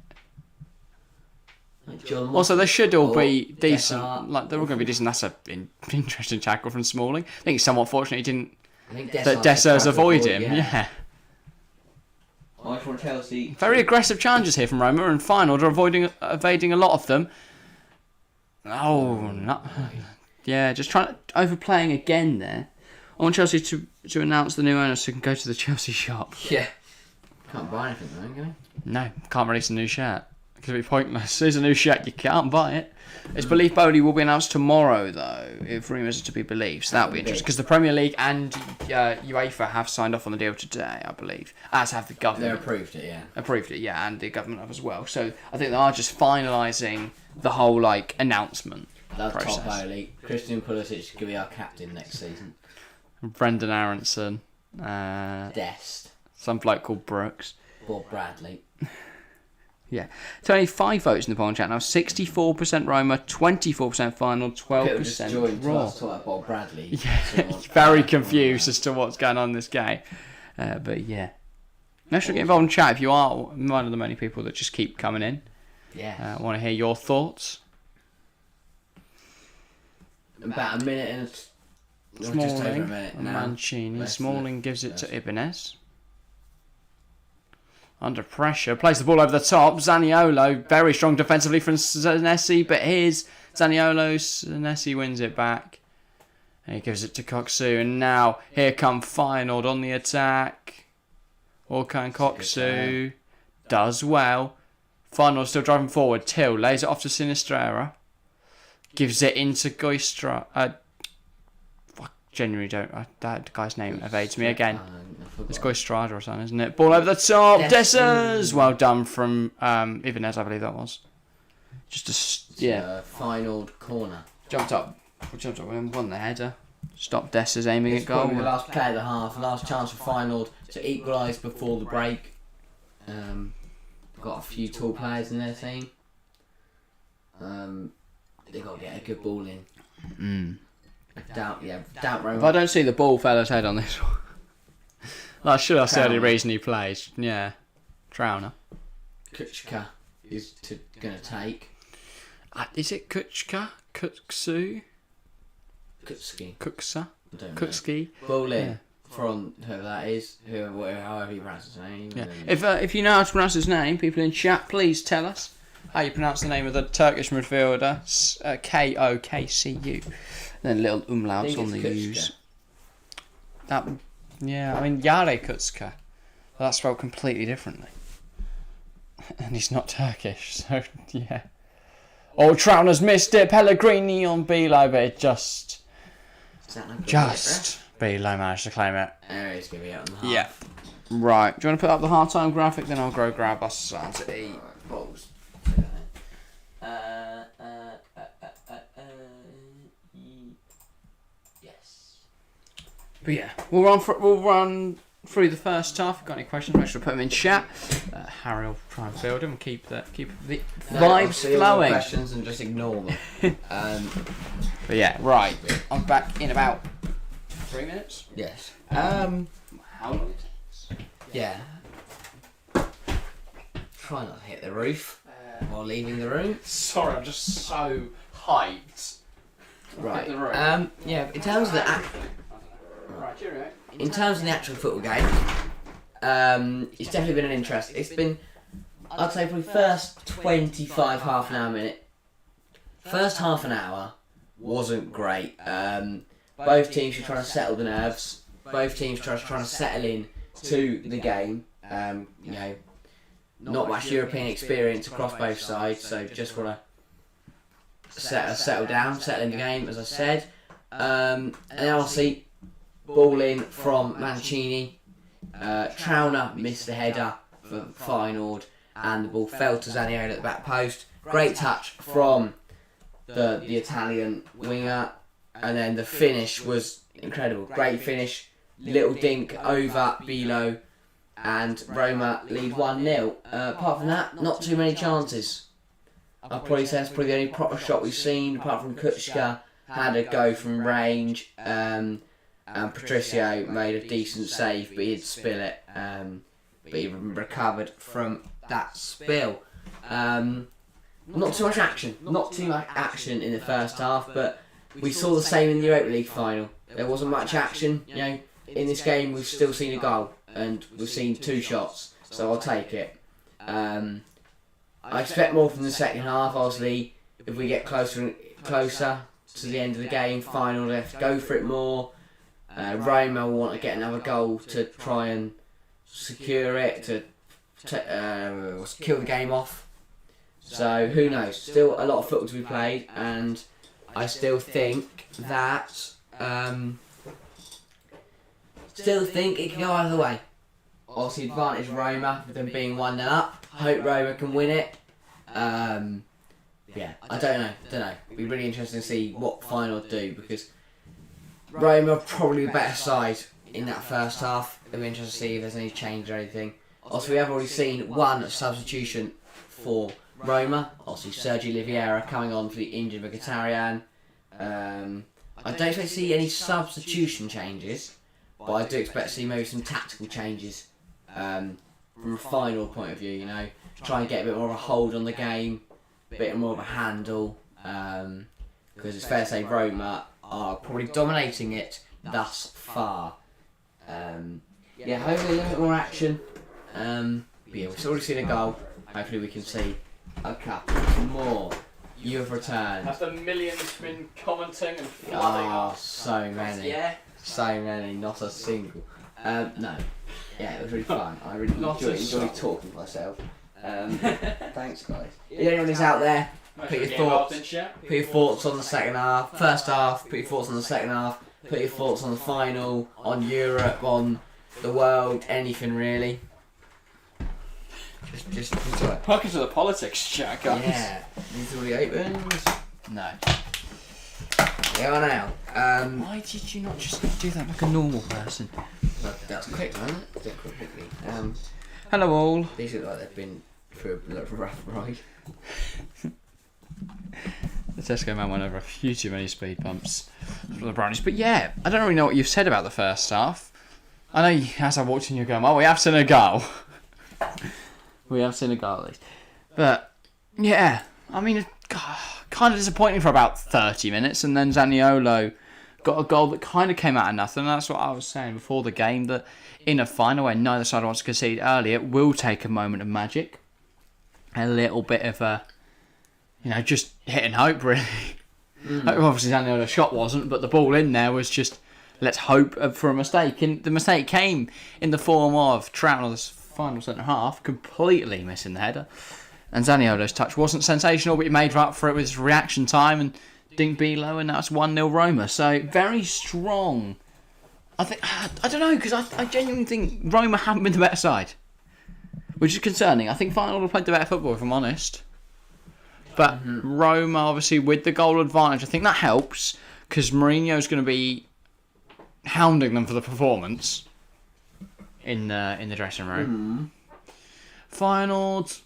Also, they should all be decent. Dessart. Like they're all going to be decent. That's an interesting tackle from Smalling. I think it's somewhat fortunate he didn't. I think That Dessers avoid him. Yeah. From Chelsea. Very aggressive challenges here from Roma, and Feyenoord are evading a lot of them. Oh, no. Yeah, just overplaying again there. I want Chelsea to announce the new owner so we can go to the Chelsea shop. Yeah. Can't buy anything though, can we? No, can't release a new shirt. It could be pointless. There's a new shirt, you can't buy it. It's believed Bowley will be announced tomorrow, though, if rumours are to be believed. So that'll be interesting. Because the Premier League and UEFA have signed off on the deal today, I believe. As have the government. They approved it, yeah. Approved it, yeah, and the government have as well. So I think they are just finalising the whole, announcement process. Top Bowley. Christian Pulisic could be our captain next season. Brendan Aronson. Dest. Some bloke called Brooks. Bob Bradley. Yeah. 25 votes in the polling chat now. 64% Roma, 24% Feyenoord, 12% Raw. Talk about Bob Bradley. Yeah, very confused as to what's going on in this game. But yeah. Make sure to get involved in chat if you are one of the many people that just keep coming in. Yeah. I want to hear your thoughts. About a minute and just over a Smalling minute and now. Mancini. Smalling gives it to Ibanez. Under pressure, plays the ball over the top. Zaniolo, very strong defensively from Zanesi, but here's Zaniolo. Zanesi wins it back. And he gives it to Koksu. And now, here come Feyenoord on the attack. Orkan Koksu does well. Feyenoord still driving forward. Till lays it off to Sinisterra. Gives it into Goistra. Genuinely don't. That guy's name evades me again. It's Goistrada or something, isn't it? Ball over the top. Dessers. Well done from Ibanez, I believe that was. Feyenoord corner. Jumped up. Won the header. Stopped Dessers aiming at goal. Probably the last play of the half. Last chance for Feyenoord to equalise before the break. Got a few tall players in their team. They've got to get a good ball in. Doubt Roma. If I don't see the ball fella's head on this one. That's sure that's the only reason he plays. Yeah. Trauner. Kuchka is going to take. Is it Kuchka? Kuksu? Kutski. Kuksa? I don't know. Kutski? Ball in from whoever that is, however you pronounce his name. Yeah. If you know how to pronounce his name, people in chat, please tell us how you pronounce the name of the Turkish midfielder. Kokcu. Then little umlauts on the U's. Yare Kutska. Well, that's spelled completely differently. And he's not Turkish, so yeah. Oh, Trauner's missed it. Pellegrini on Bilo, but it just Bilo managed to claim it. There he's going to be out on the half. Yeah. Right. Do you want to put up the half-time graphic? Then I'll go grab us something to eat. Balls. Yes. But yeah, we'll run through the first half. If you've got any questions, make sure to put them in chat. Harry will try and field them and keep the vibes flowing. Questions and just ignore them. But yeah, right. I'm back in about 3 minutes. Yes. How long it takes? Yeah. Try not to hit the roof while leaving the room. Sorry, I'm just so hyped. Right. Hit the roof. Yeah. In terms of the actual football game, it's definitely been an interest. It's been, I'd say, probably first 25 half an hour minute. First half an hour wasn't great. Both teams were trying to settle the nerves. Both teams trying to settle in to the game. Not much European experience across both sides, so just want to settle in the game, as I said. And then obviously, ball in from Mancini. Trauner missed the header for Feyenoord, and the ball fell to Zaniolo at the back post. Great touch from the Italian winger, and then the finish was incredible. Great finish, little dink over Bilo, and Roma lead 1-0. Apart from that, not too many chances. I'd probably say that's probably the only proper shot we've seen, apart from Kuchka had a go from range. And Patricio made a decent save, but he'd spill it. But he recovered from that spill. not too much action. Not too much action in the first half, but we saw the same in the Europa League final. There wasn't much action. You know, in this game we've still seen a goal and we've seen 2 shots, so I'll take it. I expect more from the second half. Obviously, if we get closer to the end of the game, final, they have to go for it more. Roma will want to get another goal to try and secure it, to kill the game off. So who knows? Still a lot of football to be played, and I still think that it can go either way. Obviously, advantage Roma with them being 1-0 up. Hope Roma can win it. Yeah, I don't know. It'll be really interesting to see what Feyenoord do, because Roma are probably the better side in that first half. It'll be interesting to see if there's any change or anything. Also, we have already seen one substitution for Roma. Obviously, Sergio Oliveira coming on for the injured Mkhitaryan. I don't expect to see any substitution changes, but I do expect to see maybe some tactical changes from a final point of view, you know. Try and get a bit more of a hold on the game, a bit more of a handle, because it's fair to say Roma are probably dominating it thus far. Yeah, hopefully a little bit more action. But yeah, we've already seen a goal. Hopefully we can see a couple more. You have returned. Have the millions been commenting and Oh, so many. Yeah. So many, not a single. No. Yeah, it was really fun. I really Not enjoyed talking to myself. Thanks, guys. If anyone is out there, put your thoughts on the second half, first half, put your thoughts on the second half, put your thoughts on the final, on Europe, on the world, anything really. Just enjoy it. Welcome to the politics chat, guys. Yeah. These already opened? No. They are now. Why did you not just do that like a normal person? That's quick, man. Do it quickly. Hello all. These look like they've been through a rough ride. The Tesco man went over a few too many speed bumps for the brownies. But yeah, I don't really know what you've said about the first half. I know as I walked in you're going, oh, we have seen a goal. We have seen a goal at least. But yeah, I mean, kind of disappointing for about 30 minutes, and then Zaniolo got a goal that kind of came out of nothing. And that's what I was saying before the game, that in a final where neither side wants to concede early, it will take a moment of magic. A little bit of a, just hit and hope, really. Obviously, Zaniolo's shot wasn't, but the ball in there was just, let's hope for a mistake. And the mistake came in the form of Trout on the final centre half, completely missing the header. And Zaniolo's touch wasn't sensational, but he made up for it with his reaction time and didn't be low, and that's 1-0 Roma. So, very strong. I don't know, because I genuinely think Roma haven't been the better side, which is concerning. I think Feyenoord have played the better football, if I'm honest. But Roma, obviously, with the goal advantage, I think that helps, because Mourinho's going to be hounding them for the performance in the dressing room. Feyenoord,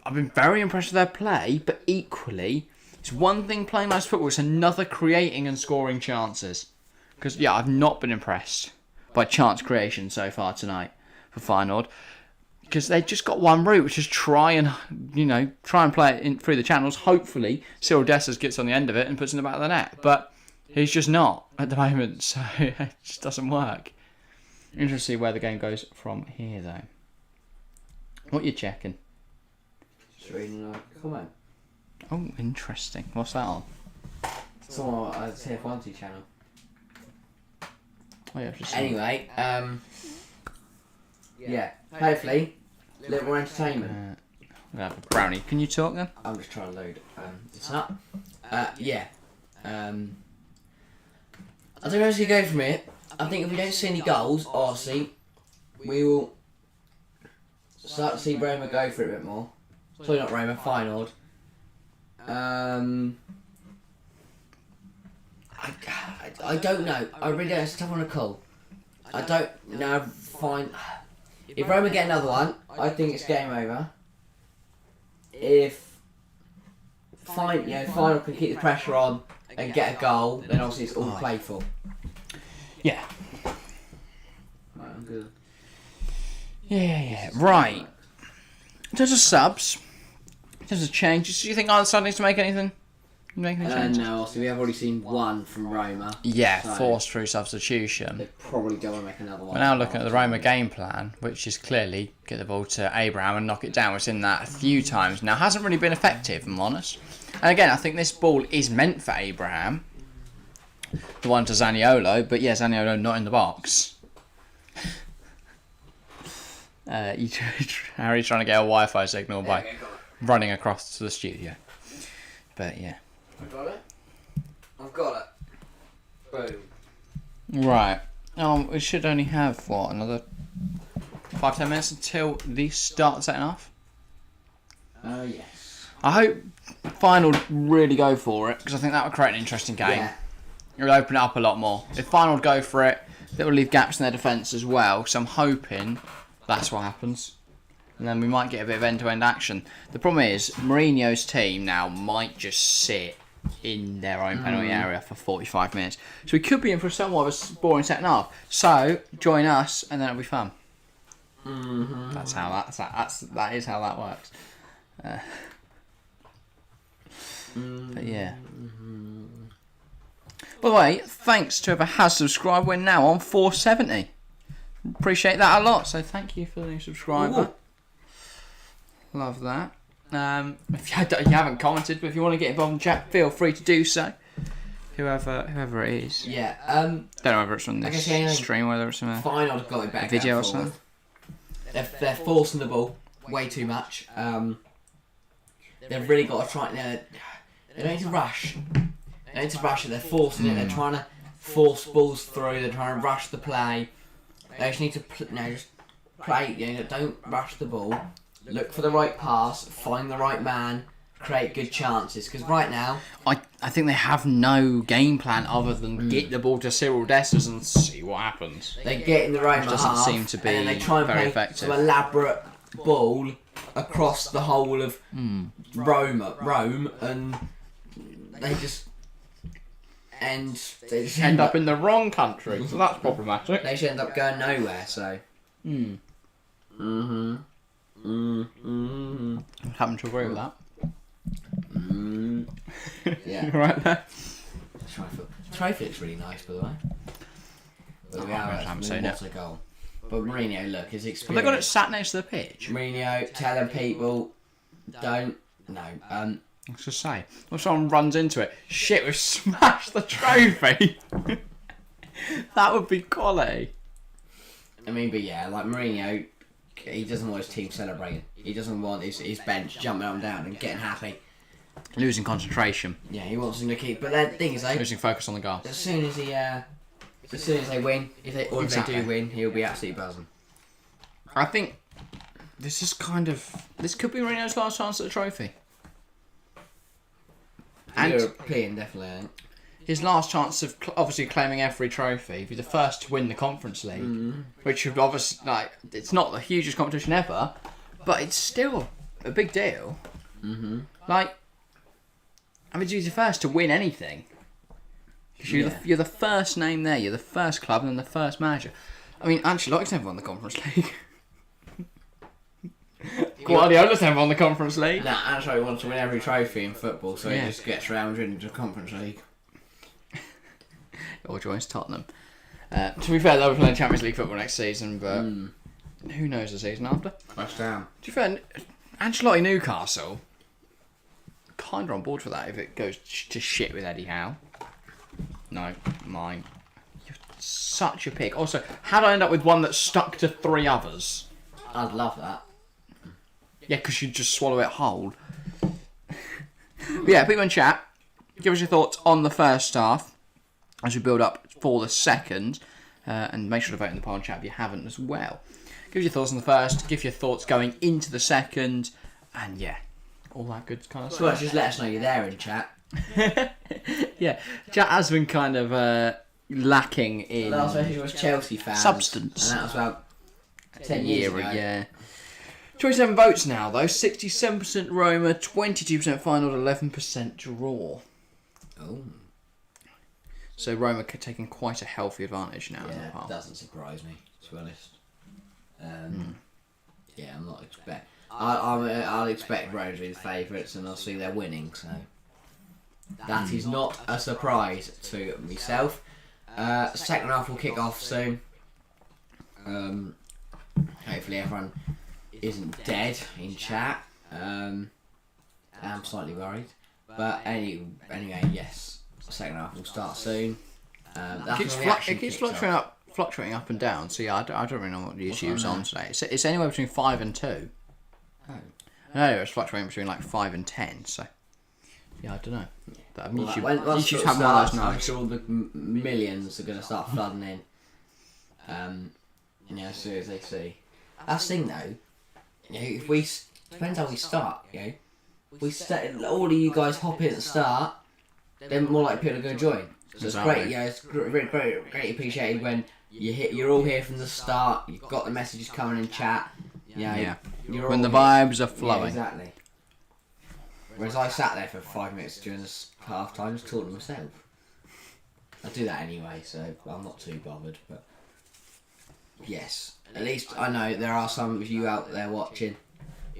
I've been very impressed with their play, but equally, it's one thing playing nice football, it's another creating and scoring chances. Because, yeah, I've not been impressed by chance creation so far tonight for Feyenoord. Because they've just got one route, which is try and play it in through the channels. Hopefully, Cyril Dessers gets on the end of it and puts it in the back of the net. But he's just not at the moment, so it just doesn't work. Interesting to see where the game goes from here, though. What you checking? Just reading a comment. Oh, interesting. What's that on? It's on a TF1 channel. Oh, yeah, just anyway, yeah, hopefully, a little more entertainment. We'll have a brownie. Can you talk then? I'm just trying to load this up. Yeah. I don't know where to go from here. I think if we don't see any goals, obviously, we will start to see Roma go for it a bit more. Sorry, not Roma, Feyenoord. I don't know. I really don't. It's a tough one to call. I don't know. Fine. If Roma get another one, I think it's game over. If Feyenoord can keep the pressure on and get a goal, then obviously it's all playful. Yeah. Right, I'm good. Yeah. Right. In terms of subs, In terms of changes, do you think either side needs to make anything? Make any changes? No, so we have already seen one from Roma. Yeah, so forced through substitution. They probably don't want to make another one. We're now looking at the Roma game plan, which is clearly get the ball to Abraham and knock it down. We've seen that a few times now. Hasn't really been effective, if I'm honest. And again, I think this ball is meant for Abraham. The one to Zaniolo, but yeah, Zaniolo not in the box. Harry's trying to get a Wi-Fi signal by running across to the studio. But yeah. I've got it. I've got it. Boom. Right. We should only have, what, another 5-10 minutes until the start setting off? Yes. I hope Feyenoord really go for it, because I think that would create an interesting game. Yeah. It would open it up a lot more. If Feyenoord go for it, that will leave gaps in their defence as well, so I'm hoping that's what happens. And then we might get a bit of end-to-end action. The problem is, Mourinho's team now might just sit in their own penalty area for 45 minutes. So we could be in for somewhat of a boring second half. So, join us, and then it'll be fun. Mm-hmm. That is how that works. But yeah. By the way, thanks to whoever has subscribed. We're now on 470. Appreciate that a lot. So thank you for the new subscriber. Ooh. Love that. If you haven't commented, but if you want to get involved in chat, feel free to do so. Whoever it is. Yeah. Don't know whether it's on this stream, whether it's on a Feyenoord got it back. video or something. They're forcing the ball way too much. They've really got to try. They don't need to rush. They need to rush it. They're forcing it. They're trying to force balls through. They're trying to rush the play. They just need to just play. Don't rush the ball. Look for the right pass. Find the right man. Create good chances. Because right now, I think they have no game plan other than get the ball to Cyril Dessers and see what happens. they get in the Roma Which doesn't half, seem to be and then they try and very play effective. some elaborate ball across the whole of Rome, and they just End up in the wrong country, so that's problematic. They should end up going nowhere. So. I'm having to agree with that. Yeah. Right there. Trophy looks really nice, by the way. But we haven't seen it. A goal. But Mourinho, look, his experience. Have they got it sat next to the pitch? Mourinho telling people, don't. No. I was just say, if someone runs into it, shit, we've smashed the trophy. That would be quality. I mean, but yeah, like Mourinho, he doesn't want his team celebrating. He doesn't want his bench jumping up and down and getting happy. Losing concentration. Yeah, he wants them to keep. But the thing is, though, losing focus on the goal. As soon as they win, if they do win, he'll be absolutely buzzing. I think this could be Mourinho's last chance at the trophy. And European, definitely. I think. His last chance of obviously claiming every trophy, be the first to win the Conference League, which would obviously it's not the hugest competition ever, but it's still a big deal. You're the first to win anything. Because you're the first name there, you're the first club and then the first manager. I mean, Ancelotti's never won the Conference League. Guardiola's never won the Conference League. Nah, Ancelotti wants to win every trophy in football, so he just gets Real Madrid into the Conference League. Or joins Tottenham. To be fair, they'll be playing Champions League football next season, but who knows the season after? West Ham. To be fair, Ancelotti Newcastle, kind of on board for that if it goes to shit with Eddie Howe. No, mine. You're such a pig. Also, how did I end up with one that stuck to 3 others? I'd love that. Yeah, because you just swallow it whole. But yeah, people in chat, give us your thoughts on the first half as we build up for the second. And make sure to vote in the poll chat if you haven't as well. Give us your thoughts on the first, give your thoughts going into the second, and yeah, all that good kind of stuff. Well, just let us know you're there in chat. Yeah, chat has been kind of lacking in Last message was Chelsea fans. substance. And that was about 10 years ago. Yeah. 27 votes now though, 67% Roma, 22% Feyenoord, 11% draw. Oh. So Roma taking quite a healthy advantage now. Yeah, it doesn't surprise me, to be honest. Yeah, I'm not expecting. I'll expect Roma to be the favourites, and I'll see they're winning. So that is not a surprise to myself. Second half will kick off soon. Hopefully everyone isn't dead in chat. I'm slightly worried, but anyway, yes, second half will start soon. It keeps fluctuating up and down. So yeah, I don't really know what the issue's on today. It's anywhere between 5 and 2. Oh. No, it's fluctuating between like 5 and 10. So yeah, I don't know. But, YouTube's have one of those I'm nights. sure the millions are going to start flooding in. As soon as they see. That's the thing though. If we depends how we start. If we all of you guys hop in at the start, then more likely people are going to join. So it's great. Yeah, it's great appreciated when you're all here from the start. You've got the messages coming in chat. When the vibes are flowing. Yeah, exactly. Whereas I sat there for 5 minutes during this half time just talking to myself. I do that anyway, so I'm not too bothered. But yes, at least I know there are some of you out there watching.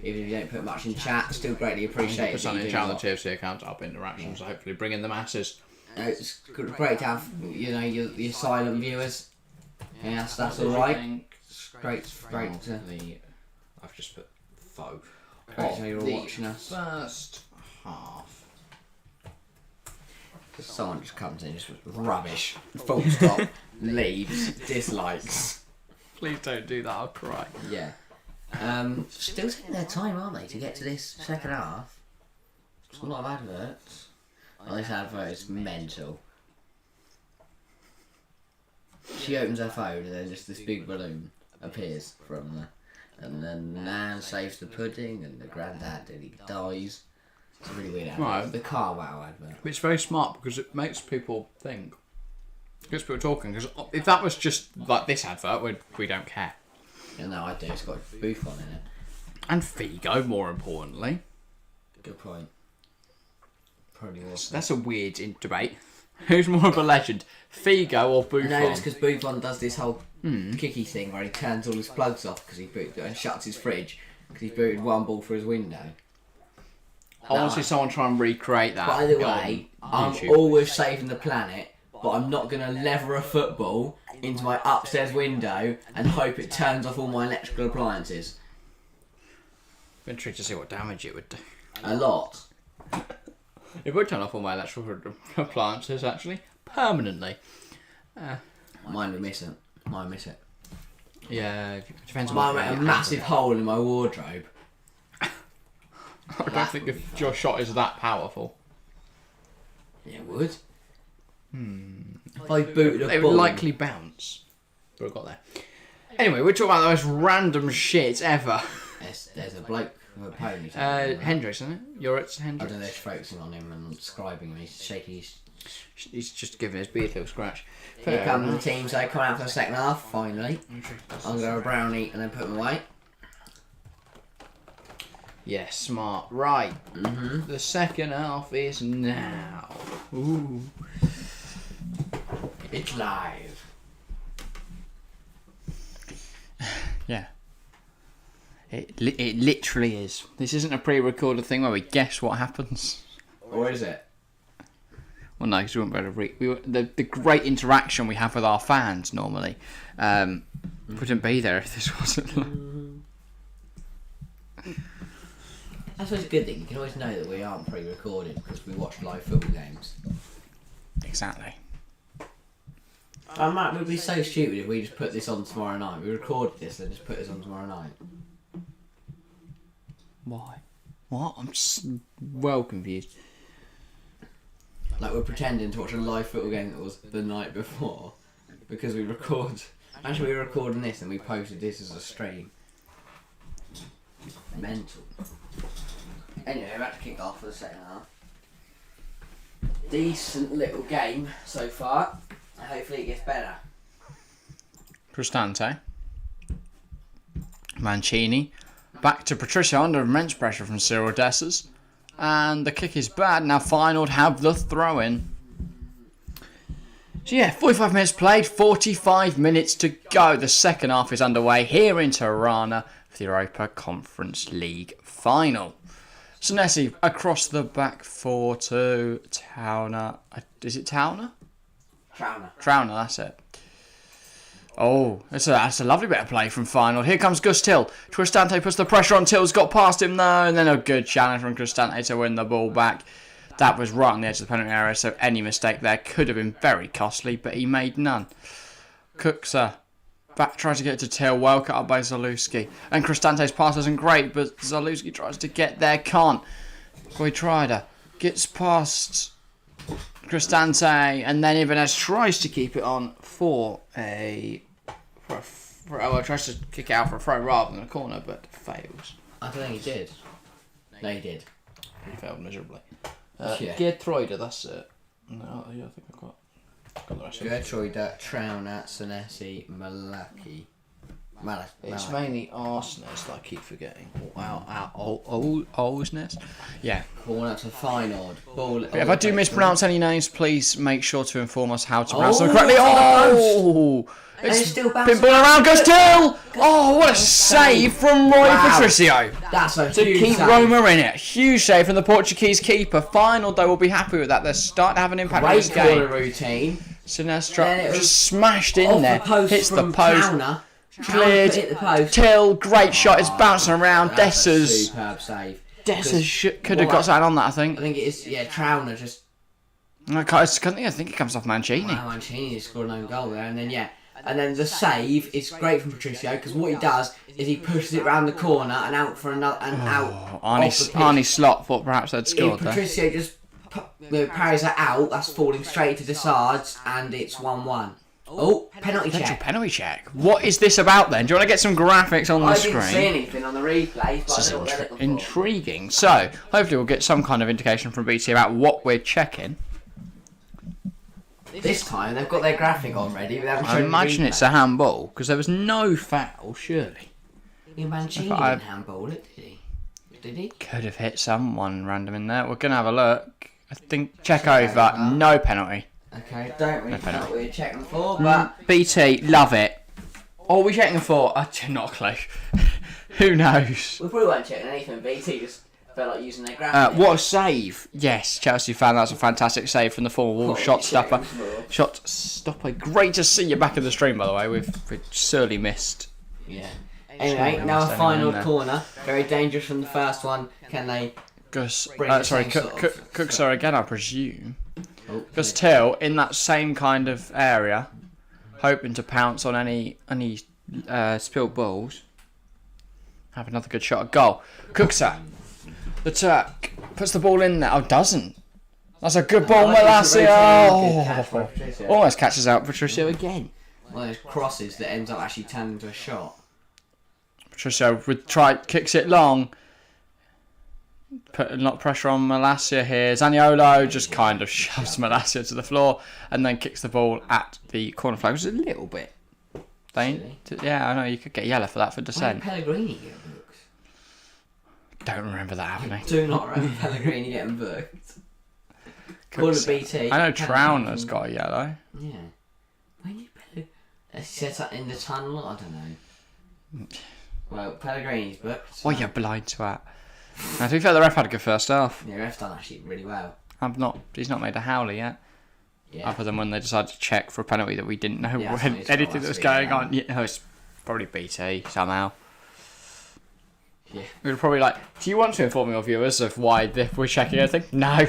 Even if you don't put much in chat, still greatly appreciated. Put something in chat on the TFC account up interactions, hopefully bringing the masses. It's great to have your silent viewers. Yeah, that's all right. Great to. I've just put faux. Great to know you're all watching us. First half. Someone just comes in, just rubbish, full stop, leaves, dislikes. Please don't do that. I'll cry. Yeah. Still taking their time, aren't they, to get to this second half? It's a lot of adverts. Oh, this advert is mental. She opens her phone and then just this big balloon appears from there. And then Nan saves the pudding and the granddad he dies. It's a really weird advert. Right. The car wow advert. It's very smart because it makes people think. It gets people talking. Because if that was just like this advert, we don't care. Yeah, no, I do. It's got Buffon in it. And Figo, more importantly. Good point. Probably was. That's a weird debate. Who's more of a legend, Figo or Buffon? No, it's because Buffon does this whole kicky thing where he turns all his plugs off because and shuts his fridge because he booted one ball through his window. I want to see someone try and recreate that. By the way, I'm always saving the planet, but I'm not going to lever a football into my upstairs window and hope it turns off all my electrical appliances. I'm intrigued to see what damage it would do. A lot. It would turn off all my electrical appliances, actually, permanently. Mine would miss it. Mine miss it. Yeah, it depends on Mine make a massive hole in my wardrobe. I don't think if your shot is that powerful. Yeah, it would. If I booted a They ball... would likely bounce. But I got there. Anyway, we're talking about the most random shit ever. There's a bloke with a pony. Hendricks, isn't it? You're at I Hendricks. don't know if he's focusing on him and describing him. He's shaking his... He's just giving his beard a little scratch. Here come the teams, so coming out for the second half, finally. I'm going to have a brownie and then put them away. Yeah, smart. Right. The second half is now. Ooh. It's live. Yeah. It literally is. This isn't a pre-recorded thing where we guess what happens. Or is it? Well, no, because we wouldn't be able to the great interaction we have with our fans normally wouldn't be there if this wasn't. That's always a good thing. You can always know that we aren't pre-recorded because we watch live football games. Exactly. Matt, it would be so stupid if we just put this on tomorrow night. We recorded this and just put this on tomorrow night. Why? What? I'm well confused. Like we're pretending to watch a live football game that was the night before because we record. Actually, we were recording this and we posted this as a stream. Mental. Anyway, we're about to kick off for the second half. Decent little game so far. Hopefully it gets better. Cristante. Mancini. Back to Patricia under immense pressure from Cyril Dessers. And the kick is bad. Now Feyenoord have the throw-in. So yeah, 45 minutes played, 45 minutes to go. The second half is underway here in Tirana for the Europa Conference League final. Senesi across the back four to Towner. Is it Towner? Trauner, that's it. Oh, that's a lovely bit of play from Feyenoord. Here comes Gus Till. Cristante puts the pressure on. Till's got past him though, and then a good challenge from Cristante to win the ball back. That was right on the edge of the penalty area, so any mistake there could have been very costly, but he made none. Kuksa back tries to get to Till, well cut up by Zalewski. And Cristante's pass isn't great, but Zalewski tries to get there, can't. Goitrider gets past Cristante, and then Ibanez tries to keep it on tries to kick it out for a throw rather than a corner, but fails. I don't think he did. No, he did. He failed miserably. Yeah. Geertruida, that's it. No, yeah, I think I've got the rest of it. Geertruida, Trauner, Senesi, Malaki. It's mainly Arsenals that I keep forgetting. Olsness? Yeah. Corner to Feyenoord. Ball. If I do mispronounce any names, please make sure to inform us how to pronounce them Oh, correctly. it's on the Oh! it's still Been bouncing balling around, goes Till! Oh, what a save from Roy Patricio That's a to huge keep save. Roma in it. Huge save from the Portuguese keeper. Feyenoord, though, will be happy with that. They're starting to have an impact on this Great corner game. routine. Sinestra was just smashed in Off there. the post Hits the from post. Trauner. Cleared. Hit the post. Till, great shot. It's bouncing around. That's a Dessers. superb save. Could have got something on that, I I think. think it is. Yeah, Trauner just. I think it comes off Mancini. Wow, Mancini scored an own goal there, and then and then the save is great from Patricio because what he does is he pushes it round the corner and out for another out. Arnie Slot thought perhaps they'd scored If there. Patricio just parries that out, that's falling straight to the sides, and it's 1-1. Oh, penalty Potential check. penalty check. What is this about then? Do you want to get some graphics on the I screen? didn't see anything on the replay, but This I don't know what is they're intriguing. So, hopefully we'll get some kind of indication from BT about what we're checking. This time they've got their graphic on ready. They haven't I shown the imagine replay. it's a handball, because there was no foul, surely. Mancini If I- didn't handball it, did he? Did he? Could have hit someone random in there. We're going to have a look. I think, check over, no penalty. Okay, don't really know penalty. what we're checking for, but BT, love it. Oh, we're checking for? Not a clue. Who knows? we probably weren't checking anything. BT just felt like using their graphic. What a save! Yes, Chelsea fan, that's a fantastic save from the former Wolves shot stopper. Shot stopper. Great to see you back in the stream, by the way. We've sorely missed. Yeah. Anyway, now a final corner. Very dangerous from the first one. Can they? Gus, Bring the sorry, same sort of- Cooks are again, I presume. Oh, Gus Till in that same kind of area, hoping to pounce on any spilled balls. Have another good shot at goal. Cooksa, the Turk, puts the ball in there. Oh, doesn't. That's a good ball, Malacia. Oh, almost catches out Patricio again. one of those crosses that ends up actually turning into a shot. Patricio kicks it long. Put a lot of pressure on Malacia here. Zaniolo just kind of shoves Malacia to the floor and then kicks the ball at the corner flag, which is a little bit. Yeah, I know, you could get yellow for that for Why did dissent. Pellegrini get booked? Don't remember that happening. Do not remember Pellegrini getting booked. Call it BT. I know Trauner's got a yellow. Yeah. When did Pellegrini... set up in the tunnel? I don't know. Well, Pellegrini's booked. Well, you're blind to that. Now, to be fair, the ref had a good first half. Yeah, ref's done actually really well. He's not made a howler yet. Yeah. Other than when they decided to check for a penalty that we didn't know Yeah, that's what it's anything got that was last going week, on. Yeah, no, it's probably BT somehow. Yeah. We were probably like, do you want to inform your viewers of why we're checking anything? No,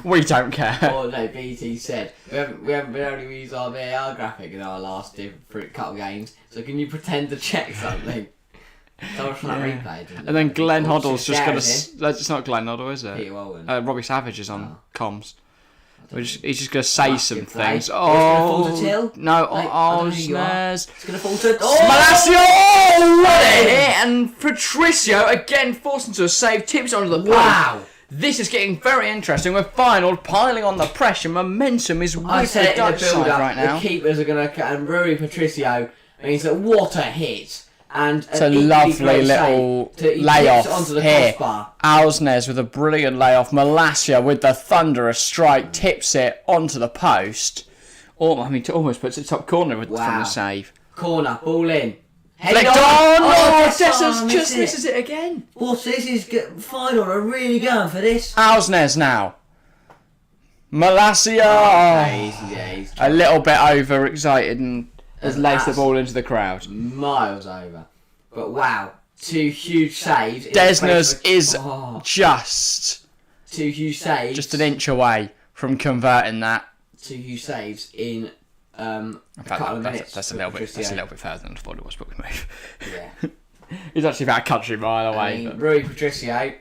we don't care. Oh no, BT said we haven't been able to use our VAR graphic in our last couple games. So can you pretend to check something? Someone from that replay. Didn't And then it? Glenn Oh, Hoddle's just Darren gonna. It's not Glenn Hoddle, is it? Peter Walden. Robbie Savage is on comms. He's just gonna say That's some good play. things. Oh, it's gonna fall to Till? No, I don't know who you are. Snares. It's gonna fall to. Malacia! Oh, what a hit! And Patricio again forced into a save, tips onto the post. Wow! This is getting very interesting. With Feyenoord piling on the pressure, momentum is I with said the it in the Dutch side build-up. right now. The keepers are gonna and Rui Patricio. And he's like, what a hit! And It's a lovely little layoff onto the here. crossbar. Alsnes with a brilliant layoff. Malacia with the thunderous strike tips it onto the post. Almost puts it top corner from the save. Corner, ball in. Headed on! Oh, Dessers just misses it again. Well, this is Feyenoord are really going for this. Ausnes now. Malacia! A little bit overexcited and has laced the ball into the crowd. Miles over. But wow, 2 huge saves. Desnes is just... 2 huge saves. Just an inch away from converting that. 2 huge saves in a couple of minutes. That's a little bit further than I thought it was, but we move. Yeah. He's actually about a country mile away. I mean, Rui Patricio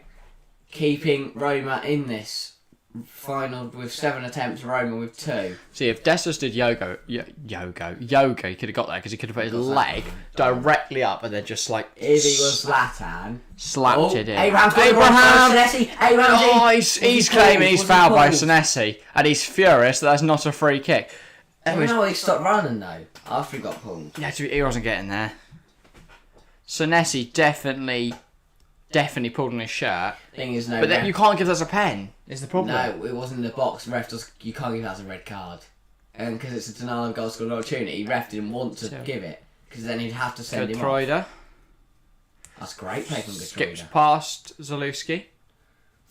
keeping Roma in this final with 7 attempts, Roma with 2. See, if Dessus did yoga, he could have got there because he could have put his leg directly up and then just like... If he was Zlatan... Slapped it in. Abraham! He's claiming he's fouled by Senesi and he's furious that that's not a free kick. He stopped running though, after he got pulled. Yeah, he wasn't getting there. Senesi definitely pulled on his shirt. Thing is, but then you can't give us a pen, is the problem. No, it wasn't in the box. You can't give us a red card. And because it's a denial of goal scoring opportunity, ref didn't want to give it. Because then he'd have to send him off. That's great play from Gertruida. Skips past Zalewski.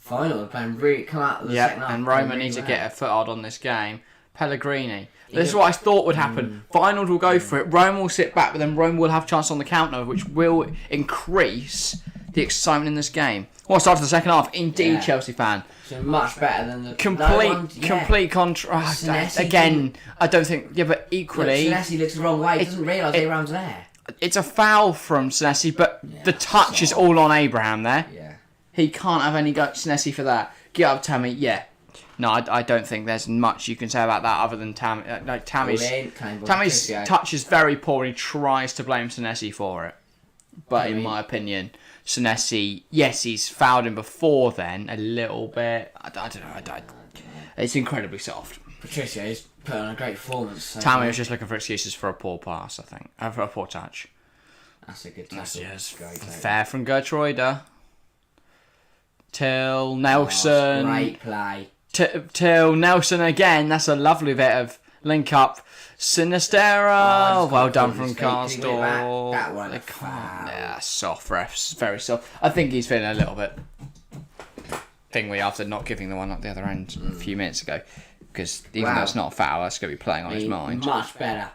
Feyenoord playing really come out of the second half. And Roma need to get a foothold on this game. Pellegrini. This is what I thought would happen. Feyenoord will go for it. Roma will sit back, but then Roma will have a chance on the counter, which will increase the excitement in this game. Well, start to the second half. Indeed, Chelsea fan. So much better than the... Complete contrast. Again, I don't think... Yeah, but equally... Senesi looks the wrong way. He doesn't realise Abraham's there. It's a foul from Senesi, but the touch is all on Abraham there. Yeah. He can't have any Senesi for that. Get up, Tammy. Yeah. No, I don't think there's much you can say about that other than Tammy's touch is very poor and he tries to blame Senesi for it. But in my opinion, Senesi, yes, he's fouled him before then a little bit. I don't know. It's incredibly soft. Patricio's put on a great performance. So Tammy was just looking for excuses for a poor pass, I think. For a poor touch. That's a good touch. Yes, fair from Gertruida. Till Nelson. Great play. Till Nelson again. That's a lovely bit of link up. Sinistera. Well done from Karsdorp. That one. Yeah, soft refs. Very soft. I think he's feeling a little bit thingy after not giving the one at the other end a few minutes ago. Because even though it's not a foul, that's going to be playing on his mind. Much better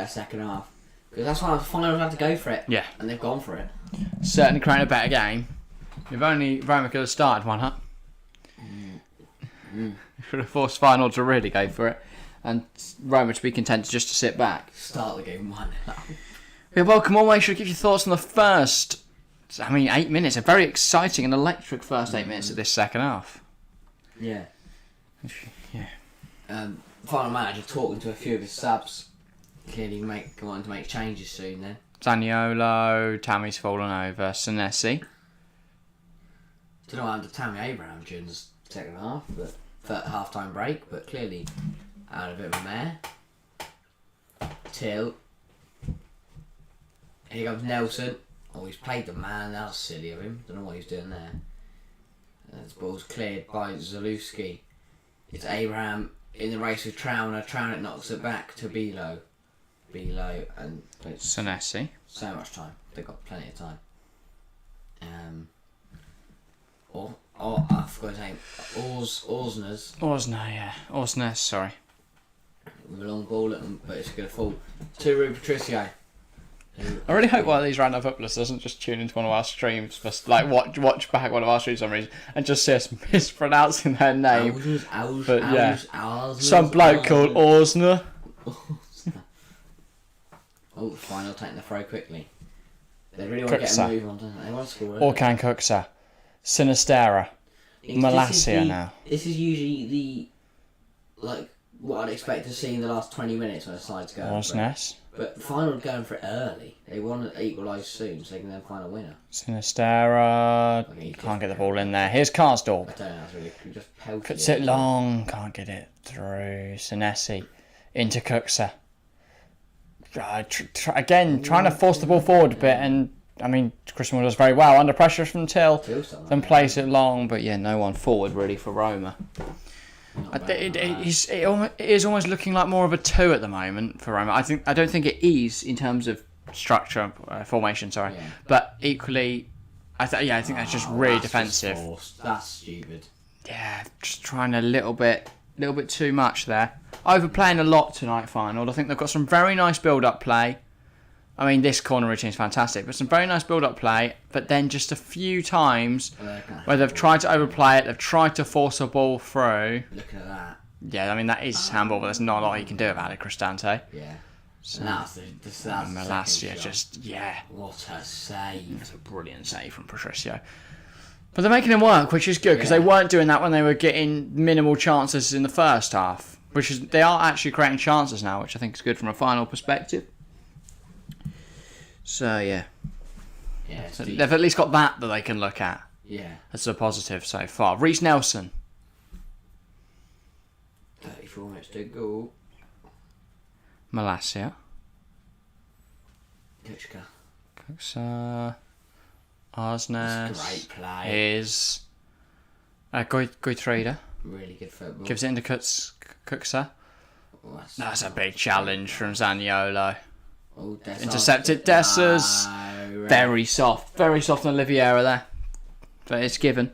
second half. Because that's why Feyenoord had to go for it. Yeah. And they've gone for it. Certainly creating a better game. If only Roma could have started one up. Should have forced Feyenoord to really go for it. And Roma to be content just to sit back. Start the game 1-0. Yeah, welcome on. Make sure to give your thoughts on the first, 8 minutes. A very exciting and electric first 8 minutes of this second half. Yeah. Yeah. Final manager talking to a few of his subs. Clearly wanting to make changes soon then. Zaniolo, Tammy's fallen over. Senesi. Don't know what happened to Tammy Abraham during the second half, but half-time break, but clearly out of a bit of a mare. Till. Here comes Nelson. Oh, he's played the man. That was silly of him. Don't know what he's doing there. The ball's cleared by Zalewski. It's Abraham in the race with Trauner. Trauner knocks it back to Bilo. And Senesi. So much time. They've got plenty of time. I forgot his name. Orsnes, sorry. With a long ball at them, but it's going to fall to Rui Patricio. I really hope one of these random footballers doesn't just tune into one of our streams, just like watch back one of our streams for some reason, and just see us mispronouncing their name. Some bloke called Orsner. Oh, Feyenoord taking the throw quickly. They really want to get a move on, don't they? They want to score. Orkan Kuksa. Sinistera. Malacia now. This is usually what I'd expect to see in the last 20 minutes when the side's going. Orsnes. But Feyenoord going for it early. They want to equalise soon so they can then find a winner. Sinistera. Can't get the ball in there. Here's Karsdorp. I don't know. That's really just pelted. Puts it long. Can't get it through. Senesi. Into Kuksa. Again, trying to force the ball forward a bit, and Christian does very well under pressure from Till. Then plays it long, but no one forward really for Roma. It is almost looking like more of a 2 at the moment for Roma. I don't think it is in terms of structure, formation. Sorry, but equally, I think that's just really defensive. That's stupid. Yeah, just trying a little bit too much there. Overplaying a lot tonight, Feyenoord. I think they've got some very nice build-up play. I mean, this corner routine is fantastic, but some very nice build-up play. But then just a few times where they've tried to overplay it, they've tried to force a ball through. Look at that. Yeah, I mean, that is handball, but there's not a lot you can do about it, Cristante. Yeah. So that's Malacia just, What a save. That's a brilliant save from Patricio. But they're making him work, which is good, because they weren't doing that when they were getting minimal chances in the first half. They are actually creating chances now, which I think is good from a final perspective. So, yeah. So they've at least got that they can look at. Yeah. That's a positive so far. Reece Nelson. 34 minutes to go. Malacia. Kuchka. Arsnes. Great play. Is Goitreda. Really good football. Gives it into Kuxa. That's a big challenge from Zaniolo. Intercepted Dessers. Very soft on Oliveira there. But it's given.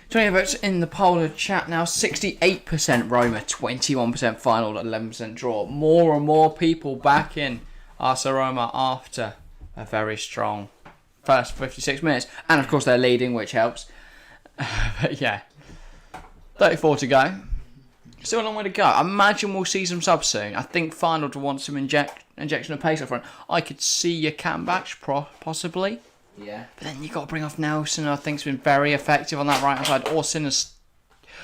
20 votes in the poll chat now. 68% Roma, 21% Feyenoord, 11% draw. More and more people back in AS Roma after a very strong first 56 minutes. And of course they're leading, which helps. But yeah. 34 to go. Still a long way to go. I imagine we'll see some subs soon. I think Feyenoord will want some injection of pace up front. I could see your Kambach possibly. Yeah. But then you've got to bring off Nelson, who I think's been very effective on that right-hand side. Or Sinistero.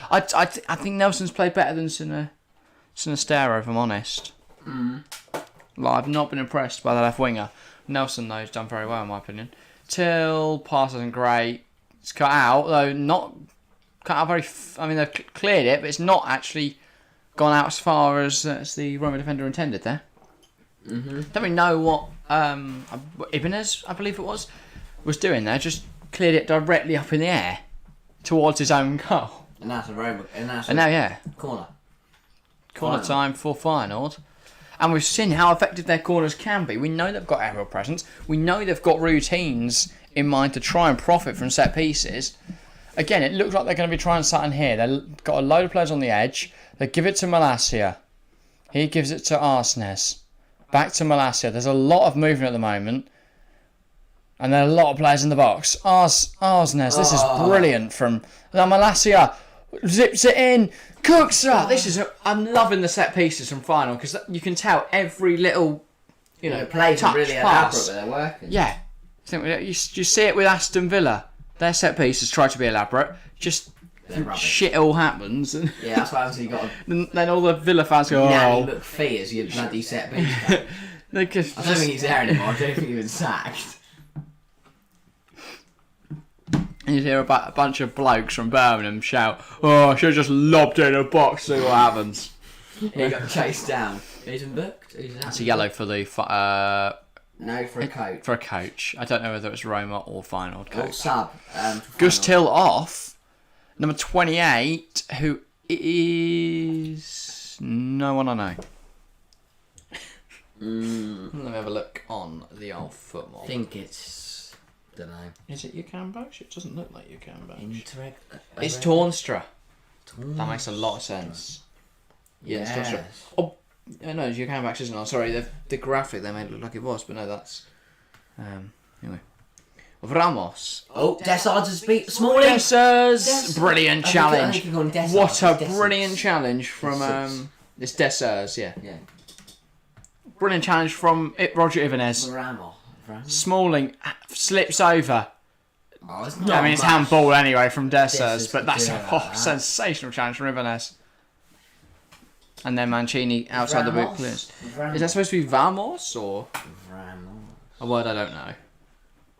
I think Nelson's played better than Sinistero, if I'm honest. I've not been impressed by the left winger. Nelson, though, has done very well, in my opinion. Till pass isn't great. It's cut out, though not cut out very... I mean, they've cleared it, but it's not actually gone out as far as the Roma defender intended there. Don't really know what Ibanez, I believe it was doing there. Just cleared it directly up in the air towards his own goal. And that's a Roma. And now, corner time for Feyenoord. And we've seen how effective their corners can be. We know they've got aerial presence. We know they've got routines in mind to try and profit from set pieces. Again, it looks like they're going to be trying something here. They've got a load of players on the edge. They give it to Malacia. He gives it to Arsnes. Back to Malacia. There's a lot of movement at the moment. And there are a lot of players in the box. Arsnes, this is brilliant from... Now Malacia zips it in. Kuxa! I'm loving the set pieces from Feyenoord because you can tell every little, plays touch, really pass. elaborate, but they're working. Yeah. You see it with Aston Villa. Their set pieces try to be elaborate. Just shit all happens. And yeah, that's why you got then all the Villa fans go, Nanny McPhee as your bloody set piece. I don't think he's there anymore. I don't think he was sacked. And you hear about a bunch of blokes from Birmingham shout, I should have just lobbed it in a box, see what happens. He got chased down. He's been booked. That's a yellow for the... no, for a coach. For a coach. I don't know whether it's Roma or Feyenoord coach. Or sub. Gus Till off. Number 28, who is... no one I know. Let me have a look on the old football. I think it's... don't know. Is it your Kambach? It doesn't look like your Kambach. It's Toornstra. That makes a lot of sense. Yeah, it's Toornstra. Oh, no, it's your Kambach, isn't it? Sorry, the graphic they made it look like it was, but no, that's... anyway. Ramos. Oh, Dessers has beat Smalling. Dessers! Brilliant challenge. What a Dessers. brilliant challenge from... it's Dessers, yeah. Yeah. Brilliant challenge from Roger Ibanez. Ramos. Smalling slips over. Oh, it's not it's handball anyway from Dessers, but that's a sensational challenge from Ibanez. And then Mancini outside the boot clears. Is that supposed to be Vamos or Ramos? A word I don't know.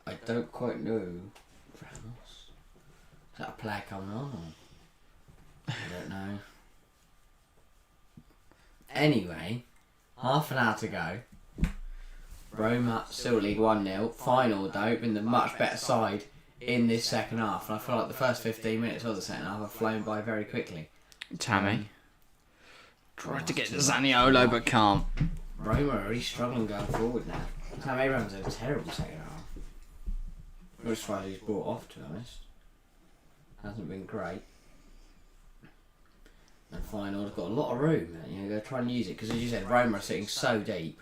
I don't quite know. Ramos. Is that a player coming on? I don't know. Anyway, half an hour to go. Roma still lead 1-0. Feyenoord though been the much better side in this second half, and I feel like the first 15 minutes of the second half have flown by very quickly. Tammy. Tried to get to Zaniolo, but can't. Roma are really struggling going forward now. Tammy Abraham's had a terrible second half. As far as he's brought off, to be honest. Hasn't been great. And Feyenoord's got a lot of room. They're trying to use it because, as you said, Roma are sitting so deep.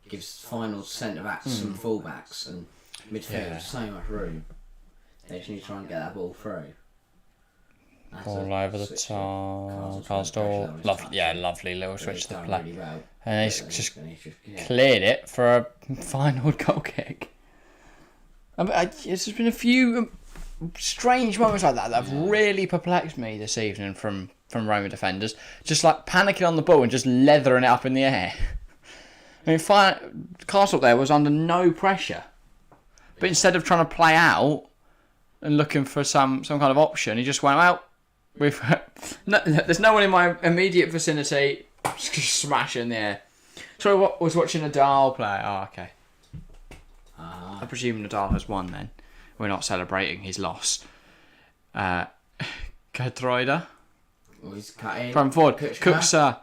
Gives Feyenoord's centre backs and full backs and midfield so much room. They just need to try and get that ball through. All over the top. Carsdorp. Lovely little switch to play. Really well, and he's just cleared it for a Feyenoord goal kick. There's been a few strange moments like that have really perplexed me this evening from Roma defenders. Just like panicking on the ball and just leathering it up in the air. I mean, Carsdorp there was under no pressure. But instead of trying to play out and looking for some kind of option, he just went out. There's no one in my immediate vicinity. Smash in the air. So I was watching Nadal play. Oh, okay. I presume Nadal has won then. We're not celebrating his loss. Gertruida. He's cut in. From forward. Kuxa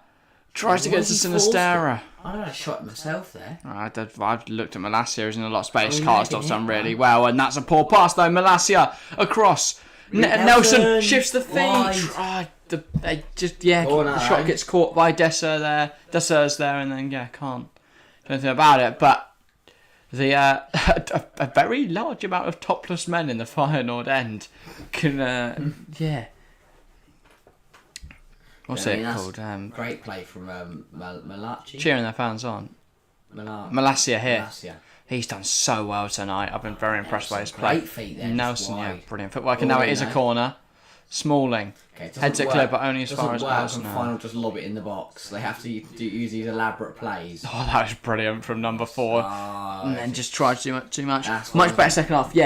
tries to get to Sinistera. I don't know, I shot myself there. I've looked at Malacia, who's in a lot of space. Carsdorp's done really well, and that's a poor pass though. Malacia across. Nelson shifts the feet. The shot gets caught by Dessers there, and then can't do anything about it. But a very large amount of topless men in the Feyenoord end can What's it called? Great play from Malachi. Cheering their fans on. Malacia here. He's done so well tonight. I've been very impressed by his play. Great feet there. Nelson, brilliant footwork. And now it is a corner. Smalling. Heads it clear, but only as far as Arsenal. Final just lob it in the box. They have to use these elaborate plays. Oh, that was brilliant from number 4. And then just tried to do too much. Much better second half,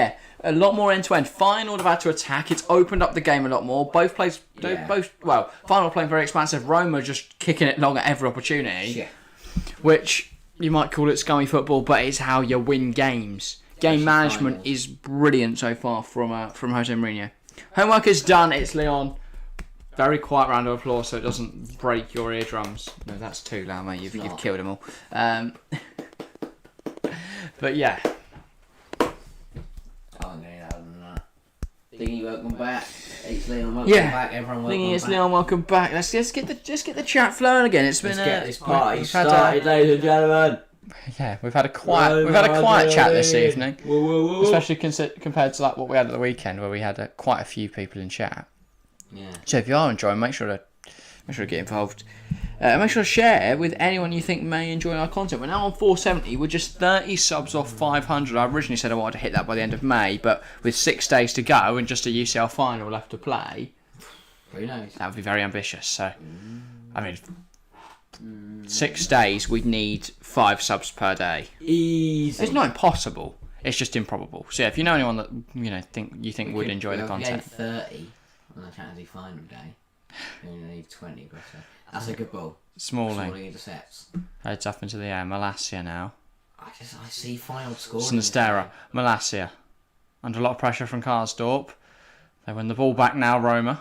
a lot more end to end. Feyenoord have had to attack. It's opened up the game a lot more. Feyenoord playing very expansive. Roma just kicking it long at every opportunity. Which you might call it scummy football, but it's how you win games. Game management is brilliant so far from Jose Mourinho. Homework is done. It's Leon. Very quiet round of applause so it doesn't break your eardrums. No, that's too loud, mate. You've killed them all. But yeah. Thingy, welcome back. It's Leon, welcome back. Everyone, welcome back. It's Leon, welcome back. Let's get the chat flowing again. It's been get this party started, ladies and gentlemen. Yeah, we've had a quiet chat this evening, especially compared to like what we had at the weekend, where we had quite a few people in chat. Yeah. So if you are enjoying, make sure to get involved. Make sure to share with anyone you think may enjoy our content. We're now on 470. We're just 30 subs off 500. I originally said I wanted to hit that by the end of May, but with 6 days to go and just a UCL final left to play, who knows? That would be very ambitious. So, 6 days, we'd need 5 subs per day. Easy. It's not impossible. It's just improbable. So, if you know anyone that think would enjoy the content, 30 on the Champions final day. You only need 20, but that's a good ball. Smalling intercepts. Heads up into the air. Malacia now. I see final scoring. Sinistera. Malacia. Under a lot of pressure from Karsdorp. They win the ball back now, Roma.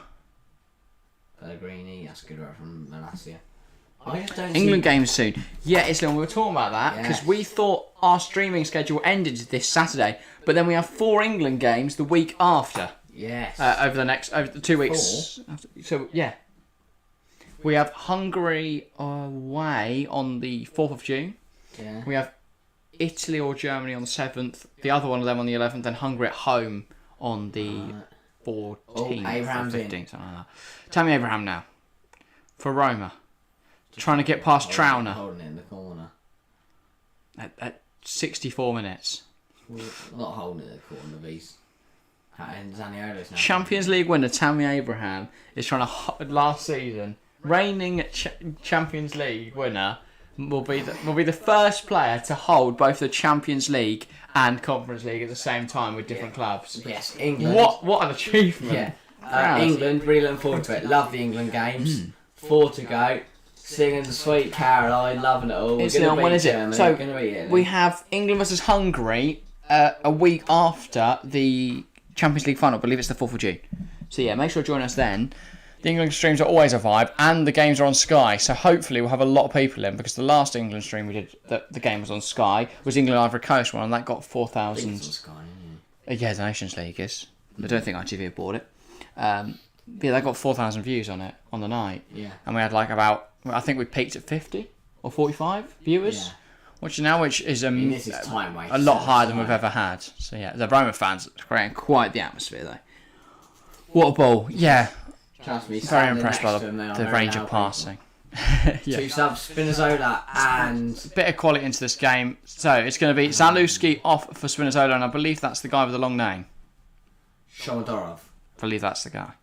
Pellegrini, that's a good work from Malacia. England games soon. Yeah, Islam, we were talking about that because we thought our streaming schedule ended this Saturday, but then we have 4 England games the week after. Yes. Over the 2 weeks. 4? So, yeah. We have Hungary away on the 4th of June. Yeah. We have Italy or Germany on the 7th. The other one of them on the 11th. And Hungary at home on the 14th. Abraham's 15th, something like that. Tammy Abraham now. For Roma. Trying to get past Trauner. Holding it in the corner. At 64 minutes. Not holding it in the corner, these. And Zaniolo's now. Champions League winner Tammy Abraham is trying to last season. Reigning Champions League winner will be the first player to hold both the Champions League and Conference League at the same time with different clubs. Yes, England. What an achievement! Yeah, England. Really looking forward to it. Love the England games. 4 to go. Singing Sweet Caroline, loving it all. When is it? So we have England versus Hungary a week after the Champions League final. I believe it's the 4th of June. So yeah, make sure to join us then. The England streams are always a vibe, and the games are on Sky, so hopefully we'll have a lot of people in, because the last England stream we did, the game was on Sky, was England Ivory Coast one, and that got 4,000. Yeah, the Nations League is. I don't think ITV bought it. Yeah, they got 4,000 views on it on the night. Yeah. And we had like about, I think we peaked at 50 or 45 viewers. Yeah. Which is this is time a lot higher than we've ever had. So yeah, the Roma fans are creating quite the atmosphere though. What a ball! Yeah, very impressed by the range of passing. Yeah. 2 subs, Spinazzola and... Bit of quality into this game. So it's going to be Zalewski off for Spinazzola, and I believe that's the guy with the long name. Shomadorov. I believe that's the guy.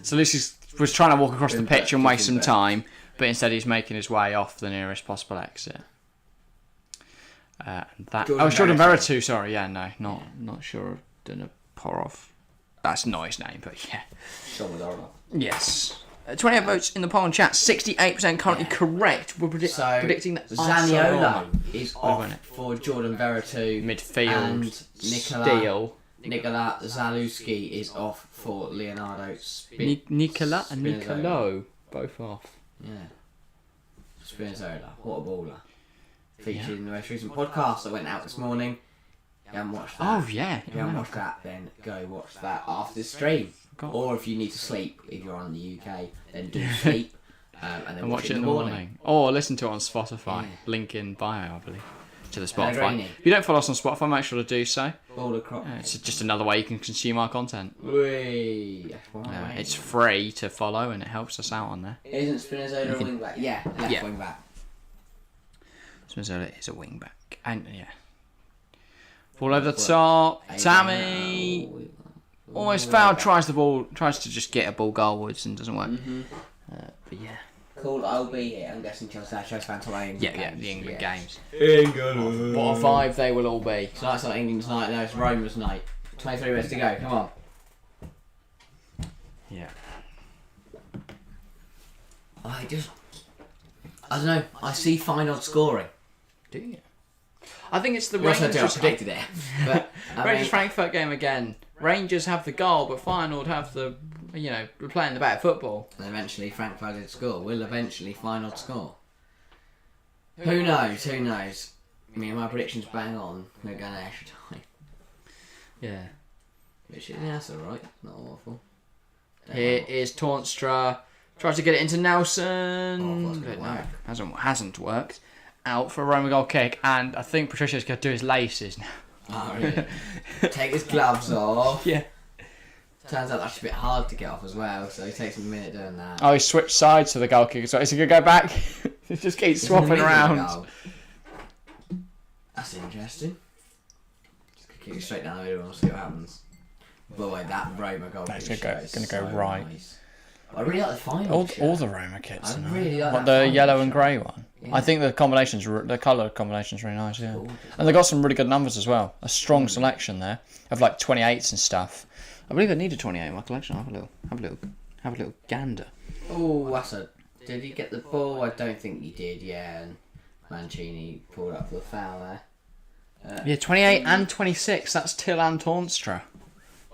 Zalewski was trying to walk across the pitch and waste some time, but instead he's making his way off the nearest possible exit. Jordan Veretout, sorry, not sure of Dinoporov. That's not his name, but yeah. Shomadorov. Yes. 28 votes in the poll and chat, 68% currently correct. We're predicting that Zaniolo is off for Jordan Veretout. Midfield. And Nikola Zalewski is off for Leonardo Nikola and Nicolo, both off. Yeah. Spinazzola, what a baller. Featured in the most recent podcast that went out this morning. If you haven't watched that. Oh, yeah. If you haven't watched that, then go watch that after the stream. Or if you need to sleep, if you're on the UK, then do sleep. And then watch it in the morning. Or listen to it on Spotify. Yeah. Link in bio, I believe, to the Spotify. If you don't follow us on Spotify, make sure to do so. It's just another way you can consume our content. It's free to follow and it helps us out on there. Isn't Spinazzola a wing back? Yeah, left wing back. Spinazzola is a wing back. And yeah. Ball over the top. Tammy almost fouled. Tries to just get a ball goalwards and doesn't work. But yeah. Cool, I'll be here. I'm guessing Chelsea fans are playing. Yeah, the England games. England. What a vibe they will all be. Tonight's not England's night, no, it's Roma's night. 23 minutes to go, come on. Yeah. I don't know, I see Feyenoord scoring. Do you? I think it's the Rangers. I predicted it. But, Rangers Frankfurt game again. Rangers have the goal, but Feyenoord have the, we're playing the better football. And eventually Frankfurt did score. Will eventually Feyenoord score? Who knows? I mean, my prediction's bang on. We're going to extra time. Yeah. Which, that's alright. Not awful. Here is Tornstra. Tries to get it into Nelson. Hasn't worked. Out for a Roma goal kick, and I think Patricia's going to do his laces now. Oh, really? Take his gloves off. Yeah. Turns out that's a bit hard to get off as well, so he takes a minute doing that. Oh, he switched sides to the goal kick, so is he going to go back? He just keeps swapping around. That's interesting. Just kick it straight down the middle and we'll see what happens. Boy, that Roma goal kick is going to go right. Nice. I really like the final. All the Roma kits. I really like the yellow and grey one. Yeah. I think the colour combination's really nice. Yeah, and they got some really good numbers as well. A strong selection there of like 28s and stuff. I believe I need a 28 in my collection. Have a little gander. Oh, did he get the ball? I don't think he did. Yeah, and Mancini pulled up for the foul there. 28 and 26. That's Till and Tornstra.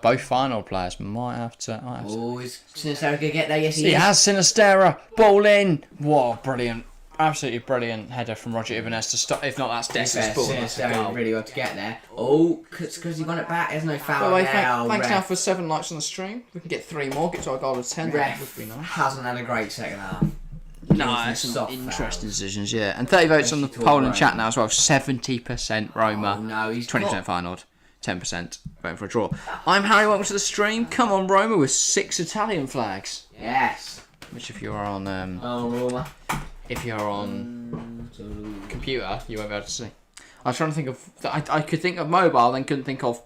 Both Feyenoord players might have to. Oh, is Sinistera going to get there? Yes, he has Sinistera. Ball in. What brilliant. Absolutely brilliant header from Roger Ibanez to stop. If not, that's Dessa's ball. Sinistera really got to get there. Oh, because he won it back. There's no foul there. Thanks now for 7 likes on the stream. We can get 3 more. Get to our goal of 10. Ref would be nice. Hasn't had a great second half. No, some interesting decisions, yeah. And 30 votes on the poll and chat now as well. 70% Roma. Oh, no, 20% Feyenoord. 10% voting for a draw. I'm Harry, welcome to the stream. Come on, Roma, with 6 Italian flags. Yes. Which if you're on Roma. If you're on computer, you won't be able to see. I was trying to think of I could think of mobile, then couldn't think of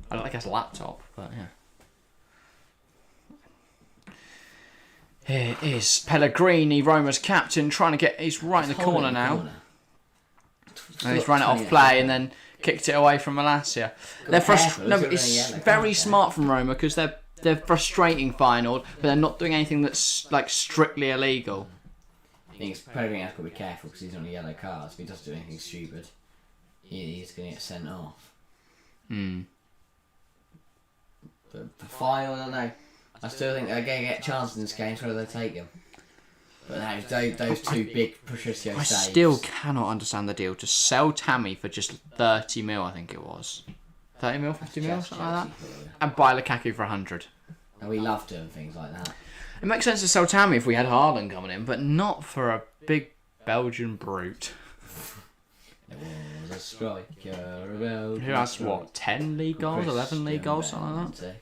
I guess laptop, but yeah. Here is Pellegrini, Roma's captain, trying to get he's right in the corner now. And he's run it off play and then kicked it away from Malacia. It's very smart from Roma because they're frustrating Feyenoord, but they're not doing anything that's like strictly illegal. I think Pellegrini has got to be careful because he's on a yellow card. If he does do anything stupid, he's going to get sent off. But for Feyenoord, I don't know. I still think they're going to get chances in this game, so they take them. But those two big Patricio I saves. still cannot understand the deal to sell Tammy for just 30 mil, I think it was. 30 mil, 50 mil, something like that. And buy Lukaku for 100. And we love doing things like that. It makes sense to sell Tammy if we had Haaland coming in, but not for a big Belgian brute. There was a striker, Who has, what, 10 league goals, 11 league goals, something like that?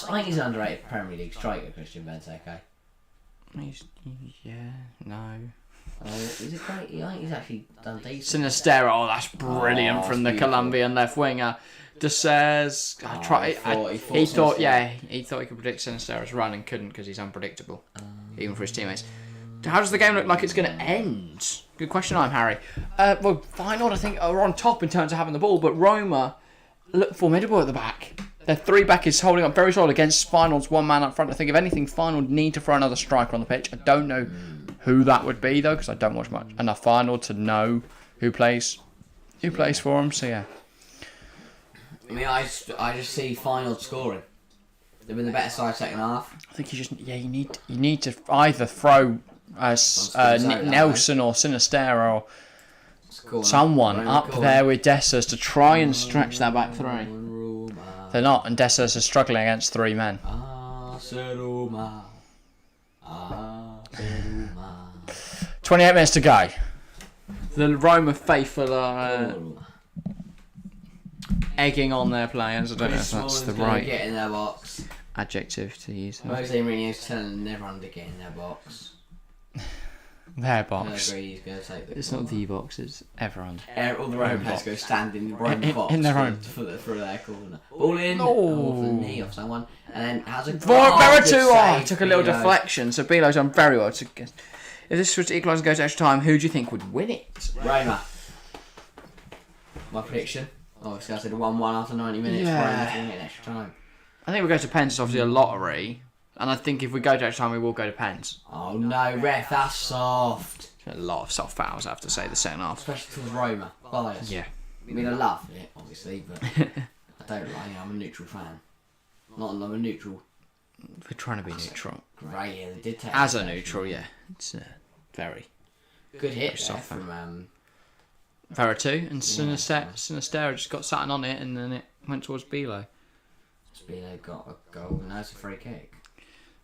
I think he's an underrated Premier League striker, Christian Benteke. Yeah, no. Oh, is it great? I think he's actually done decent. Sinistero, oh, that's brilliant from the beautiful. Colombian left winger. Desers, he thought he could predict Sinistero's run and couldn't because he's unpredictable, even for his teammates. How does the game look like it's going to end? Good question, I'm Harry. Well, Feyenoord, I think, are on top in terms of having the ball, but Roma look formidable at the back. Their three back is holding up very solid against Feyenoord's one man up front. I think if anything, Feyenoord need to throw another striker on the pitch. I don't know who that would be though, because I don't watch enough Feyenoord to know who plays for them. So yeah. I mean, I just see Feyenoord scoring. They've been the better side second half. I think you need to either throw Nelson or Sinistero or someone up there with Dessers to try and stretch that back three. They're not, and Dessers is struggling against three men. 28 minutes to go. The Roma faithful are egging on their players. I don't know if that's the right get in their box. adjective to use. Jose Mourinho's telling everyone to get in their box. Their box. He's going to take the It's not the box, it's everyone. All the Roma players go stand in the Roma box in their own. for their corner. Ball in, Oh. the knee off someone, and then has a Veratu took a little deflection, so Belo's done very well. If this was to equalise and go to extra time, who do you think would win it? Roma. My prediction. Obviously, I said 1-1 after 90 minutes. Yeah. Roma's going to get extra time. I think we'll go to pens. It's obviously a lottery, and I think if we go to extra time, we will go to pens. Oh no, ref, that's soft. A lot of soft fouls, I have to say, the second half. Especially towards Roma. Bias. Yeah. I mean, I love it, obviously, but I don't like it. I'm a neutral fan. I'm a neutral. We're trying to be neutral. Great, yeah, they did take As a neutral, yeah. It's very good hit there soft from Veratu, and Sinistero just got something on it, and then it went towards Bilo. Spino got a goal, and that's a free kick.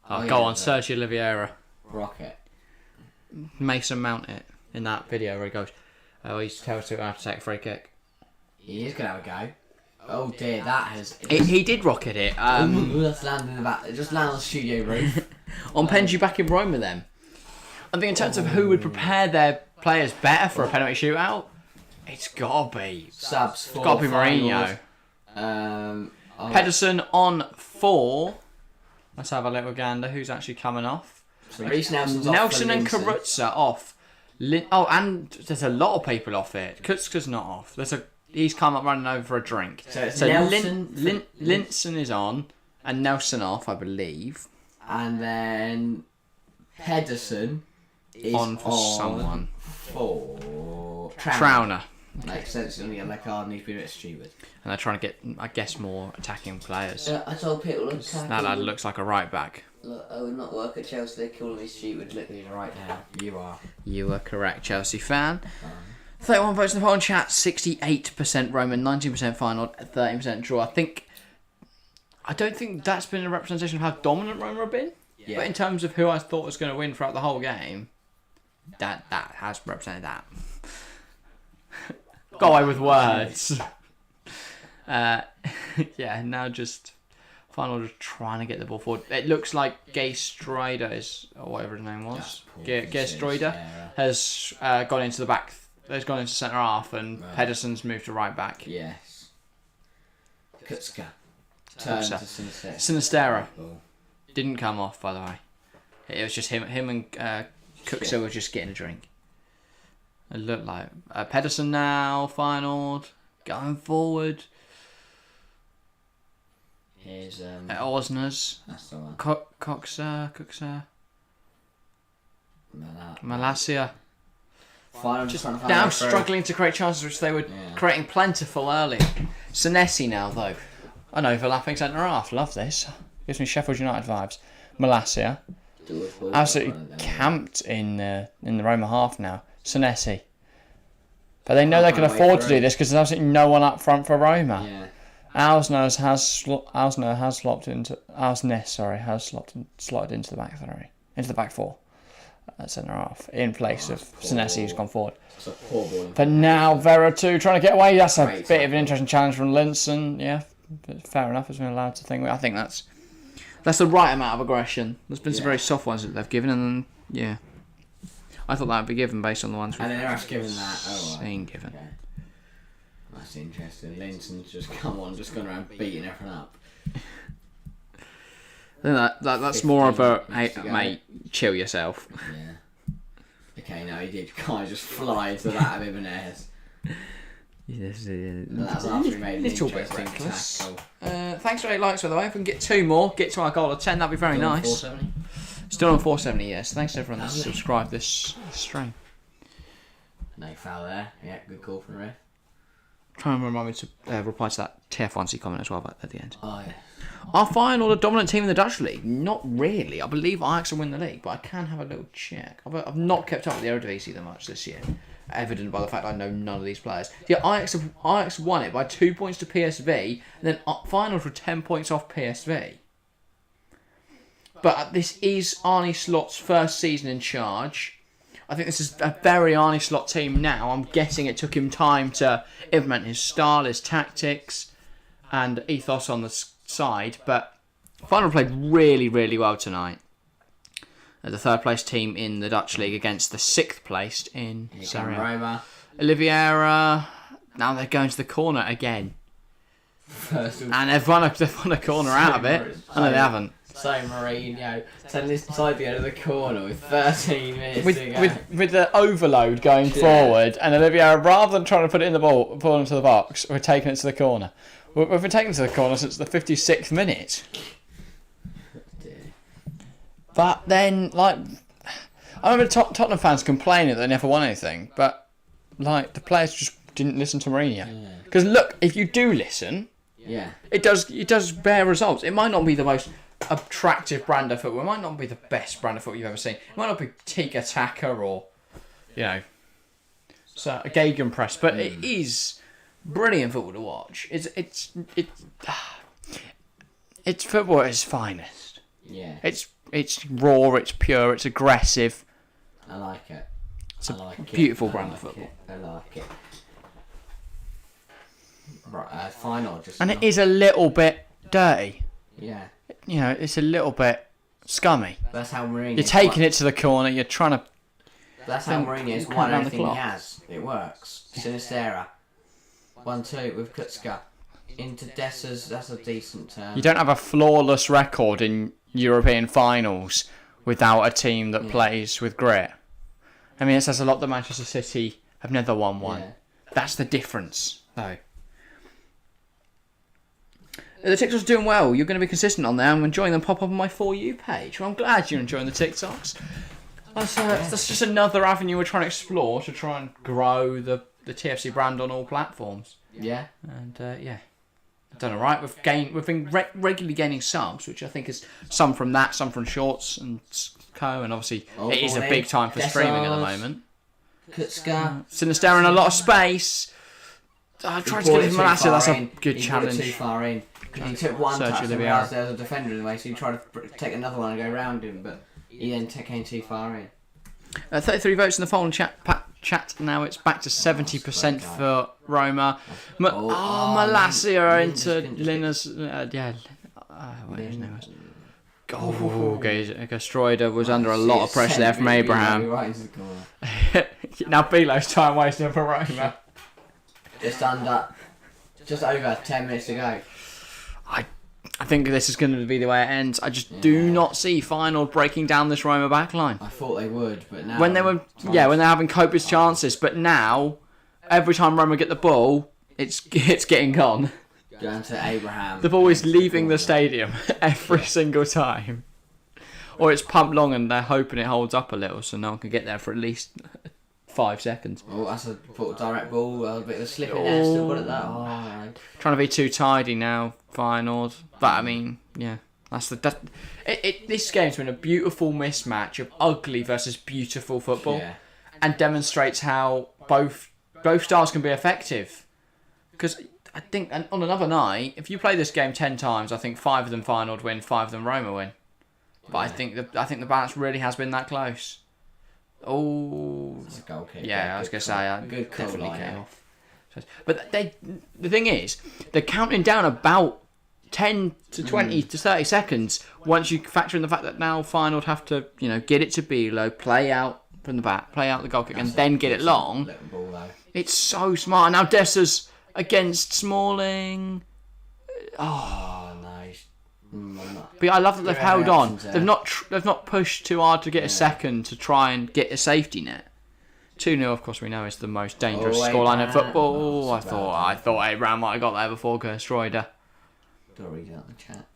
Go on, Sergio Oliveira. Rocket. Mason Mount it in that video where he goes, he tells him I have to take a free kick. He is going to have a go. Oh dear, that has... He did rocket it. That's landed in the back. It just landed on the studio roof. On pens, you back in Roma then? I think in terms of who would prepare their players better for a penalty shootout, it's got to be... Subs for... It's got to be Mourinho. Pedersen on 4. Let's have a little gander. Who's actually coming off? So Reece Nelson's off. Nelson and Karutza off. And there's a lot of people off it. Kutzka's not off. He's come up running over for a drink. So Nelson... Linson is on, and Nelson off, I believe. And then Pedersen is on for someone. For Trauner. Makes sense. Only a card needs to be a bit stupid. And they're trying to get, I guess, more attacking players. I told people that lad looks like a right back. Look, I would not work at Chelsea. They're calling me stupid. Look, he's right now. You are. You are correct, Chelsea fan. 31 votes in the poll chat. 68% Roman, 19% Feyenoord, 30% draw. I don't think that's been a representation of how dominant Roma have been. Yeah. But in terms of who I thought was going to win throughout the whole game, that has represented that. Got away with words. Yeah, now just Feyenoord are trying to get the ball forward. It looks like Gay Strider is, or whatever his name was. Gay Strider has gone into the back. Has gone into centre half, and Pedersen's moved to right back. Yes. Kutzka. Turn to Sinistero. Sinistero didn't come off, by the way. It was just him and Kutzka were just getting a drink. It looked like Pedersen now. Feyenoord going forward. Here's Osners. That's the one. Coxer. Malasia. Just now struggling to create chances which they were creating plentiful earlier. Senesi now though. An overlapping centre half. Love this. Gives me Sheffield United vibes. Malacia. Absolutely camped in the Roma half now. Senesi. But they know they can afford to do this because there's absolutely no one up front for Roma. Yeah. Alsner has slotted into the back three, into the back four, centre half in place of Senesi, who's gone forward. But now Vera too trying to get away. That's a bit of an interesting challenge from Linson. Yeah, but fair enough. Has been allowed to think. I think that's the right amount of aggression. There's been some very soft ones that they've given, and then, yeah, I thought that would be given based on the ones we've and then they're given that. Seen given. Okay. That's interesting. Linson's just gone around beating everyone up. I think that's more of a, hey, mate, chill yourself. Yeah. Okay, no, he did kind of just fly into that of Ibanez. Yes, That's after he made an little bit interesting reckless. tackle. Thanks for 8 likes, by the way. If we can get 2 more, get to our goal of 10, that'd be very nice. 470? Still on 470, yes. Thanks to everyone that's subscribed this stream. No foul there. Yeah, good call from the ref. Try and remind me to reply to that TF1C comment as well at the end. Oh, yeah. Are Feyenoord a dominant team in the Dutch league? Not really. I believe Ajax will win the league, but I can have a little check. I've not kept up with the Eredivisie that much this year, evident by the fact I know none of these players. Yeah, Ajax won it by 2 points to PSV, and then Feyenoord were 10 points off PSV. But this is Arne Slot's first season in charge. I think this is a very Arne Slot team now. I'm guessing it took him time to implement his style, his tactics, and ethos on the side. But Feyenoord played really, really well tonight. The third place team in the Dutch league against the 6th placed in Serie A. Roma. Oliveira. Now they're going to the corner again. And they've won a corner out of it. No, they haven't. So Mourinho telling his side to go to the corner with 13 minutes to go. With the overload going forward, and Olivier, rather than trying to put it in the ball into the box, we're taking it to the corner. We've been taking it to the corner since the 56th minute. But then, like, I remember Tottenham fans complaining that they never won anything, but like the players just didn't listen to Mourinho. Because look, if you do listen, it does bear results. It might not be the most attractive brand of football. It might not be the best brand of football you've ever seen. It might not be tiki-taka or, a gegenpress, but it is brilliant football to watch. It's football at its finest. Yeah. It's raw, it's pure, it's aggressive. I like it. It's a beautiful brand of football. I like it. Right, final. And it is a little bit dirty. Yeah. It's a little bit scummy. That's how Mourinho. You're taking it to the corner. You're trying to. That's how Mourinho's won everything he has. It works. Sinistera. 1-2 with Kutska. Into Dessers. That's a decent turn. You don't have a flawless record in European finals without a team that plays with grit. I mean, it says a lot that Manchester City have never won one. Yeah. That's the difference, though. The TikToks are doing well. You're going to be consistent on there. I'm enjoying them pop up on my For You page. Well, I'm glad you're enjoying the TikToks. That's just another avenue we're trying to explore to try and grow the TFC brand on all platforms. Yeah. And, I've done alright. We've been regularly gaining subs, which I think is some from that, some from Shorts and Co. And obviously, it is a big time for streaming at the moment. Kutska. Sinister in a lot of space. I tried to get him Malacia. That's a good challenge. He too far in. He took one touch and realised there was a defender in the way, so he tried to take another one and go around him, but he then came too far in. 33 votes in the phone chat now. It's back to 70% for Roma. Malacia into Linus. What his name was? Gastroida was under a lot of pressure there from Abraham. Now Belo's time wasting for Roma. Just over 10 minutes to go. I think this is going to be the way it ends. I just do not see Feyenoord breaking down this Roma backline. I thought they would, but now when they're having copious chances, but now every time Roma get the ball, it's getting gone. Going to Abraham. The ball is leaving the stadium every single time, or it's pumped long and they're hoping it holds up a little, so no one can get there for at least 5 seconds. Oh, that's a direct ball. A bit of a slip in there. Still got it there. Oh, right. Trying to be too tidy now, Feyenoord. But I mean, This game's been a beautiful mismatch of ugly versus beautiful football, and demonstrates how both styles can be effective. Because I think on another night, if you play this game 10 times, I think 5 of them Feyenoord win, 5 of them Roma win. But I think the balance really has been that close. Oh, that's a goal kick. Yeah, I was gonna say good call definitely get off. But the thing is, they're counting down about 10 to 20 to 30 seconds once you factor in the fact that now Feyenoord have to, get it to Bilo, play out from the back, play out the goal kick, and then get it long. It's so smart. And now Dessa's against Smalling. Oh, nice. But I love that they've held on. They've not pushed too hard to get a second to try and get a safety net. 2-0, of course, we know is the most dangerous scoreline in football. I thought Abraham might have got there before Gerstreiter. Do I read out the chat?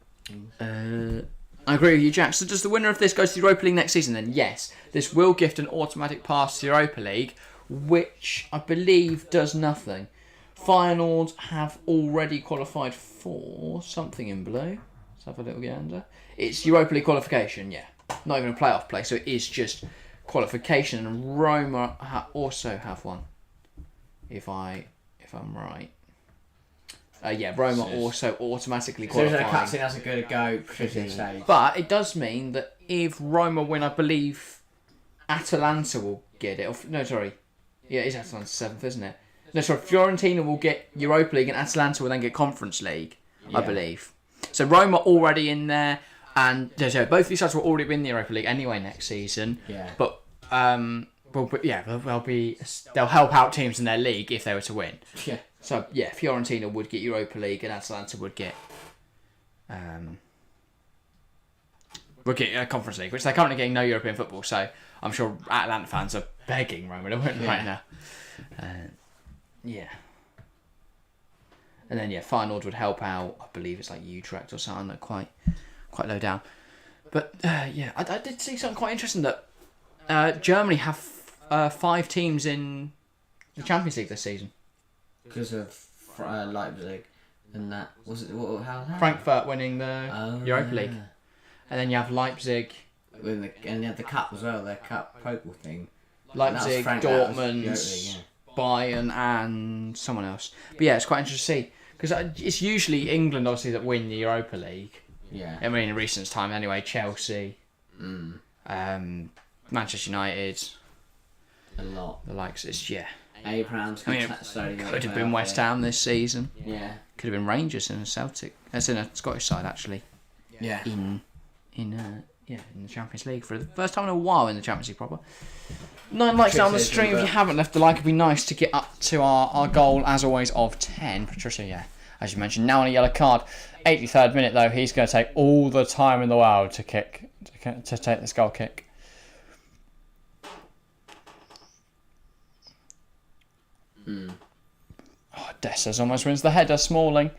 I agree with you, Jack. So does the winner of this go to the Europa League next season then? Yes. This will gift an automatic pass to the Europa League, which I believe does nothing. Feyenoord have already qualified for something in blue. Let's have a little gander. It's Europa League qualification, yeah. Not even a playoff play, so it is just qualification. And Roma also have one, if I'm right. Roma also automatically qualifying. That's a good go. But it does mean that if Roma win, I believe Atalanta will get it. Yeah, it is Atalanta 7th, isn't it? No, sorry, Fiorentina will get Europa League and Atalanta will then get Conference League, I believe. So Roma already in there, and both these sides will already be in the Europa League anyway next season. Yeah. But they'll help out teams in their league if they were to win. Yeah. So yeah, Fiorentina would get Europa League and Atalanta would get Conference League, which they're currently getting no European football. So I'm sure Atalanta fans are begging Roma to win right now. And then Feyenoord would help out. I believe it's like Utrecht or something, like quite low down. But I did see something quite interesting that Germany have 5 teams in the Champions League this season. Because of Leipzig and that was it. Frankfurt winning the Europa League, and then you have Leipzig, and you have the cup as well. Their cup pokal thing. Leipzig, Dortmund, Bayern, and someone else. But yeah, it's quite interesting to see because it's usually England, obviously, that win the Europa League. Yeah. I mean, in recent time, anyway. Chelsea, Manchester United, a lot. The likes. Abraham's could have been West Ham this season. Yeah. Could have been Rangers and a Celtic. That's in a Scottish side actually. Yeah. In the Champions League for the first time in a while in the Champions League proper. 9 likes down the stream. If you haven't left a like, it'd be nice to get up to our goal as always of 10. Patricia, as you mentioned, now on a yellow card. 83rd minute though, he's going to take all the time in the world to take this goal kick. Dessers almost wins the header. Smalling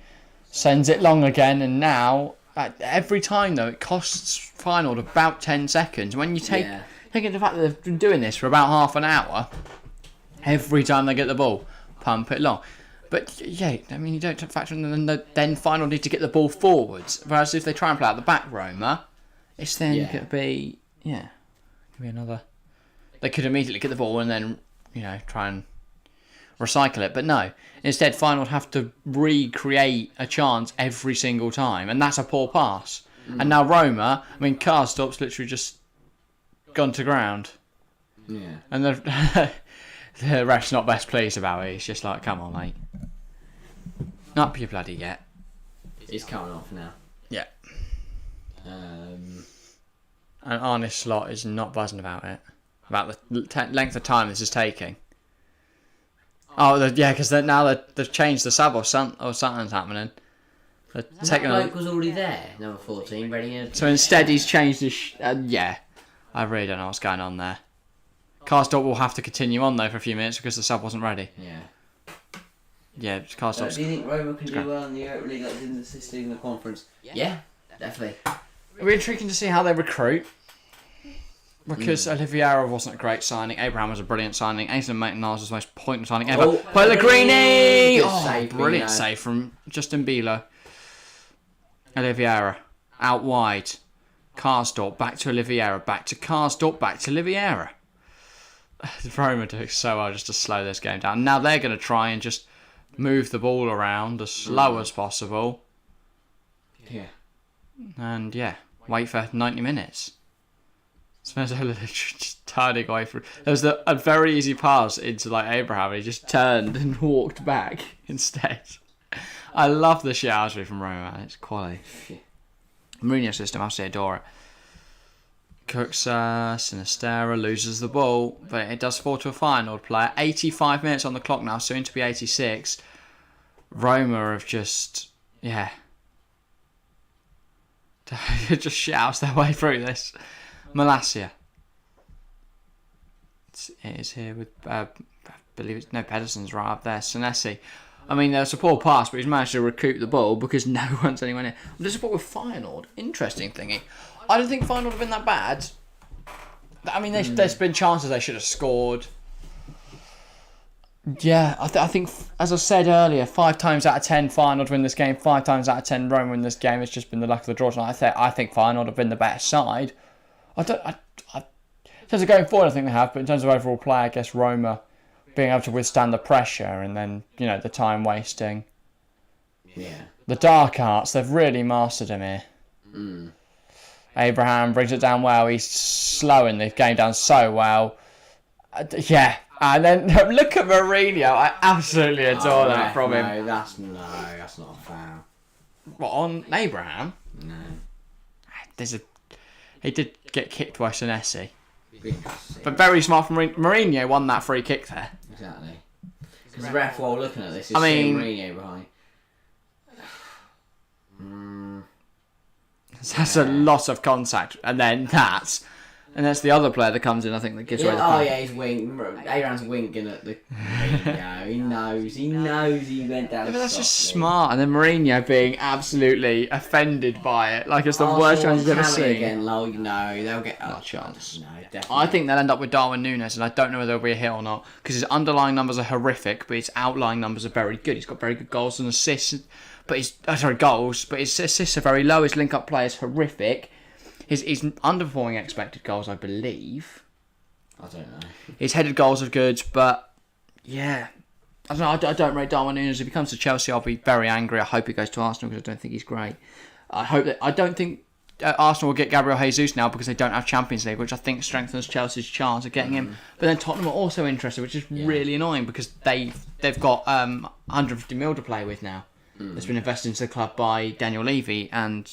sends it long again, and now every time though it costs Feyenoord about 10 seconds. When you take into the fact that they've been doing this for about half an hour, every time they get the ball, pump it long. But I mean you don't factor in then Feyenoord need to get the ball forwards. Whereas if they try and play out the back Roma, it's then going to be another. They could immediately get the ball and then try and recycle it, but no. Instead, Feyenoord have to recreate a chance every single time, and that's a poor pass. And now Roma, Karstop's literally just gone to ground. Yeah. And the ref's not best pleased about it. He's just like, come on, mate. Up you bloody yet. It's coming off now. Yeah. And Arne Slot is not buzzing about it. About the length of time this is taking. Oh, because now they've changed the sub or something's happening. That bloke was already there, number 14, ready. So instead he's changed his... I really don't know what's going on there. Karsdorp will have to continue on though for a few minutes because the sub wasn't ready. Yeah. Yeah, Karsdorp. Do you think Roma can do well in the Europa League like in the conference? Yeah, definitely. It'll be intriguing to see how they recruit. Because Oliveira wasn't a great signing. Abraham was a brilliant signing. Ainsley Maitland-Niles was the most pointless signing ever. Pellegrini! Save, Brilliant save from Justin Bilo. Oliveira. out wide. Karsdorp, back to Oliveira, back to Karsdorp, back to Oliveira. Roma doing so well just to slow this game down. Now they're going to try and just move the ball around as slow as possible. Yeah. And wait for 90 minutes. Spezzola just turning away from. There was a very easy pass into Abraham, and he just turned and walked back instead. I love the shouting from Roma, man. It's quality. Mourinho system, absolutely adore it. Cooks Sinistera loses the ball, but it does fall to a Feyenoord player. 85 minutes on the clock now, soon to be 86. Roma have just just shouts their way through this. Malacia. It is here with I believe it's Pedersen's right up there. Senesi. I mean, there's a poor pass, but he's managed to recoup the ball because no one's anywhere near. I'm disappointed with Feyenoord. Interesting thingy. I don't think Feyenoord have been that bad. I mean, there's been chances they should have scored. Yeah, I think, as I said earlier, 5 times out of 10 Feyenoord win this game, 5 times out of 10 Roma win this game. It's just been the luck of the draw tonight. I think Feyenoord have been the better side. In terms of going forward, I think they have, but in terms of overall play, I guess Roma being able to withstand the pressure and then, the time wasting. Yeah. The dark arts, they've really mastered him here. Abraham brings it down well. He's slowing the game down so well. And then look at Mourinho. I absolutely adore that from him. That's not a foul. What, on Abraham? No. He did get kicked by Senesi. But very smart from Mourinho won that free kick there. Exactly. Because the ref, while looking at this, is seeing Mourinho behind. That's a lot of contact. And that's the other player that comes in, I think, that gives away the play. He's winking. Abraham's winking at the... He knows he went down. But that's just smart. And then Mourinho being absolutely offended by it. Like it's the worst chance he's ever seen. Again, they'll get... Not a chance. No, definitely. I think they'll end up with Darwin Núñez, and I don't know whether there'll be a hit or not, because his underlying numbers are horrific, but his outlying numbers are very good. He's got very good goals and assists, but his assists are very low. His link-up play is horrific. He's underperforming expected goals, I believe. I don't know. His headed goals are good, but I don't know. I don't rate Darwin Núñez. If he comes to Chelsea, I'll be very angry. I hope he goes to Arsenal because I don't think he's great. I don't think Arsenal will get Gabriel Jesus now because they don't have Champions League, which I think strengthens Chelsea's chance of getting him. But then Tottenham are also interested, which is really annoying because they've got 150 mil to play with now. That's been invested into the club by Daniel Levy and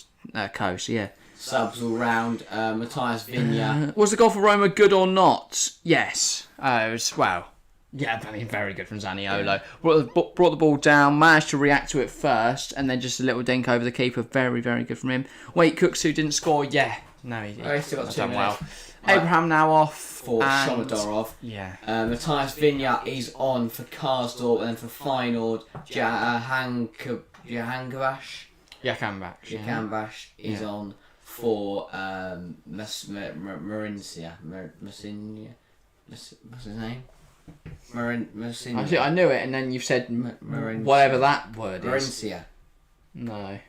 co. So subs all round. Matthias Viña. Was the goal for Roma good or not? Yes. It was, very good from Zaniolo. Yeah. Brought the ball down, managed to react to it first, and then just a little dink over the keeper. Very, very good from him. Wait, Cooks, who didn't score? No, he didn't. He's still got 2 minutes. Well. Abraham now off. For Shomadorov. Yeah. Matthias Viña is on for Karsdorp, and then for Feyenoord, Jahanbash is on for Marincia. What's his name? Marincia. Actually, I knew it, and then you've said whatever that word is. Marincia. No.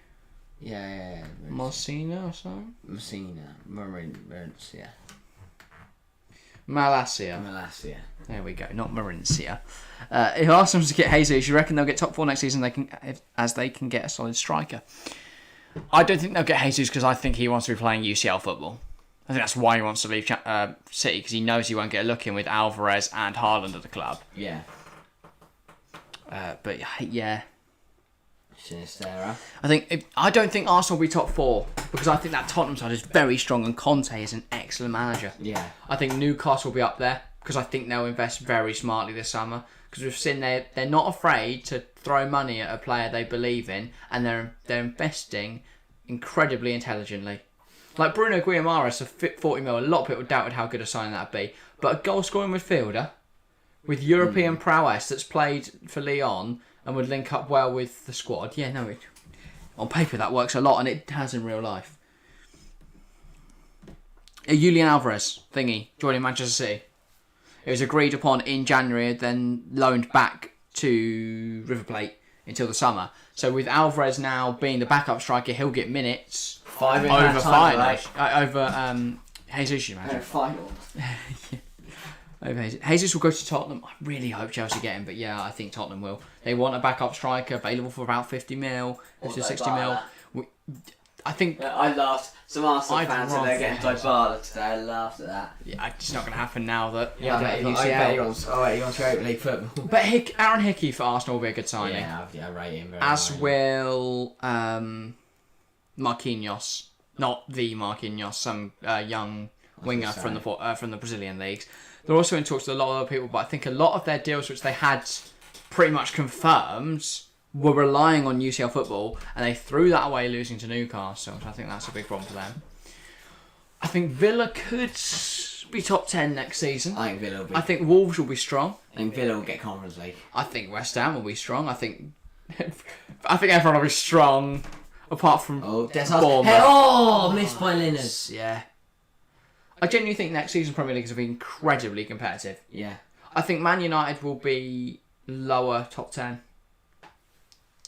Yeah. Messina or something? Marincia. Malacia. There we go, not Marincia. If Arsenal to get Jesus, you reckon they'll get top 4 next season? They can get a solid striker. I don't think they'll get Jesus because I think he wants to be playing UCL football. I think that's why he wants to leave City, because he knows he won't get a look in with Alvarez and Haaland at the club. Yeah. Sinistera. I don't think Arsenal will be top 4 because I think that Tottenham side is very strong and Conte is an excellent manager. Yeah. I think Newcastle will be up there because I think they'll invest very smartly this summer, because we've seen they're not afraid to throw money at a player they believe in, and they're investing incredibly intelligently. Like Bruno Guimaraes, a 40 mil. A lot of people doubted how good a signing that'd be, but a goal-scoring midfielder with European prowess that's played for Lyon and would link up well with the squad. On paper that works a lot, and it has in real life. Julian Alvarez joining Manchester City. It was agreed upon in January, then loaned back to River Plate until the summer. So with Alvarez now being the backup striker, he'll get minutes 5 over minutes. over Jesus, you imagine. Final. Over Jesus. Jesus will go to Tottenham. I really hope Chelsea get him, but yeah, I think Tottenham will. They want a backup striker available for about 50 mil, 50 to 60 mil. I think... I laughed. Some Arsenal fans said they're getting Dybala today. I laughed at that. Yeah, it's not going to happen now that... Yeah, I bet he wants Europa League football. But Aaron Hickey for Arsenal will be a good signing. Yeah, I rate him very As highly. will Marquinhos. Not the Marquinhos, some young winger from the Brazilian leagues. They're also in talks with a lot of other people, but I think a lot of their deals, which they had pretty much confirmed, were relying on UCL football, and they threw that away losing to Newcastle. So I think that's a big problem for them. I think Villa could be top 10 next season. I think Villa will be. I think Wolves will be strong. I think Villa will get Conference League. I think West Ham will be strong. I think everyone will be strong, apart from Bournemouth. Missed by Linners. Yeah. I genuinely think next season Premier League will be incredibly competitive. Yeah. I think Man United will be lower top 10.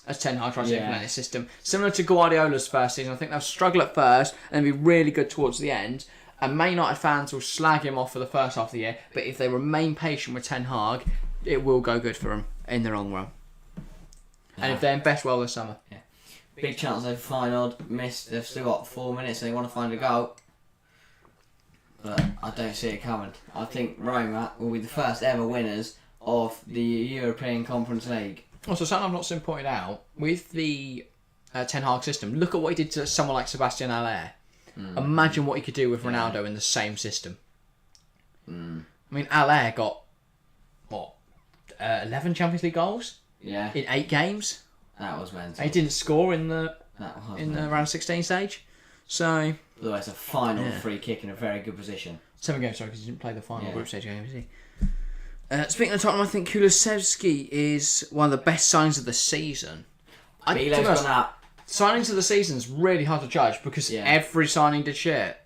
As Ten Hag tries to implement his system. Similar to Guardiola's first season. I think they'll struggle at first and be really good towards the end. And Man United fans will slag him off for the first half of the year. But if they remain patient with Ten Hag, it will go good for them in the long run. And if they invest well this summer. Yeah. Big chance they've Feyenoord missed. They've still got 4 minutes and they want to find a goal. But I don't see it coming. I think Roma will be the first ever winners of the European Conference League. Also, something I've not seen pointed out, with the Ten Hag system, look at what he did to someone like Sebastian Haller. Imagine what he could do with Ronaldo in the same system. I mean, Haller got, 11 Champions League goals? Yeah. In 8 games? That was mental. He didn't score in the round 16 stage. So... Although it's a final free kick in a very good position. 7 games, sorry, because he didn't play the final group stage game, did he? Speaking of Tottenham, I think Kulusevski is one of the best signs of the season. Bilo's gone up. Signings of the season is really hard to judge because every signing did shit.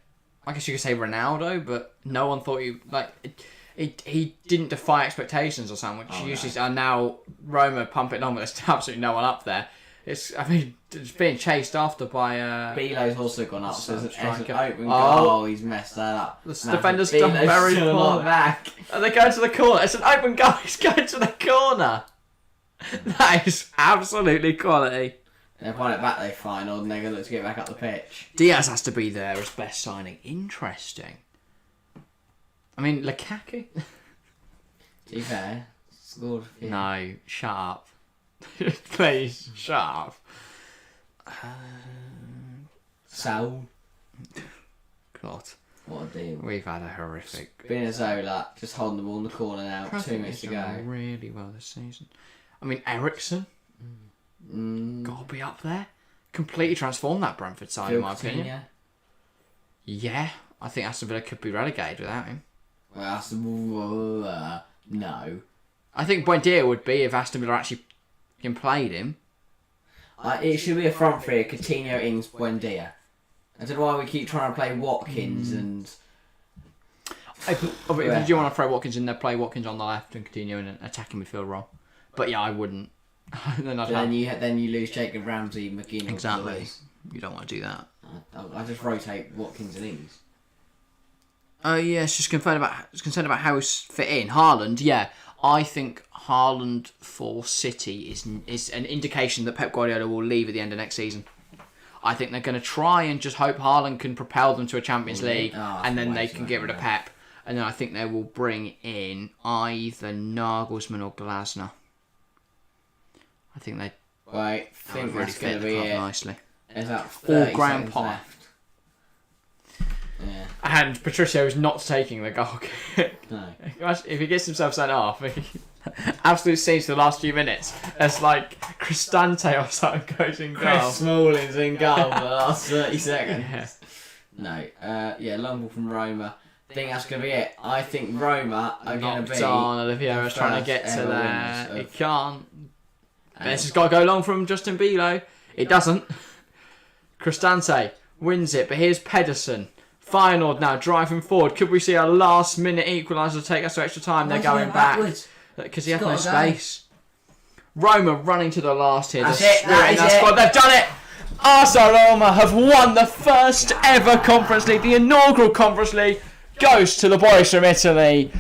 I guess you could say Ronaldo, but no one thought he didn't defy expectations or something, which usually are now Roma pumping on, but there's absolutely no one up there. It's being chased after by... Bilo's also gone up, so there's an open goal. Oh, he's messed that up. The defender's done very poorly. Back. And they're going to the corner. It's an open goal. He's going to the corner. That is absolutely quality. They've won it back, they Feyenoord, and they're going to look to get back up the pitch. Diaz has to be there as best signing. Interesting. I mean, Lukaku? To be fair, scored. No, shut up. Please, shut up. Saul. God. What a deal. We've had a horrific... Spinazzola just holding the ball in the corner now. 2 minutes to go. Really well this season. I mean, Ericsson. Got to be up there. Completely transformed that Brentford side, in my opinion. Yeah. I think Aston Villa could be relegated without him. Well, Aston Villa, no. I think Buendia would be if Aston Villa actually played him. It should be a front three: Coutinho, Ings, Buendia. I don't know why we keep trying to play Watkins and. If you want to throw Watkins in there, play Watkins on the left and Coutinho in an attacking midfield role. But yeah, I wouldn't. then you lose Jacob Ramsey, McGinn. Exactly. You don't want to do that. I just rotate Watkins and Ings. Oh yeah, it's just concerned about how he's fit in. Haaland, yeah. I think Haaland for City is an indication that Pep Guardiola will leave at the end of next season. I think they're going to try and just hope Haaland can propel them to a Champions League, and then they can get rid of Pep. And then I think they will bring in either Nagelsmann or Glasner. I think they think really fit the club nicely. There's about 30 or Graham seconds Potter. left. Yeah. And Patricio is not taking the goal kick. No. If he gets himself sent off, absolute scenes for the last few minutes. It's like Cristante or something goes in goal. Chris Smalling's in goal for the last 30 seconds. Yeah. No. Long ball from Roma. I think that's going to be it. I think Roma are going to be... Oliveira's trying to get to there. He can't. This has got to go long from Justin Bilo. It doesn't. Cristante wins it, but here's Pedersen. Feyenoord now driving forward. Could we see a last-minute equaliser take us to extra time? They're going back because he had no space. Roma running to the last here. That's The it, spirit that in is that it. squad. They've done it. AS Roma have won the first ever Conference League. The inaugural Conference League goes to the boys from Italy.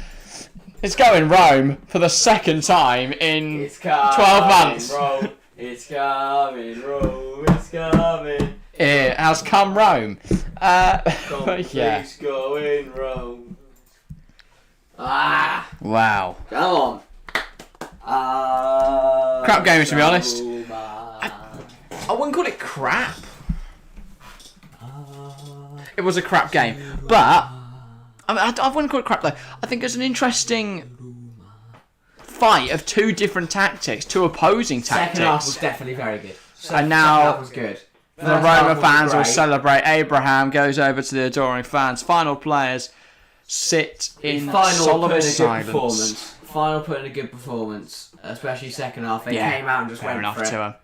It's going Rome for the second time in 12 months. Rome. It's coming, Rome. It's coming. It has come Rome. Yeah. Going Rome. Ah, Wow. come on. Crap game, to be honest. Roma. I wouldn't call it crap. It was a crap game, but I mean, I wouldn't call it crap though. I think it's an interesting fight of two different tactics, two opposing tactics. Second half was definitely very good. And now second half was good. The First half Roma was fans will great. celebrate. Abraham goes over to the adoring fans. Final players sit in solemn silence. Final put in a good performance, especially second half. They Yeah, came out and just fair went enough for it. to him.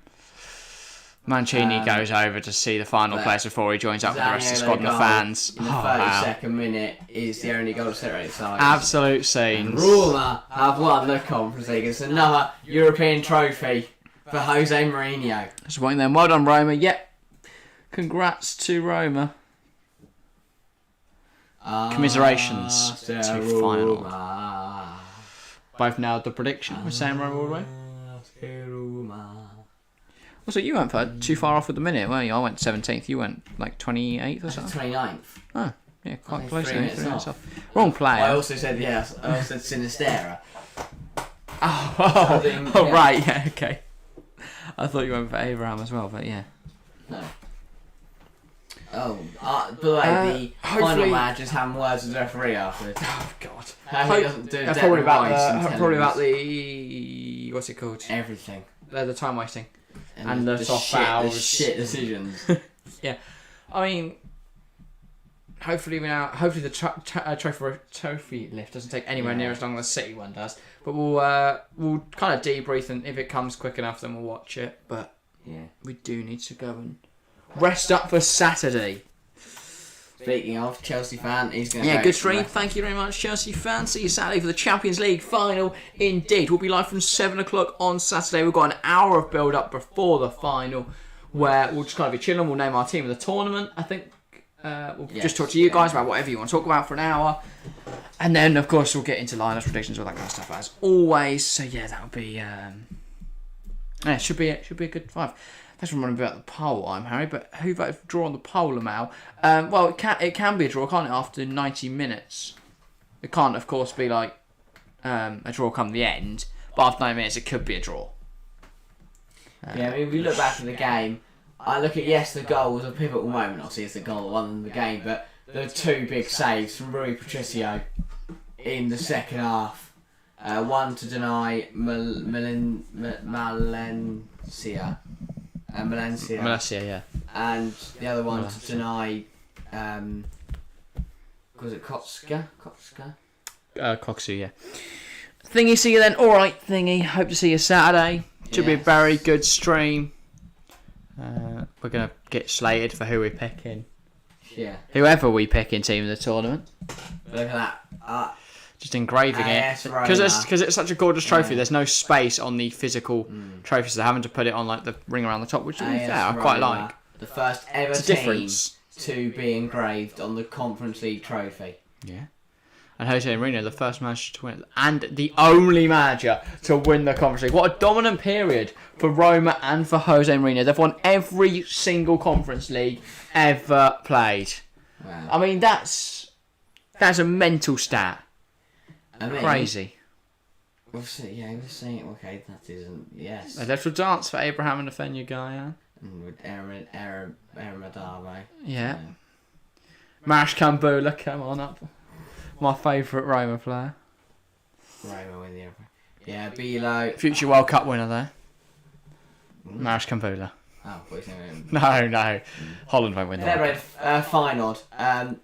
Mancini goes over to see the final players before he joins up with the rest of the squad and the fans. In the 32nd minute is the only goal to separate sides. Absolute scenes. Roma have won the Conference League. It's another European trophy for Jose Mourinho. Just waiting then. Well done, Roma. Yep. Congrats to Roma. Commiserations to Feyenoord. Both nailed the prediction. We're saying Roma all the way. Also, you weren't too far off with the minute, weren't you? I went 17th. You went like 28th or something. 29th. Oh, yeah, quite Only close. 3 Then, minutes 3 minutes off. off. Wrong player. I also said yes. I also said Sinistera. Oh, think, oh yeah. right, yeah, okay. I thought you went for Abraham as well, but yeah. No. Oh, by the way, the hopefully- final match is having words with the referee afterwards. Oh God. He doesn't do That's Declan probably about Rice and tell probably him about the what's it called? everything. The time wasting. And the soft shit, fouls. the shit decisions. Yeah, I mean, hopefully the trophy lift doesn't take anywhere near as long as the City one does. But we'll kind of debrief, and if it comes quick enough, then we'll watch it. But Yeah. we do need to go and rest up for Saturday. Speaking of Chelsea fan, he's going to Yeah, good stream. Thank you very much, Chelsea fans. See you Saturday for the Champions League final. Indeed, we'll be live from 7 o'clock on Saturday. We've got an hour of build-up before the final, where we'll just kind of be chilling. We'll name our team of the tournament. I think we'll just talk to you guys about whatever you want to talk about for an hour, and then of course we'll get into lineups, predictions, all that kind of stuff as always. So yeah, that'll be yeah, it should be a good 5. Thanks for remembering about the poll, I'm Harry. But who voted for draw on the poll, Lamal? Well, it can be a draw, can't it? After 90 minutes, it can't, of course, be like a draw come the end. But after 90 minutes, it could be a draw. Yeah, I mean, if we look back at the game, I look at the goal was a pivotal moment. Obviously, it's the goal that won the game, but there were 2 big saves from Rui Patricio in the second half. One to deny Malaysia, yeah. And the other one to deny, was it Kotska? Coxu, yeah. Thingy, see you then. Alright, Thingy. Hope to see you Saturday. Should be a very good stream. We're going to get slated for who we're picking. Yeah. Whoever we pick in team of the tournament. Look at that. Just engraving it. AS Roma. Because it's such a gorgeous trophy, there's no space on the physical trophy, so they're having to put it on like the ring around the top, which to be fair, I quite like. The first ever It's a team difference. to be engraved on the Conference League trophy. Yeah. And Jose Mourinho, the first manager to win it, and the only manager to win the Conference League. What a dominant period for Roma and for Jose Mourinho. They've won every single Conference League ever played. Wow. I mean, that's a mental stat. I mean, Crazy. We're saying, okay, that isn't, yes. A little dance for Abraham and Feyenoord guy, And with Aaron Madave. yeah. Marsh Kambula, come on up. My favourite Roma player. Roma win the other. Yeah, Bilo. Future World Cup winner there. Marsh Kambula. Oh, wait a minute. No. Holland won't win that. Feyenoord. Do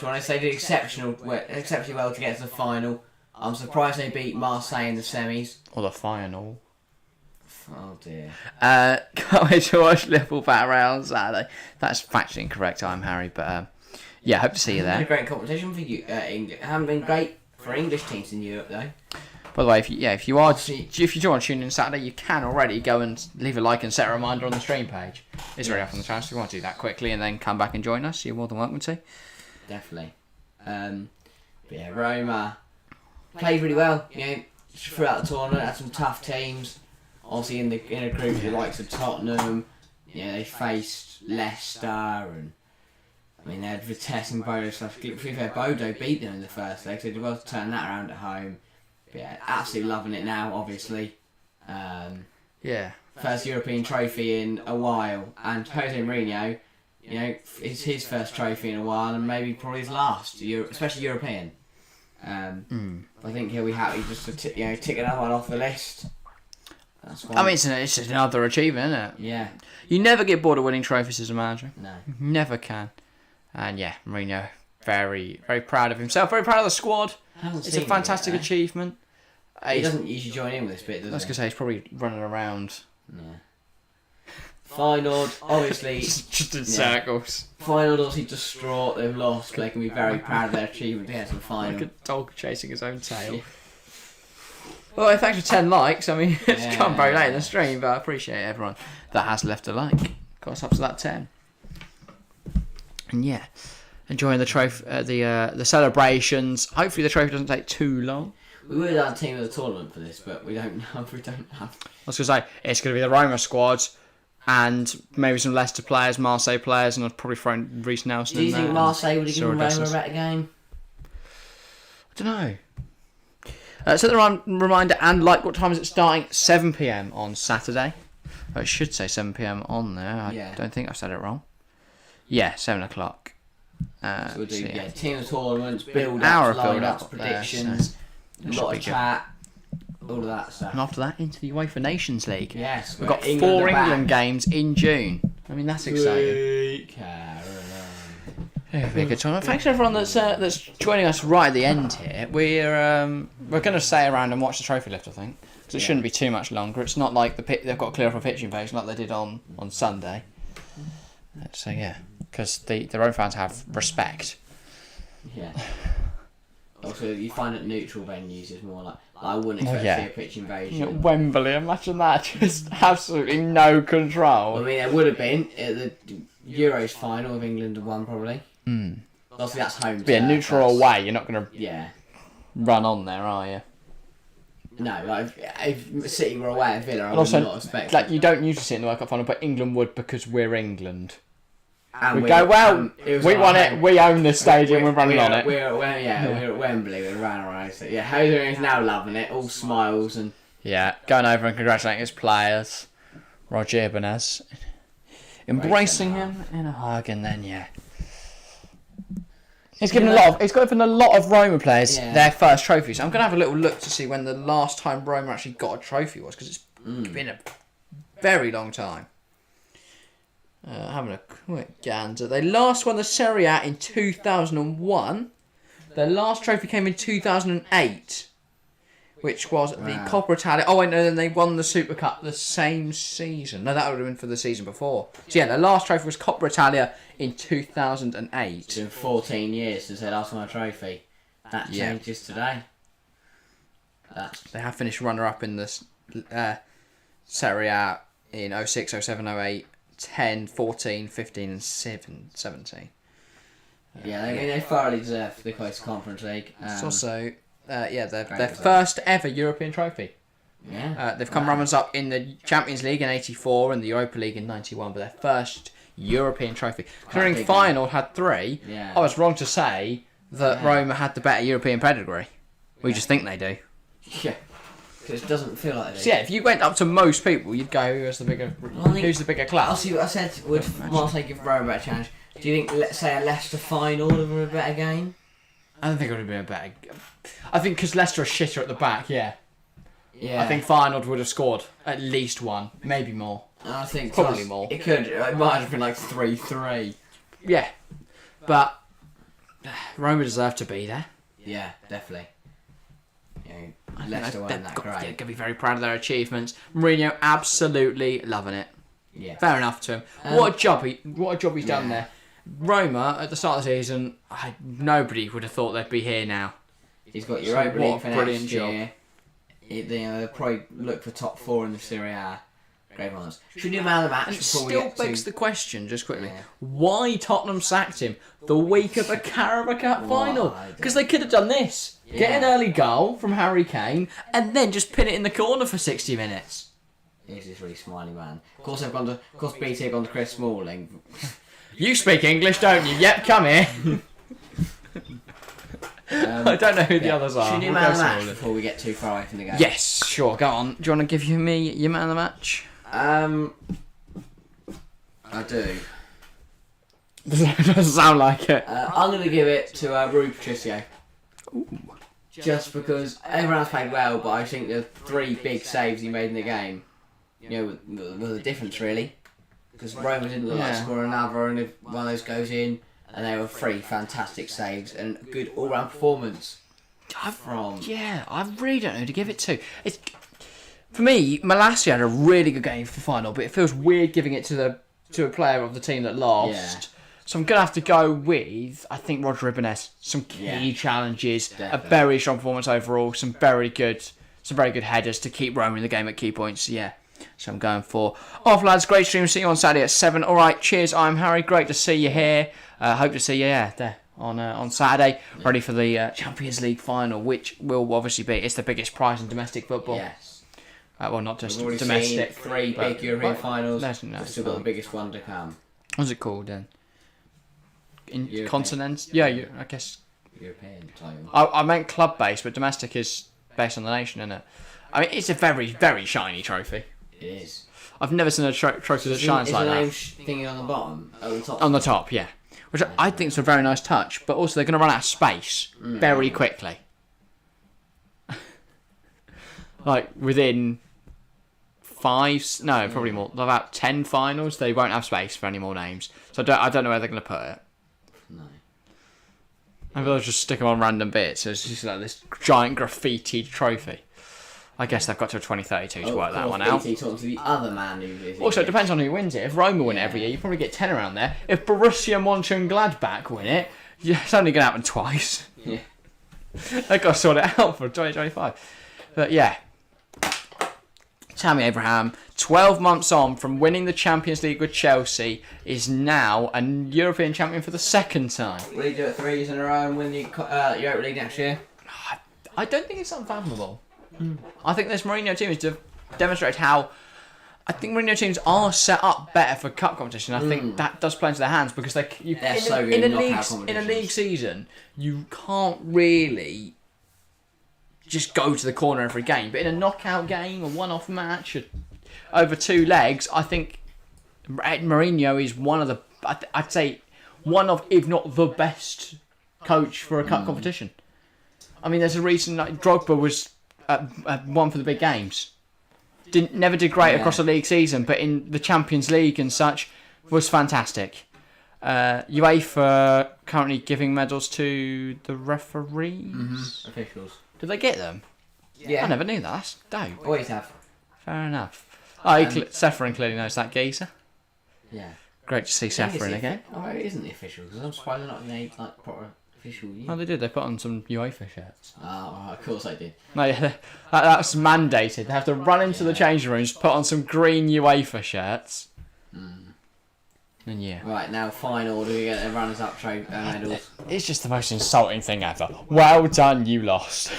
you want to say did exceptionally well to get to the final? I'm surprised they beat Marseille in the semis. Or the final. Oh dear. Can't wait to watch Liverpool bat around Saturday. That's factually incorrect, I'm Harry, but yeah, hope to see you Been a there. great competition for you. Haven't been great for English teams in Europe though. By the way, if you do want to tune in Saturday, you can already go and leave a like and set a reminder on the stream page. It's already up on the channel, so if you want to do that quickly and then come back and join us, you're more than welcome to. Definitely. But yeah, Roma played really well. Throughout the tournament, had some tough teams. Obviously, in a group with the likes of Tottenham, they faced Leicester, and I mean they had Vitesse and Bodo stuff. To be fair, Bodo beat them in the first leg, so they did well to turn that around at home. But yeah, absolutely loving it now. Obviously, first European trophy in a while, and Jose Mourinho, it's his first trophy in a while, and maybe probably his last, especially European. I think he'll be happy just to tick another one off the list. I mean, it's another achievement, isn't it? Yeah. You never get bored of winning trophies as a manager. No. You never can. And yeah, Mourinho, very, very proud of himself. Very proud of the squad. It's a fantastic achievement. He doesn't usually join in with this bit, does he? I was going to say, he's probably running around. Yeah. Feyenoord, obviously... just in circles. Feyenoord, obviously distraught. They've lost, but they can be very proud of their achievement to get to the final. Like a dog chasing his own tail. Well, thanks for 10 likes. I mean, it's come very late in the stream, but I appreciate everyone that has left a like. Got us up to that 10. And yeah, enjoying the trophy, the celebrations. Hopefully the trophy doesn't take too long. We would have done a team of the tournament for this, but we don't have. I was going to say, it's going to be the Roma squad and maybe some Leicester players, Marseille players, and I'd probably throw Reece Nelson in there. Do you think Marseille would have given Roma a better game? I don't know. Set the reminder and like what time is it starting? 7 PM on Saturday. Oh, it should say 7 PM on there. I don't think I've said it wrong. Yeah, 7 o'clock. So we'll do team of tournaments, build-ups, line-ups, predictions, a lot of chat, all of that stuff. And after that, into the UEFA Nations League. Yes, we've got 4 England games in June. I mean, that's exciting. It'll be a good time. Thanks to everyone that's joining us right at the end here. We're going to stay around and watch the trophy lift, I think, because it shouldn't be too much longer. It's not like they've got to clear off a pitching page like they did on Sunday. So yeah, because their own fans have respect. Yeah. Also, you find at neutral venues is more like I wouldn't expect to see a pitch invasion. Wembley, imagine that. Just absolutely no control. Well, I mean, there would have been at the Euros final if England had won, probably. Obviously, that's home. But yeah, neutral away, you're not going to run on there, are you? No, like if City were away at Villa, I would also, not expect. Like, you don't usually see it in the World Cup final, but England would because we're England. And we go, we won it, we own this stadium, we're running on it. We're at Wembley, we ran around. So yeah, Jose is now loving it, all smiles and... Yeah, going over and congratulating his players. Roger Ibanez. Embracing him in a hug, and then, He's given a lot of Roma players their first trophies. I'm going to have a little look to see when the last time Roma actually got a trophy was, because it's been a very long time. Having a quick gander. They last won the Serie A in 2001. Their last trophy came in 2008, which was the Coppa Italia. Oh, and then they won the Super Cup the same season. No, that would have been for the season before. So yeah, their last trophy was Coppa Italia in 2008. It's been 14 years since they last won a trophy. That changes today. They have finished runner-up in the Serie A in 06, 07, 08, 10, 14, 15 and 17. They thoroughly deserve the close Conference League. It's also their first ever European trophy. Yeah. They've come runners up in the Champions League in 84 and the Europa League in 91, but their first European trophy. Considering Feyenoord had 3, I was wrong to say that Roma had the better European pedigree. We just think they do. Yeah. Because it doesn't feel like they do. So if you went up to most people, you'd go, who's the bigger club? I'll see what I said. Would Marseille give Roma a better challenge? Do you think, let's say, a Leicester final would have been a better game? I don't think it would have been a better game. I think because Leicester are shitter at the back, Yeah. I think Feyenoord would have scored at least 1, maybe more. I think probably more. It could. It might have been like 3-3. Yeah. But Roma deserve to be there. Yeah, definitely. Leicester weren't that great. They're going to be very proud of their achievements. Mourinho absolutely loving it. Yeah. Fair enough to him. What a job he's done there. Roma, at the start of the season, nobody would have thought they'd be here now. He's got Europa League for next year. They'll probably look for top 4 in the Serie A. Great ones. Should we do man of the match? And it before we still get begs to... the question, just quickly, Yeah. why Tottenham sacked him the week of the Carabao Cup final? Why? Because they could have done this. Get an Yeah. early goal from Harry Kane and then just pin it in the corner for 60 minutes. He's this really smiley man. Of course, BT have gone to Chris Smalling. You speak English, don't you? Yep, come here. I don't know who the others are. Should we do We'll man go of the match slowly. before we get too far away from the game? Yes, sure, go on. Do you want to give me your man of the match? I do. Doesn't sound like it. I'm going to give it to Rui Patricio. Just because everyone else played well, but I think the 3 big saves he made in the game, were the difference really. Because Roma didn't look like scoring another, and if one of those goes in, and they were 3 fantastic saves and a good all-round performance. I really don't know who to give it to. For me, Malacia had a really good game for the final, but it feels weird giving it to a player of the team that lost. Yeah. So I'm going to have to go with, I think, Roger Ibanez. Some key challenges, Definitely. a very strong performance overall, some very good headers to keep Roma in the game at key points. Yeah, so I'm going for. Off, lads. Great stream. See you on Saturday at 7. All right, cheers. I'm Harry. Great to see you here. Hope to see you there on Saturday, ready for the Champions League final, which will obviously be it's the biggest prize in domestic football. Yes. Well, not just We've already domestic. seen 3 big European finals. No, We've still got the biggest one to come. What's it called then? European. Continents? Yeah, I guess. European title. I meant club based, but domestic is based on the nation, isn't it? I mean, it's a very, very shiny trophy. It is. I've never seen a trophy that shines like the name that. thingy on the bottom? At the top? On the top, yeah. Which I think is a very nice touch, but also they're going to run out of space very quickly. Like within probably more. About 10 finals, they won't have space for any more names. So I don't know where they're going to put it. No. Maybe they'll just stick them on random bits. So it's just like this giant graffitied trophy. I guess they've got to 2032 to work that one out. BT talking to the other man who is. Also, it depends on who wins it. If Roma win it every year, you probably get 10 around there. If Borussia Mönchengladbach win it, it's only going to happen twice. Yeah. They've got to sort it out for 2025. But yeah. Tammy Abraham, 12 months on from winning the Champions League with Chelsea, is now a European champion for the 2nd time. Will he do it 3 years in a row and win the Europa League next year? I don't think it's unfathomable. I think this Mourinho team has demonstrated how. I think Mourinho teams are set up better for cup competition. I think that does play into their hands because They're so good in in a league season you can't really just go to the corner every game. But in a knockout game, a one-off match over 2 legs, I think Mourinho is one of the. I'd say one of, if not the best coach for a cup competition. I mean, there's a reason like Drogba was. One for the big games. Never did great across the league season, but in the Champions League and such was fantastic. UEFA currently giving medals to the referees. Officials. Did they get them? Yeah. I never knew that. That's dope. Always have. Fair enough. Seferin clearly knows that geezer. Yeah. Great to see Seferin again. Oh, it isn't the officials because I'm surprised they're not made like proper official. Oh, they did. They put on some UEFA shirts. Oh, of course I did. No, yeah, that's mandated. They have to run into the changing rooms, put on some green UEFA shirts. And yeah. Right, now final, do we get the runners-up medals? It's just the most insulting thing ever. Well done, you lost.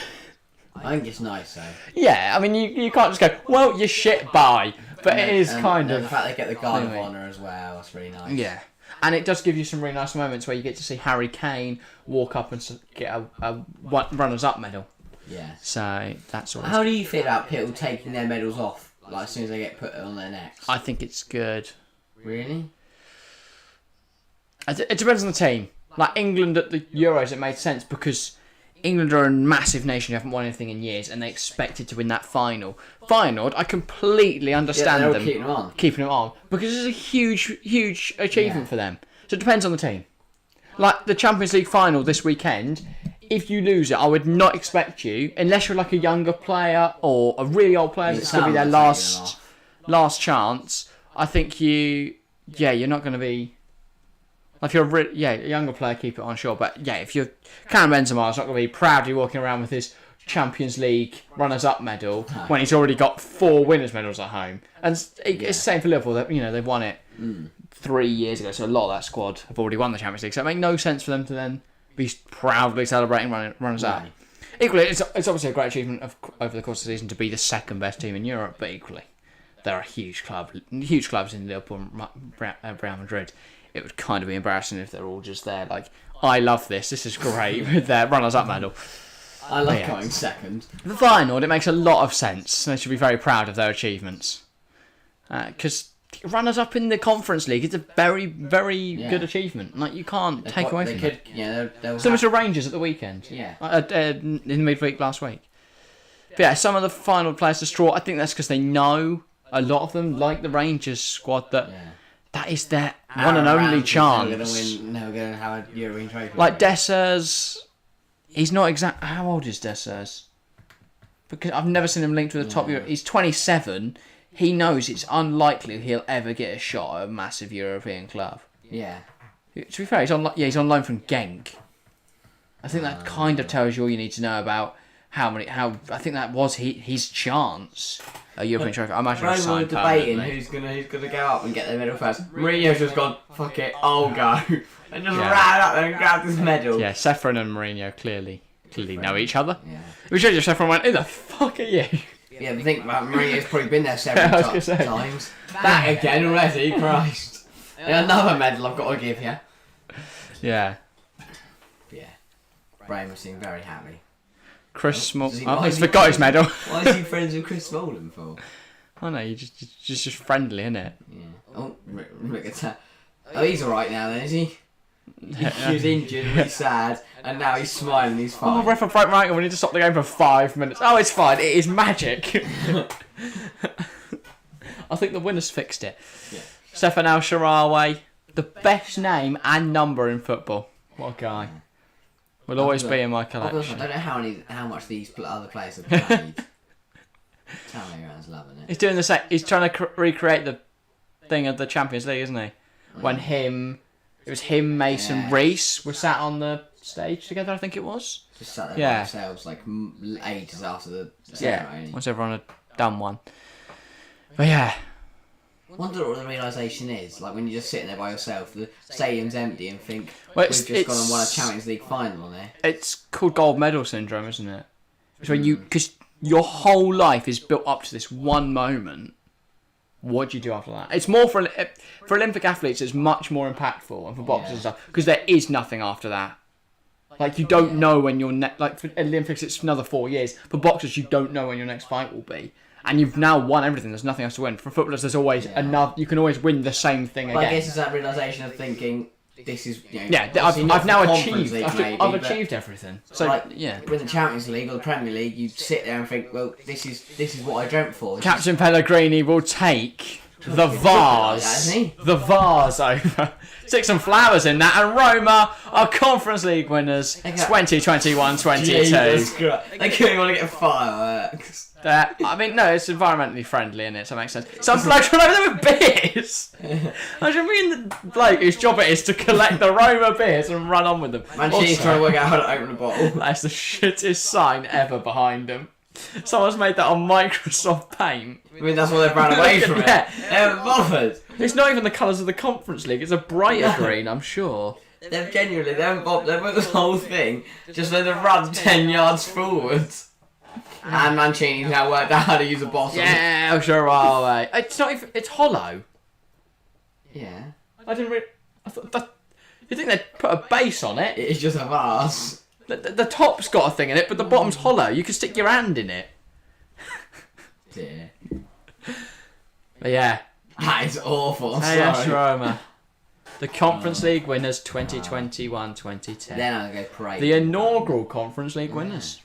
I think it's nice though. Yeah, I mean, you can't just go, well, you shit, bye. But it is kind of. The fact they get the Guard of Honour as well, that's really nice. Yeah. And it does give you some really nice moments where you get to see Harry Kane walk up and get a runners-up medal. Yeah. So that's all. How do you feel about people taking their medals off, like as soon as they get put on their necks? I think it's good. Really? It depends on the team. Like England at the Euros, it made sense because England are a massive nation who haven't won anything in years, and they expected to win that final. Feyenoord, I completely understand them keeping them on because it's a huge achievement for them. So it depends on the team. Like the Champions League final this weekend, if you lose it, I would not expect you, unless you're like a younger player or a really old player that's going to be their last chance. I think you're not going to be. If you're a younger player, keep it on, sure. But yeah, if you're Karim Benzema, it's not going to be proudly walking around with his Champions League runners-up medal when he's already got 4 winners' medals at home. And it's the same for Liverpool. They've won it 3 years ago, so a lot of that squad have already won the Champions League. So it makes no sense for them to then be proudly celebrating runners-up. Right. Equally, it's obviously a great achievement over the course of the season to be the second best team in Europe, but equally, they're a huge clubs in Liverpool and Real Madrid. It would kind of be embarrassing if they're all just there. Like, I love this. This is great with their runners-up medal. I love going second. The Feyenoord, it makes a lot of sense. They should be very proud of their achievements. Because runners-up in the Conference League is a very, very good achievement. Like, you can't take away from it. Yeah, Similar to Rangers at the weekend. Yeah. In the midweek last week. But yeah, some of the final players to straw, I think that's because they know, a lot of them, like the Rangers squad, that is their one and only chance. Never going to have a European trophy. Like Dessers, he's not exact. How old is Dessers? Because I've never seen him linked with a top Euro. He's 27. He knows it's unlikely he'll ever get a shot at a massive European club. Yeah. To be fair, he's on loan from Genk. I think that kind of tells you all you need to know about how I think that was his chance. A European trophy. I imagine Roma were debating who's gonna go up and get their medal first. Mourinho's just gone, fuck it, I'll go, and just ran up there and grabbed his medal. Yeah, Sefrin and Mourinho clearly know each other. Yeah. We should have Sefrin went, who the fuck are you? Yeah, but think about Mourinho's probably been there several times. That again already, Christ. Another medal I've got to give you. Yeah. Yeah. Brahim seemed very happy. Chris Smalling. He's forgot his medal. Why is he friends with Chris Smalling for? I know, you're just friendly, innit? Yeah. Oh, look at that. Oh, he's alright now then, is he? He was injured, really sad, and now he's smiling, he's fine. Oh, ref broke my ankle, we need to stop the game for 5 minutes. Oh, it's fine, it is magic. I think the winners fixed it. Yeah. Stefan Al-Shaarawy, the best name and number in football. What a guy. Will always be in my collection. I don't know how much these other players have played. Talleyrand's loving it. He's doing the same. He's trying to recreate the thing of the Champions League, isn't he? When it was him, Mason, Reese were sat on the stage together. I think it was. Just sat there by themselves, like ages after the ceremony. Once everyone had done one. But yeah. I wonder what the realisation is, like when you're just sitting there by yourself, the stadium's empty and think, we've just gone and won a Champions League final on there. It's called gold medal syndrome, isn't it? It's when because your whole life is built up to this one moment. What do you do after that? It's more for Olympic athletes, it's much more impactful, and for boxers and stuff, because there is nothing after that. Like, you don't know when your like for Olympics it's another 4 years. For boxers, you don't know when your next fight will be. And you've now won everything. There's nothing else to win. For footballers, there's always another. You can always win the same thing again. I guess it's that realisation of thinking, this is. I've now achieved. I've achieved everything. So like, with the Champions League or the Premier League, you sit there and think, well, this is what I dreamt for. Captain Pellegrini will take the vase. The vase over. Stick some flowers in that, and Roma are Conference League winners 2021-22. They couldn't want to get fireworks. I mean, no, it's environmentally friendly, innit? So it makes sense. Some bloke run over there with beers! I mean, the bloke whose job it is to collect the Roma beers and run on with them. Mancini's trying to work out how to open a bottle. That's the shittest sign ever behind him. Someone's made that on Microsoft Paint. I mean, that's why they've run away from it. They haven't bothered. It's not even the colours of the Conference League. It's a brighter green, I'm sure. They haven't bothered. They've put this whole thing just let them run 10 yards forwards. And Mancini's now worked out how to use a bottle. Yeah, I'm sure. It's not even. It's hollow. Yeah. I didn't really. I thought that. You think they'd put a base on it? It's just a vase. The top's got a thing in it, but the bottom's hollow. You can stick your hand in it. Dear. But yeah. That is awful. AS Roma. The Conference League winners 2021-2010. Then I'm going to parade. The inaugural Conference League winners.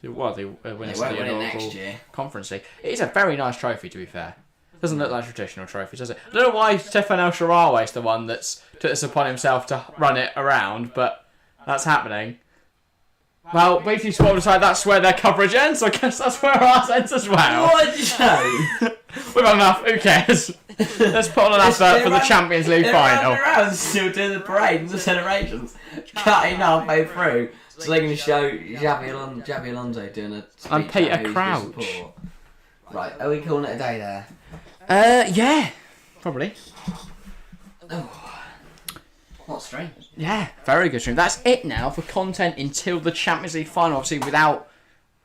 Well, the winners of the inaugural next year. Conference League. It is a very nice trophy, to be fair. Doesn't look like traditional trophies, does it? I don't know why Stefan Al-Shaarawy is the one that's took this upon himself to run it around, but that's happening. Well, Weekly Sport decided that's where their coverage ends, so I guess that's where ours ends as well. What did you say? We've had enough. Who cares? Let's put on an advert for the Champions League final. Around still doing the parade and the celebrations, cutting halfway through, so they're going to show Xabi Alonso doing a speech. And Peter Crouch. Right, are we calling it a day there? Yeah, probably. Oh, what stream? Yeah, very good stream. That's it now for content until the Champions League final. Obviously, without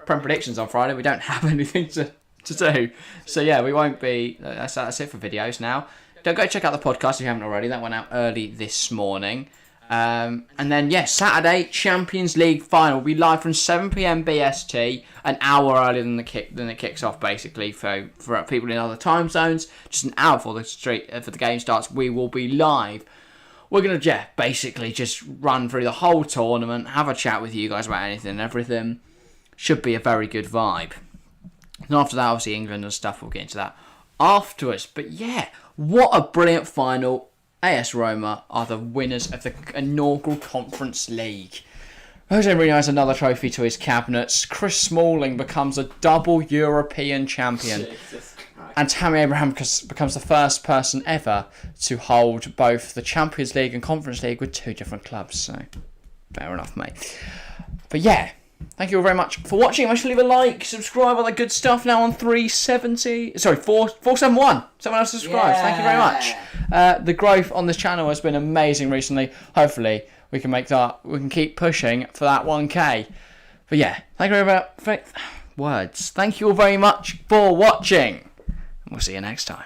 Prem predictions on Friday, we don't have anything to do. So yeah, we won't be. That's it for videos now. Don't go check out the podcast if you haven't already. That went out early this morning. And then Saturday Champions League final will be live from 7 p.m. BST, an hour earlier than it kicks off. Basically, for people in other time zones, just an hour before the game starts, we will be live. We're gonna basically just run through the whole tournament, have a chat with you guys about anything and everything. Should be a very good vibe. And after that, obviously England and stuff. We'll get into that afterwards. But yeah, what a brilliant final. AS Roma are the winners of the inaugural Conference League. Jose Mourinho has another trophy to his cabinets. Chris Smalling becomes a double European champion. And Tammy Abraham becomes the first person ever to hold both the Champions League and Conference League with two different clubs. So, fair enough, mate. But yeah, thank you all very much for watching. Make sure to leave a like, subscribe, all that good stuff. Now on 471. Someone else subscribes. Yeah. Thank you very much. The growth on this channel has been amazing recently. Hopefully, we can make that. We can keep pushing for that 1K. But yeah, thank you very much. Words. Thank you all very much for watching. We'll see you next time.